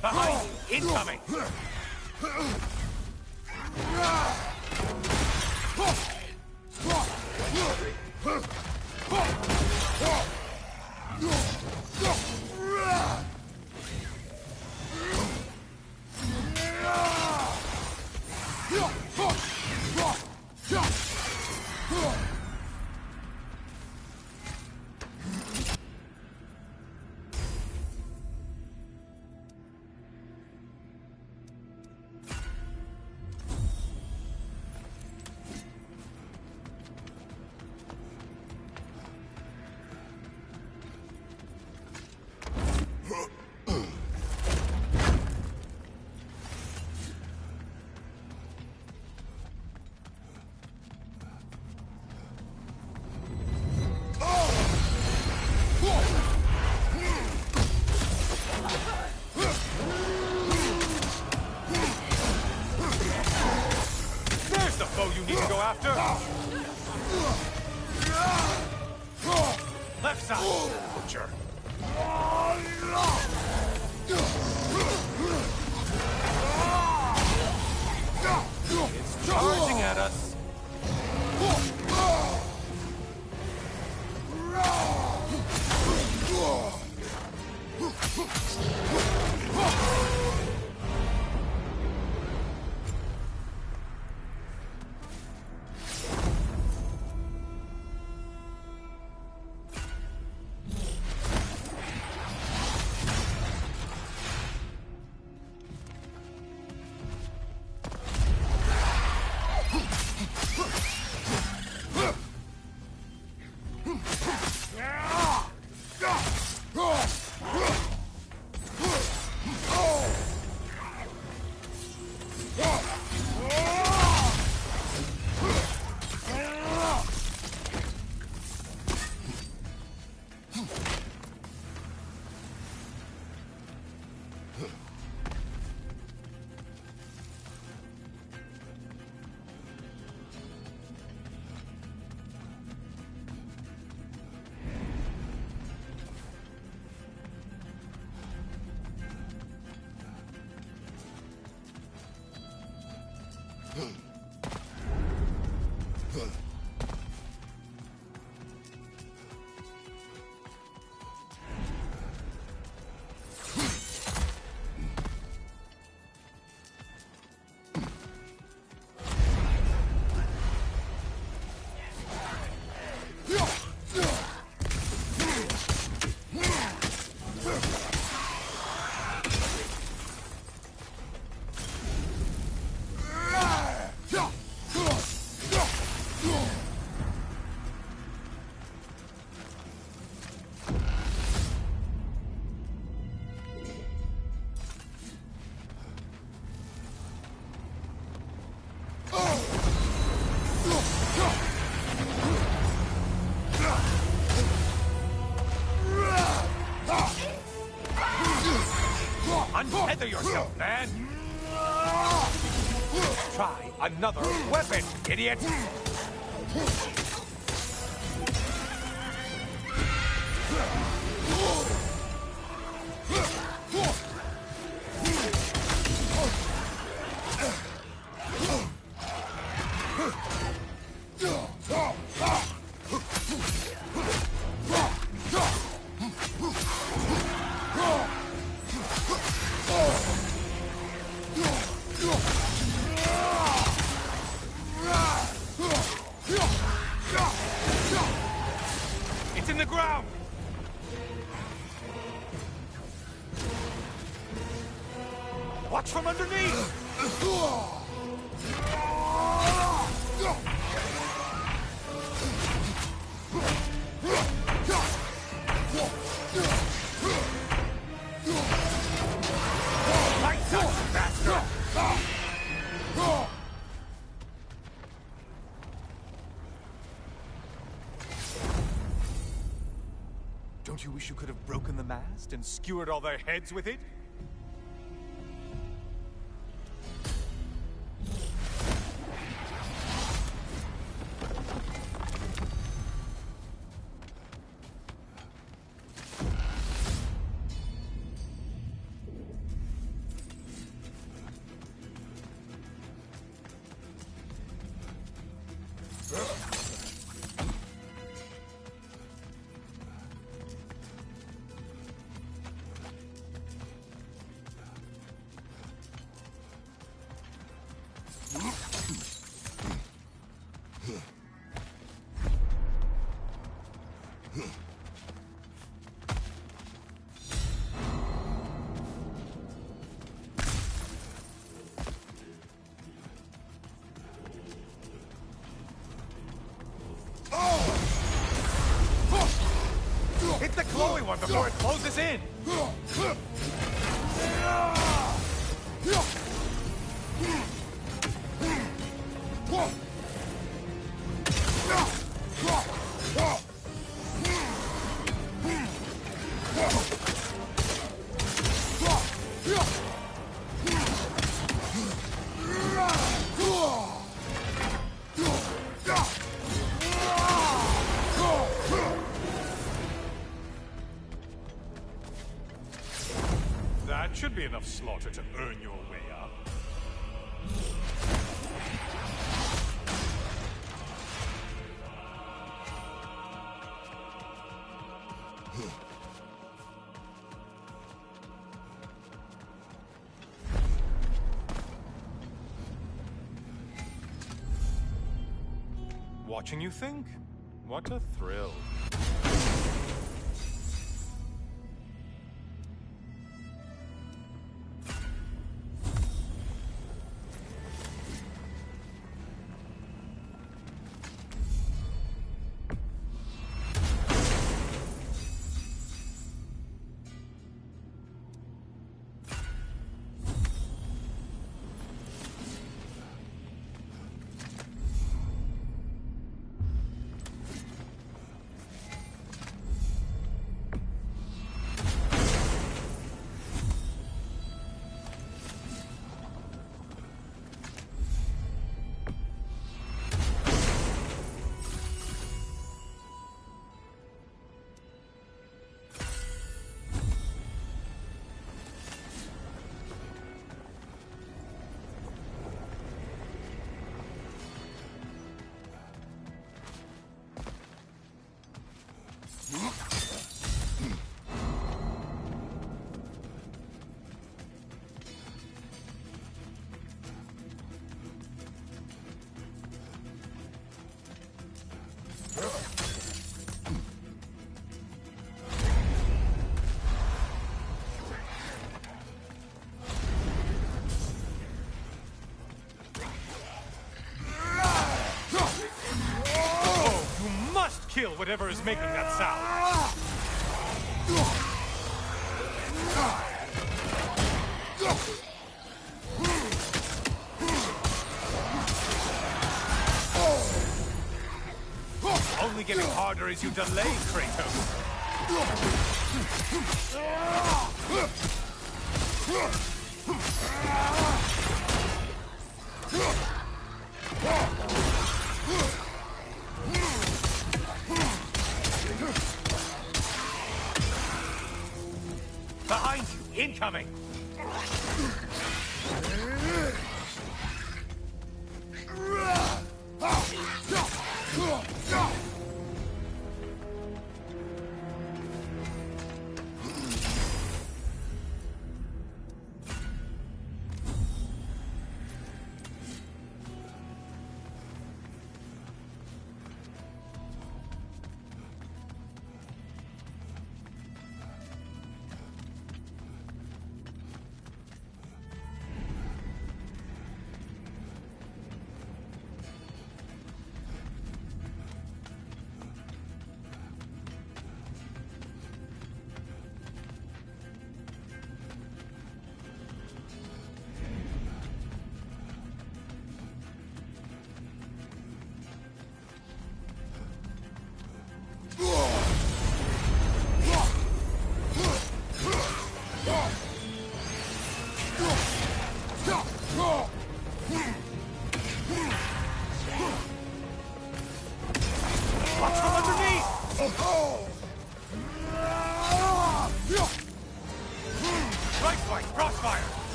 Behind, incoming! There's the foe you need to go after! Left side, butcher! It's charging at us! Untether yourself, man! Try another weapon, idiot! Watch from underneath! Light touch, bastard! Don't you wish you could have broken the mast and skewered all their heads with it? Hit the glowy one before it closes in! That should be enough slaughter to earn your way up. Watching you think? What a thrill. Kill whatever is making that sound. Only getting harder as you delay, Kratos. Behind you! Incoming!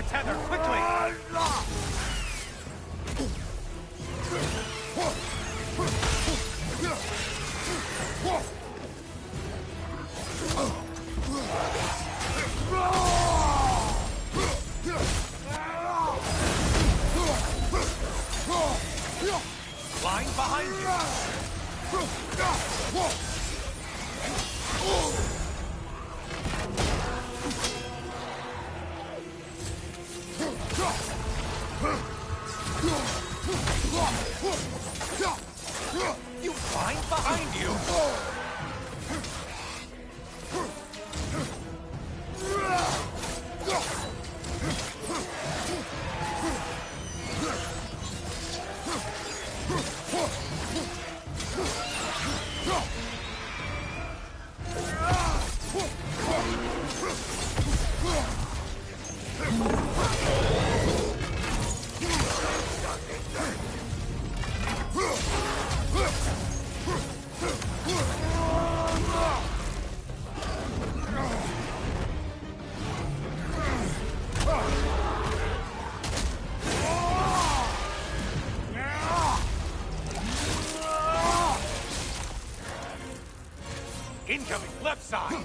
to tether, quickly! Line behind you! You line behind you! Incoming, left side!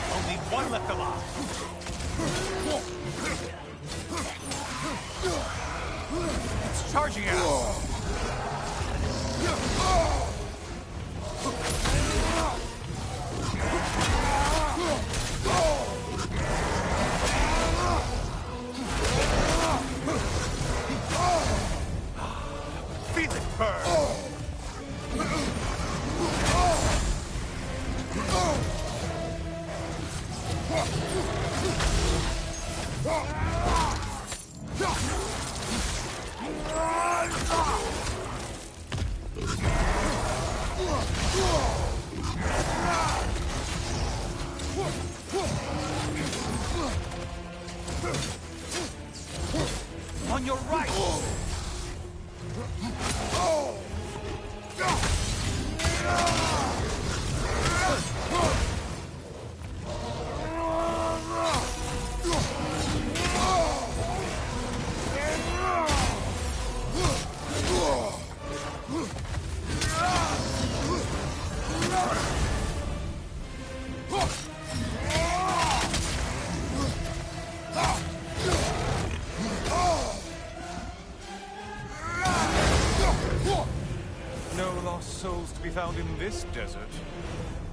Only one left alive. It's charging out. Feel it burn. On your right! No lost souls to be found in this desert.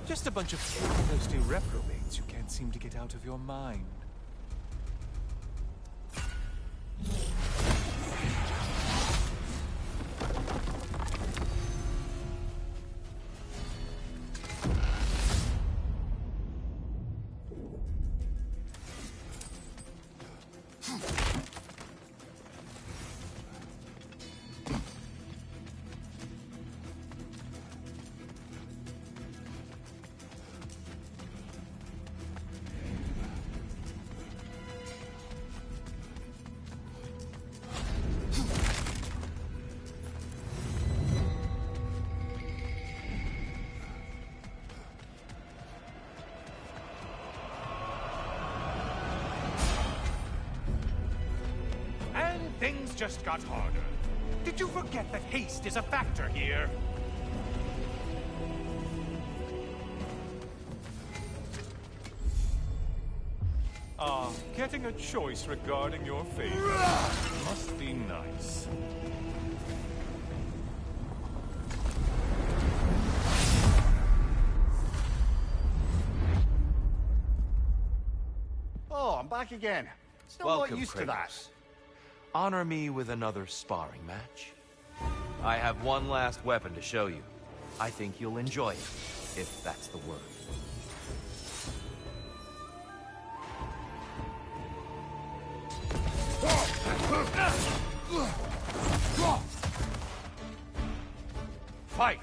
Just a bunch of thirsty reprobates you can't seem to get out of your mind. Things just got harder. Did you forget that haste is a factor here? Ah, getting a choice regarding your fate must be nice. Oh, I'm back back again. Still Welcome, not used to that. Kratos. Honor me with another sparring match. I have one last weapon to show you. I think you'll enjoy it, if that's the word. Fight!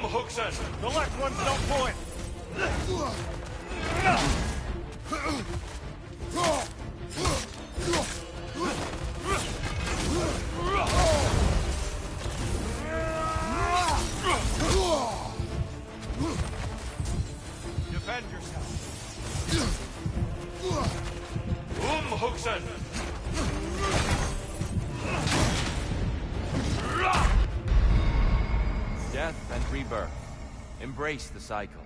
Huxen! The left one's not pulling! Defend yourself! Huxen! Death and rebirth. Embrace the cycle.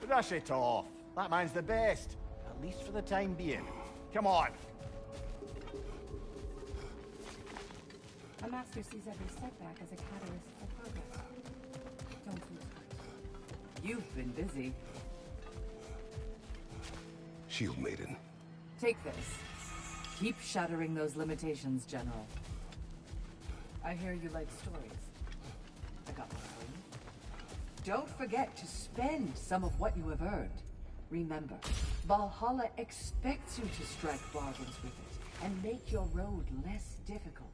Brush it off. That man's the best. At least for the time being. Come on. A master sees every setback as a catalyst for progress. Don't lose heart. You've been busy. Shield Maiden. Take this. Keep shattering those limitations, General. I hear you like stories. I got one for you. Don't forget to spend some of what you have earned. Remember, Valhalla expects you to strike bargains with it and make your road less difficult.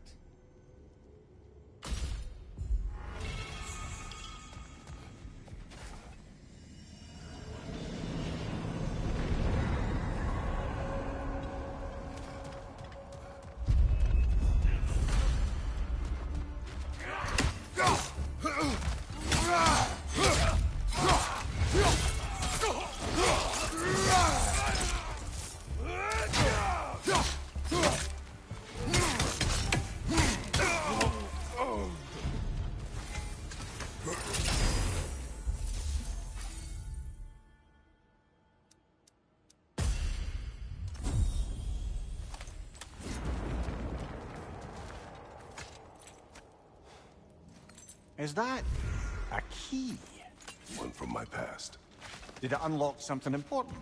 Is that a key? One from my past. Did it unlock something important?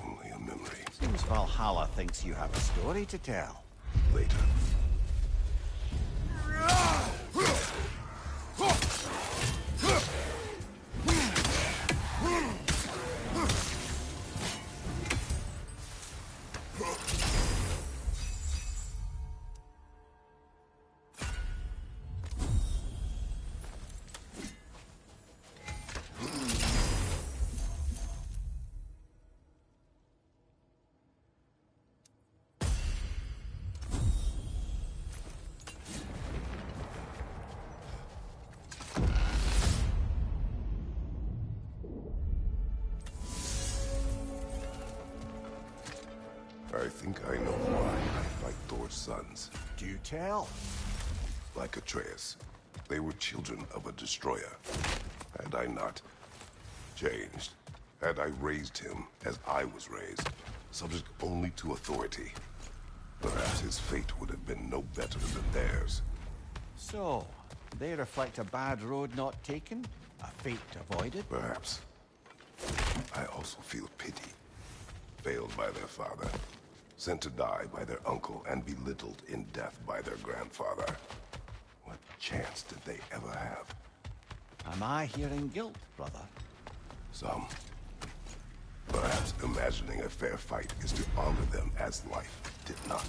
Only a memory. Seems Valhalla thinks you have a story to tell. Later. I think I know why I fight Thor's sons. Do tell. Like Atreus, they were children of a destroyer. Had I not changed, had I raised him as I was raised, subject only to authority, perhaps his fate would have been no better than theirs. So, they reflect a bad road not taken? A fate avoided? Perhaps. I also feel pity. Failed by their father, sent to die by their uncle, and belittled in death by their grandfather. What chance did they ever have? Am I hearing guilt, brother? Some. Perhaps imagining a fair fight is to honor them as life did not.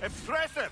Impressive!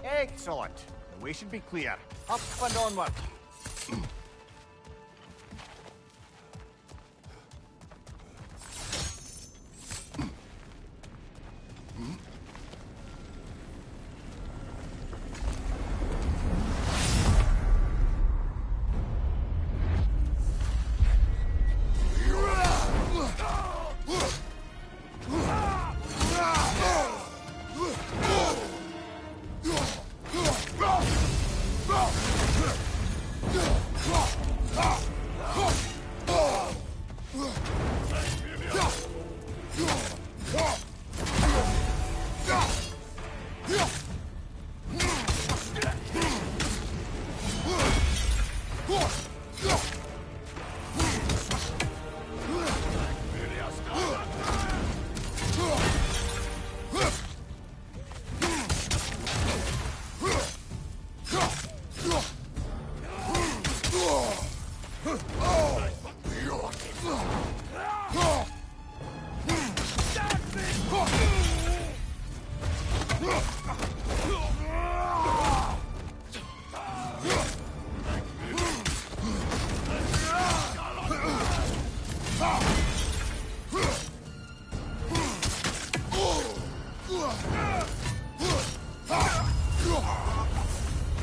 Excellent. The way should be clear. Up and onward.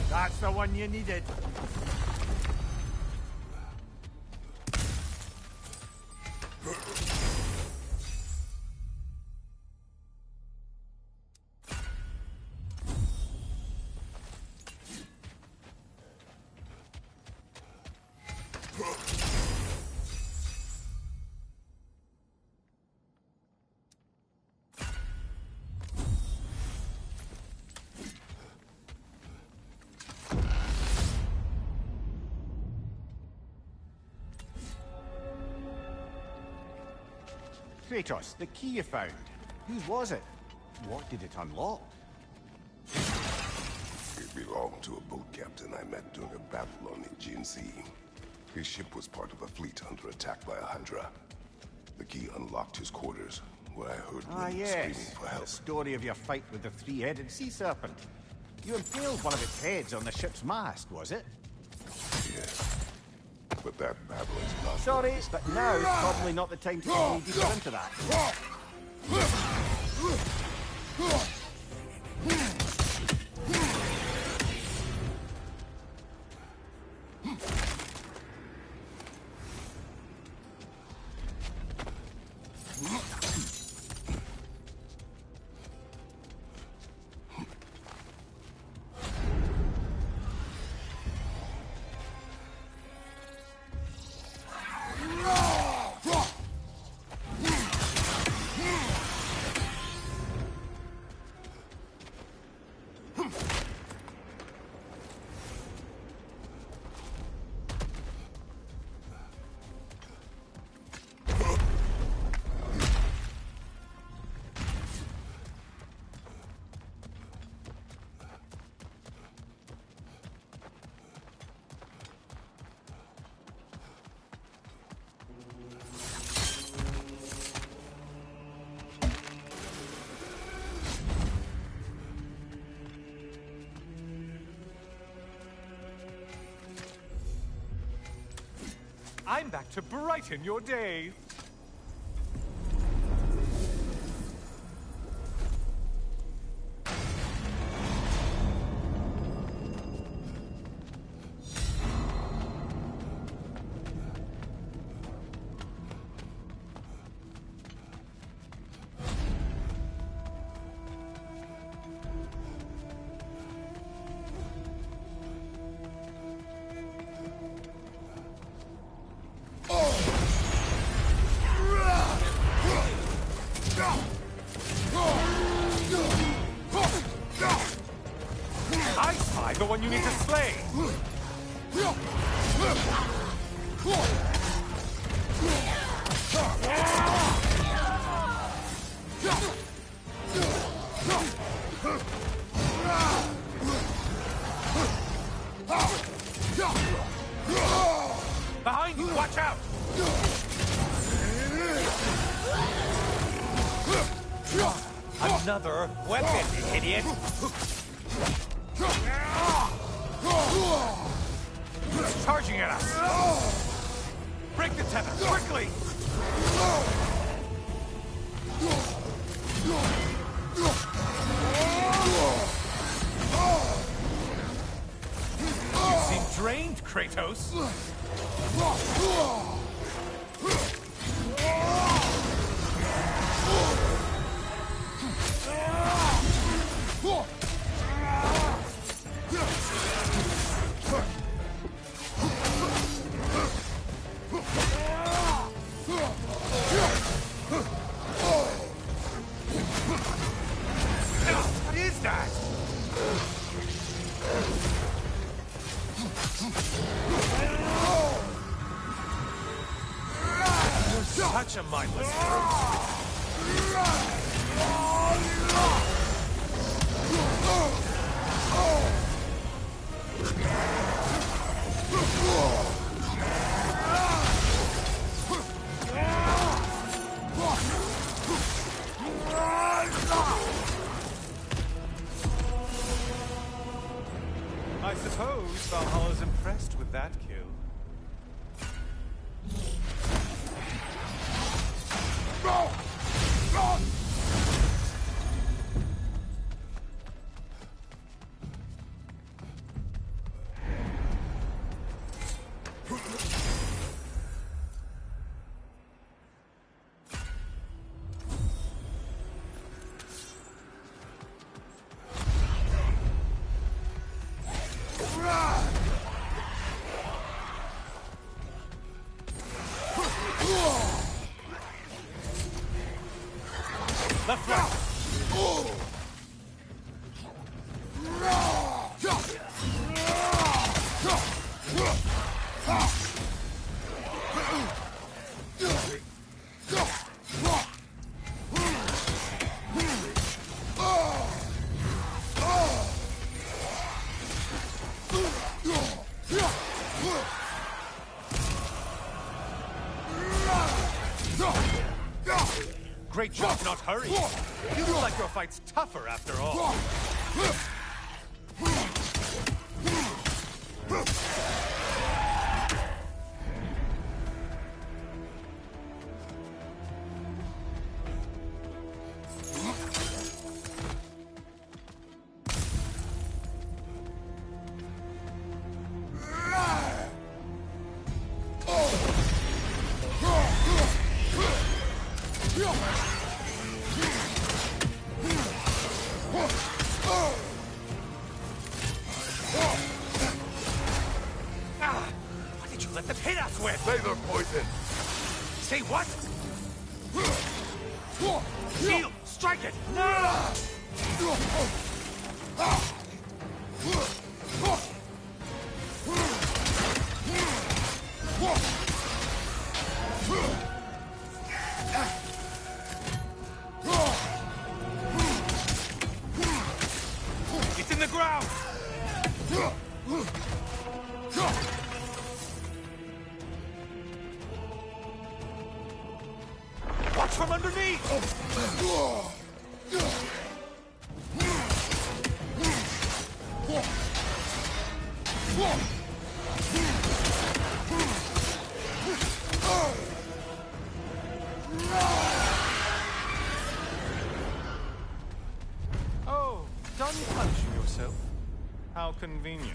That's the one you needed. Kratos, the key you found. Whose was it? What did it unlock? It belonged to a boat captain I met during a battle on the Aegean Sea. His ship was part of a fleet under attack by a Hydra. The key unlocked his quarters, where I heard women screaming for help. The story of your fight with the three-headed sea serpent. You impaled one of its heads on the ship's mast, was it? Yes. But that battle is not... Sorry, but now is probably not the time to go any deeper into that. I'm back to brighten your day. I spy the one you need to slay. Behind you, watch out! Another weapon, idiot! It's charging at us! Break the tether, quickly! You seem drained, Kratos! What is that? You're such a mindless I suppose Valhalla's impressed with that kill. Left, right. Great job not hurrying. You look like your fight's tougher after all. What did you let them hit us with? Laser poison! Say what? Shield! Strike it! No! It's in the ground! Watch from underneath! Punishing yourself? How convenient.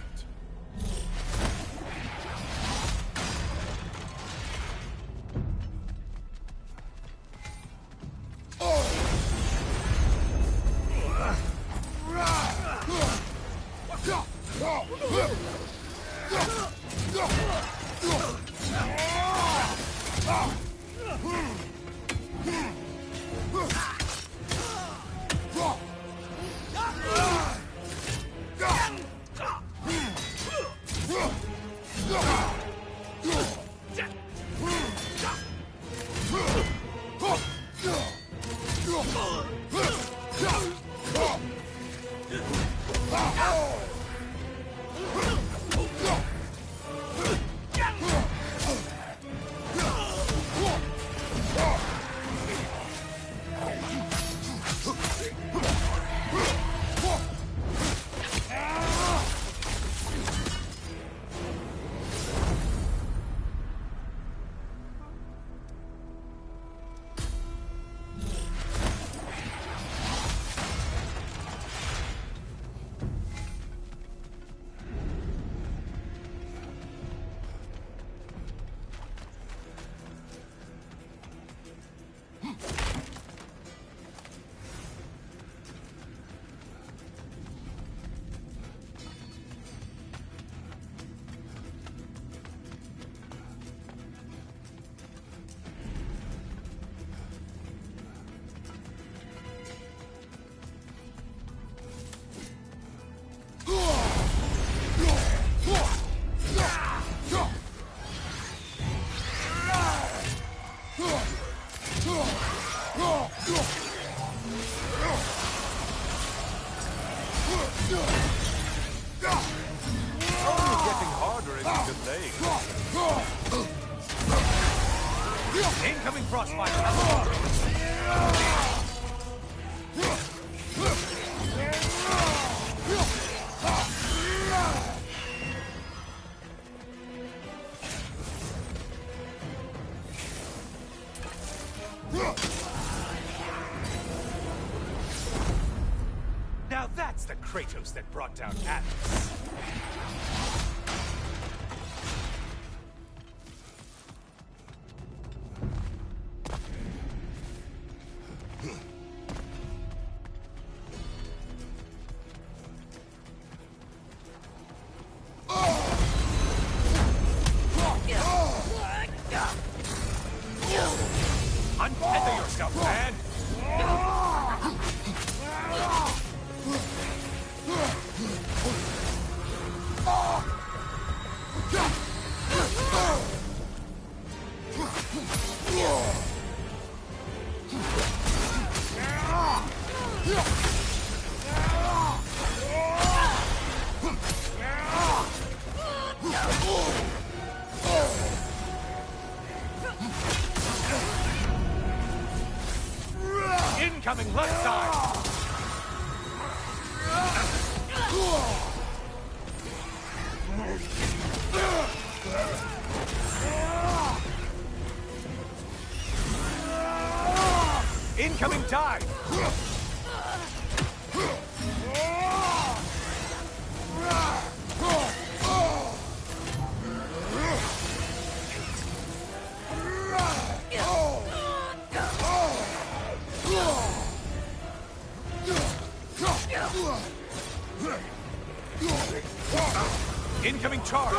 Incoming frostbite. Now that's the Kratos that brought down Atlas. Untether yourself, man! Incoming left side! Incoming dive! Incoming charge!